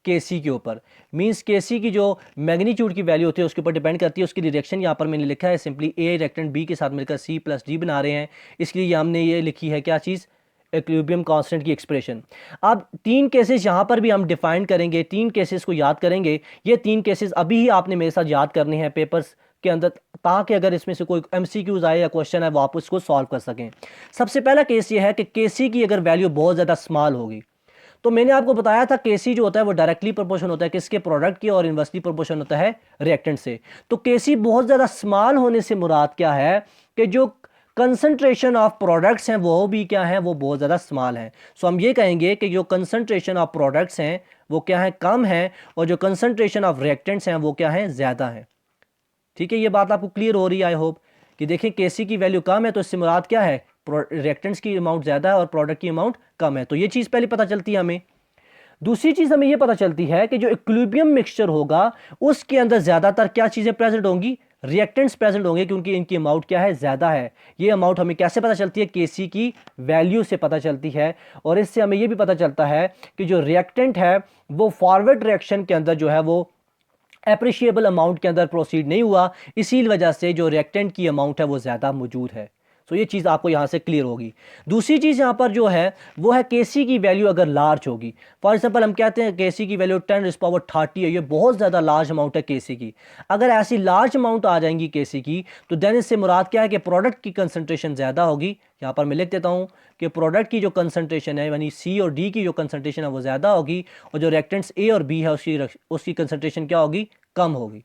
केसी के ऊपर। मींस केसी की जो मैग्नीट्यूड की वैल्यू होती है उसके ऊपर डिपेंड करती है। उसकी रिएक्शन यहाँ पर मैंने लिखा है सिंपली ए रिएक्टेंट बी के साथ मिलकर सी प्लस डी बना रहे हैं, इसलिए ये हमने ये लिखी है क्या चीज़, इक्विलिब्रियम कांस्टेंट की एक्सप्रेशन। अब 3 केसेस यहाँ पर भी हम डिफाइन करेंगे, 3 केसेस को याद करेंगे। ये 3 केसेस अभी ही आपने मेरे साथ याद करने हैं पेपर्स के अंदर, ताकि अगर इसमें से कोई एमसीक्यूज आए या क्वेश्चन है वो आप उसको सॉल्व कर सकें। सबसे पहला केस ये है कि केसी की अगर वैल्यू बहुत ज़्यादा स्मॉल होगी, तो मैंने आपको बताया था केसी जो होता है वो डायरेक्टली प्रोपोर्शन होता है किसके, प्रोडक्ट की, और इनवर्सली प्रोपोर्शन होता है रिएक्टेंट से। तो केसी बहुत ज़्यादा स्मॉल होने से मुराद क्या है कि जो कंसंट्रेशन ऑफ प्रोडक्ट्स हैं वो भी क्या हैं, वो बहुत ज़्यादा स्मॉल हैं। सो हम ये कहेंगे कि जो कंसंट्रेशन ऑफ प्रोडक्ट्स हैं वो क्या है, कम है, और जो कंसंट्रेशन ऑफ रिएक्टेंट्स हैं वो क्या है, ज़्यादा है। ठीक है, ये बात आपको क्लियर हो रही है आई होप। कि देखिए केसी की वैल्यू कम है तो इससे मुराद क्या है, रिएक्टेंट्स की अमाउंट ज़्यादा है और प्रोडक्ट की अमाउंट कम है। तो ये चीज़ पहले पता चलती है हमें। दूसरी चीज़ हमें ये पता चलती है कि जो इक्विलिब्रियम मिक्सचर होगा उसके अंदर ज़्यादातर क्या चीज़ें प्रेजेंट होंगी, रिएक्टेंट्स प्रेजेंट होंगे, क्योंकि इनकी अमाउंट क्या है, ज़्यादा है। ये अमाउंट हमें कैसे पता चलती है, केसी की वैल्यू से पता चलती है। और इससे हमें ये भी पता चलता है कि जो रिएक्टेंट है वो फॉरवर्ड रिएक्शन के अंदर जो है वो एप्रिशिएबल अमाउंट के अंदर प्रोसीड नहीं हुआ, इसी वजह से जो रिएक्टेंट की अमाउंट है वो ज़्यादा मौजूद है। सो ये चीज़ आपको यहाँ से क्लियर होगी। दूसरी चीज़ यहाँ पर जो है वो है केसी की वैल्यू अगर लार्ज होगी। फॉर एग्जांपल हम कहते हैं केसी की वैल्यू 10⁻30 है, ये बहुत ज़्यादा लार्ज अमाउंट है केसी की। अगर ऐसी लार्ज अमाउंट आ जाएंगी केसी की तो देन इससे मुराद क्या है कि प्रोडक्ट की कंसंट्रेशन ज़्यादा होगी। यहाँ पर मैं लिख देता हूँ कि प्रोडक्ट की जो कंसंट्रेशन है यानी सी और डी की जो कंसंट्रेशन है वो ज़्यादा होगी, और जो रिएक्टेंट्स ए और बी है उसकी कंसंट्रेशन क्या होगी, कम होगी।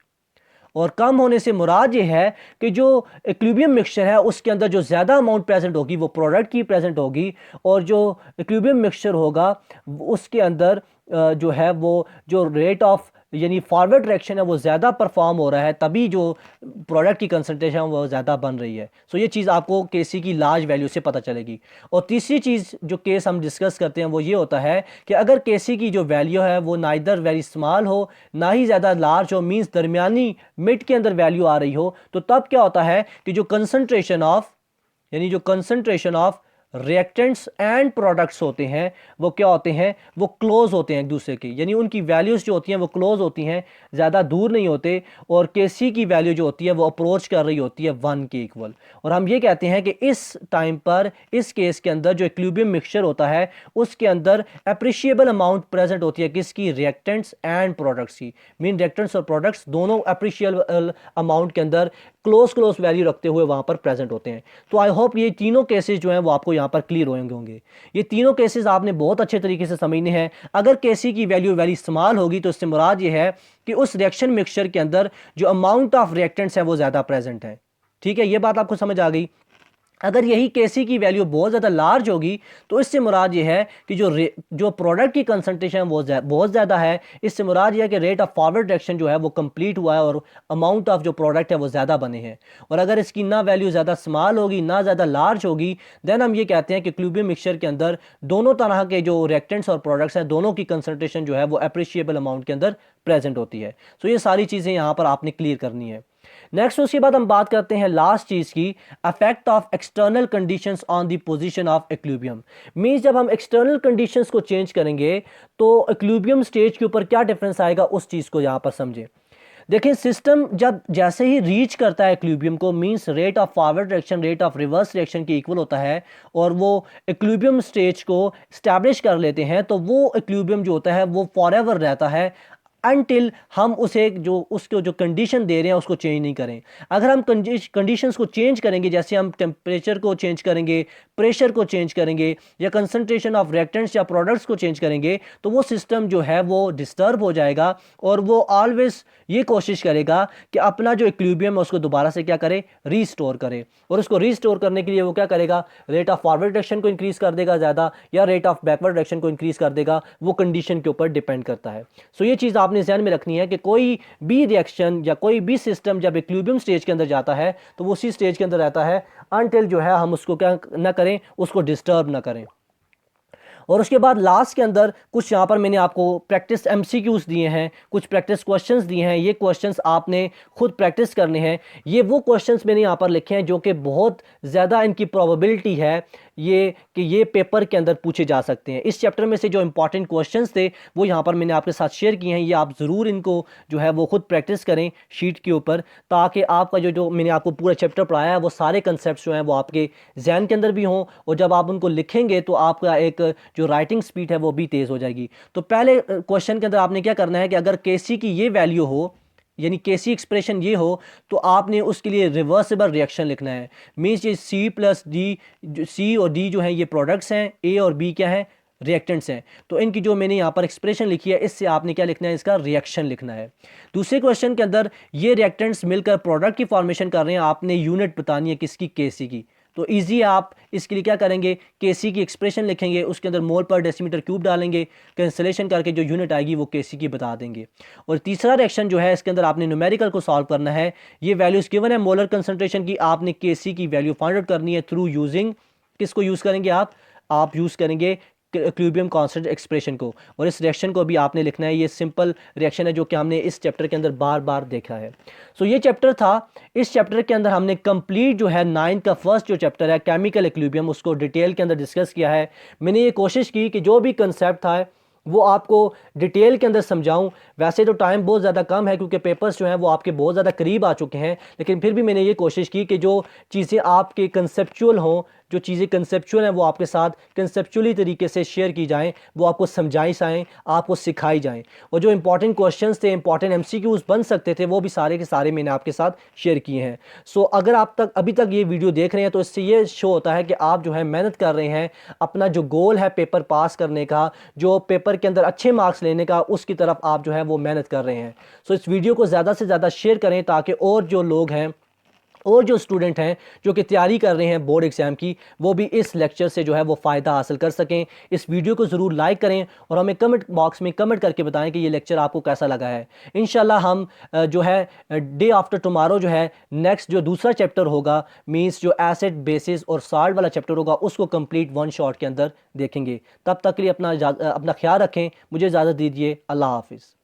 और कम होने से मुराद ये है कि जो इक्विलिब्रियम मिक्सचर है उसके अंदर जो ज़्यादा अमाउंट प्रेजेंट होगी वो प्रोडक्ट की प्रेजेंट होगी, और जो इक्विलिब्रियम मिक्सचर होगा उसके अंदर जो है वो जो रेट ऑफ यानी फॉरवर्ड रिएक्शन है वो ज़्यादा परफॉर्म हो रहा है, तभी जो प्रोडक्ट की कंसंट्रेशन वो ज़्यादा बन रही है। सो ये चीज़ आपको केसी की लार्ज वैल्यू से पता चलेगी। और तीसरी चीज़ जो केस हम डिस्कस करते हैं वो ये होता है कि अगर केसी की जो वैल्यू है वो ना इधर वेरी स्मॉल हो ना ही ज़्यादा लार्ज हो, मीन्स दरमियानी मिड के अंदर वैल्यू आ रही हो, तो तब क्या होता है कि जो concentration of reactants and products होते हैं वो क्या होते हैं, वो क्लोज होते हैं एक दूसरे के, यानी उनकी वैल्यूज़ जो होती हैं वो क्लोज होती हैं, ज़्यादा दूर नहीं होते, और केसी की वैल्यू जो होती है वो अप्रोच कर रही होती है 1 के इक्वल। और हम ये कहते हैं कि इस टाइम पर इस केस के अंदर जो इक्विलिब्रियम मिक्सचर होता है उसके अंदर अप्रिशिएबल अमाउंट प्रेजेंट होती है किसकी, रिएक्टेंट्स एंड प्रोडक्ट्स की। मीन रिएक्टेंट्स और प्रोडक्ट्स दोनों अप्रिशिएबल अमाउंट के अंदर क्लोज वैल्यू रखते हुए वहां पर प्रेजेंट होते हैं। तो आई होप ये तीनों केसेस जो हैं वो आपको यहां पर क्लियर होंगे। ये तीनों केसेस आपने बहुत अच्छे तरीके से समझने हैं। अगर केसी की वैल्यू वेरी स्मॉल होगी तो इससे मुराद ये है कि उस रिएक्शन मिक्सचर के अंदर जो अमाउंट ऑफ रिएक्टेंट्स है वो ज़्यादा प्रेजेंट है। ठीक है, ये बात आपको समझ आ गई। अगर यही केसी की वैल्यू बहुत ज़्यादा लार्ज होगी तो इससे मुराद ये है कि जो प्रोडक्ट की कंसंट्रेशन वो बहुत ज़्यादा है। इससे मुराद ये है कि रेट ऑफ फॉरवर्ड रिएक्शन जो है वो कंप्लीट हुआ है और अमाउंट ऑफ जो प्रोडक्ट है वो ज़्यादा बने हैं। और अगर इसकी ना वैल्यू ज़्यादा स्मॉल होगी ना ज़्यादा लार्ज होगी, देन हम ये कहते हैं कि इक्विलिब्रियम मिक्सचर के अंदर दोनों तरह के जो रिएक्टेंट्स और प्रोडक्ट्स हैं दोनों की कंसंट्रेशन जो है वो अप्रिशिएबल अमाउंट के अंदर प्रेजेंट होती है। सो ये सारी चीज़ें यहाँ पर आपने क्लियर करनी है। नेक्स्ट उसके बाद हम बात करते हैं लास्ट चीज की, affect of external conditions on the position of equilibrium. Means जब हम एक्सटर्नल कंडीशंस को चेंज करेंगे तो इक्विलिब्रियम स्टेज के ऊपर क्या डिफरेंस आएगा उस चीज को यहां पर समझें। देखिए सिस्टम जब जैसे ही रीच करता है इक्विलिब्रियम को, means rate of forward reaction rate of reverse reaction के इक्वल होता है और वो इक्विलिब्रियम स्टेज को स्टैब्लिश कर लेते हैं, तो वो इक्विलिब्रियम जो होता है वो फॉरएवर रहता है अनटिल हम उसे उसको जो कंडीशन दे रहे हैं उसको चेंज नहीं करें। अगर हम कंडीशंस को चेंज करेंगे, जैसे हम टेम्परेचर को चेंज करेंगे, प्रेशर को चेंज करेंगे या कंसंट्रेशन ऑफ रिएक्टेंट्स या प्रोडक्ट्स को चेंज करेंगे, तो वो सिस्टम जो है वो डिस्टर्ब हो जाएगा और वो ऑलवेज ये कोशिश करेगा कि अपना जो इक्विलिब्रियम है उसको दोबारा से क्या करे, रीस्टोर करे। और उसको रीस्टोर करने के लिए वो क्या करेगा, रेट ऑफ फॉरवर्ड डायरेक्शन को इंक्रीज कर देगा ज़्यादा या रेट ऑफ बैकवर्ड डायरेक्शन को इंक्रीज कर देगा, वो कंडीशन के ऊपर डिपेंड करता है। सो ये चीज़ आपने ध्यान में रखनी है कि कोई भी रिएक्शन या कोई भी सिस्टम जब इक्विलिब्रियम स्टेज के अंदर जाता है तो वो उसी स्टेज के अंदर रहता है अनटिल जो है हम उसको क्या ना करें, उसको डिस्टर्ब ना करें। और उसके बाद लास्ट के अंदर कुछ यहाँ पर मैंने आपको प्रैक्टिस एमसीक्यूज दिए हैं, कुछ प्रैक्टिस क्वेश्चंस दिए हैं। ये क्वेश्चंस आपने खुद प्रैक्टिस करने हैं। ये वो क्वेश्चंस मैंने यहाँ पर लिखे हैं जो कि बहुत ज़्यादा इनकी प्रोबेबिलिटी है ये पेपर के अंदर पूछे जा सकते हैं। इस चैप्टर में से जो इंपॉर्टेंट क्वेश्चंस थे वो यहाँ पर मैंने आपके साथ शेयर किए हैं। ये आप ज़रूर इनको जो है वो खुद प्रैक्टिस करें शीट के ऊपर, ताकि आपका जो मैंने आपको पूरा चैप्टर पढ़ाया है वो सारे कंसेप्ट जो हैं वो आपके जहन के अंदर भी हों, और जब आप उनको लिखेंगे तो आपका एक जो राइटिंग स्पीड है वो भी तेज़ हो जाएगी। तो पहले क्वेश्चन के अंदर आपने क्या करना है कि अगर केसी की ये वैल्यू हो, यानी केसी एक्सप्रेशन ये हो, तो आपने उसके लिए रिवर्सिबल रिएक्शन लिखना है। मीन्स ये सी प्लस डी, सी और डी जो हैं ये प्रोडक्ट्स हैं, ए और बी क्या हैं, रिएक्टेंट्स हैं। तो इनकी जो मैंने यहाँ पर एक्सप्रेशन लिखी है इससे आपने क्या लिखना है, इसका रिएक्शन लिखना है। दूसरे क्वेश्चन के अंदर ये रिएक्टेंट्स मिलकर प्रोडक्ट की फॉर्मेशन कर रहे हैं, आपने यूनिट बतानी है किसकी, केसी की। तो इजी आप इसके लिए क्या करेंगे, केसी की एक्सप्रेशन लिखेंगे, उसके अंदर मोल पर डेसीमीटर क्यूब डालेंगे, कैंसिलेशन करके जो यूनिट आएगी वो केसी की बता देंगे। और तीसरा रिएक्शन जो है इसके अंदर आपने न्यूमेरिकल को सॉल्व करना है। ये वैल्यूज़ गिवन है मोलर कंसंट्रेशन की, आपने केसी की वैल्यू फाइंड आउट करनी है थ्रू यूजिंग, किसको यूज़ करेंगे आप यूज़ करेंगे इक्विलिब्रियम कांस्टेंट एक्सप्रेशन को। और इस रिएक्शन को भी आपने लिखना है। ये सिंपल रिएक्शन है जो कि हमने इस चैप्टर के अंदर बार बार देखा है। सो ये चैप्टर था। इस चैप्टर के अंदर हमने कंप्लीट जो है 9th का फर्स्ट जो चैप्टर है केमिकल इक्विलिब्रियम उसको डिटेल के अंदर डिस्कस किया है। मैंने ये कोशिश की कि जो भी कंसेप्ट था वो आपको डिटेल के अंदर समझाऊं। वैसे तो टाइम बहुत ज़्यादा कम है क्योंकि पेपर्स जो हैं वो आपके बहुत ज़्यादा करीब आ चुके हैं, लेकिन फिर भी मैंने ये कोशिश की कि जो चीज़ें आपके कंसेप्चुअल हों, जो चीज़ें कंसेप्चुअल हैं वो आपके साथ कंसेप्चुअली तरीके से शेयर की जाएं, वो आपको समझाई जाएं, आपको सिखाई जाएं। और जो इंपॉर्टेंट क्वेश्चंस थे, इंपॉर्टेंट एमसीक्यूज बन सकते थे, वो भी सारे के सारे मैंने आपके साथ शेयर किए हैं। सो अगर आप अभी तक ये वीडियो देख रहे हैं तो इससे ये शो होता है कि आप जो है मेहनत कर रहे हैं, अपना जो गोल है पेपर पास करने का, जो पेपर के अंदर अच्छे मार्क्स लेने का, उसकी तरफ आप जो है वो मेहनत कर रहे हैं। सो इस वीडियो को ज़्यादा से ज़्यादा शेयर करें ताकि और जो लोग हैं और जो स्टूडेंट हैं जो कि तैयारी कर रहे हैं बोर्ड एग्ज़ाम की, वो भी इस लेक्चर से जो है वो फ़ायदा हासिल कर सकें। इस वीडियो को ज़रूर लाइक करें और हमें कमेंट बॉक्स में कमेंट करके बताएं कि ये लेक्चर आपको कैसा लगा है। इंशाल्लाह हम जो है डे आफ्टर टुमारो जो है नेक्स्ट जो दूसरा चैप्टर होगा, मीन्स जो एसिड बेसिस और साल्ट वाला चैप्टर होगा, उसको कंप्लीट 1 शॉट के अंदर देखेंगे। तब तक के लिए अपना ख्याल रखें। मुझे इजाज़त दीजिए। अल्लाह हाफिज़।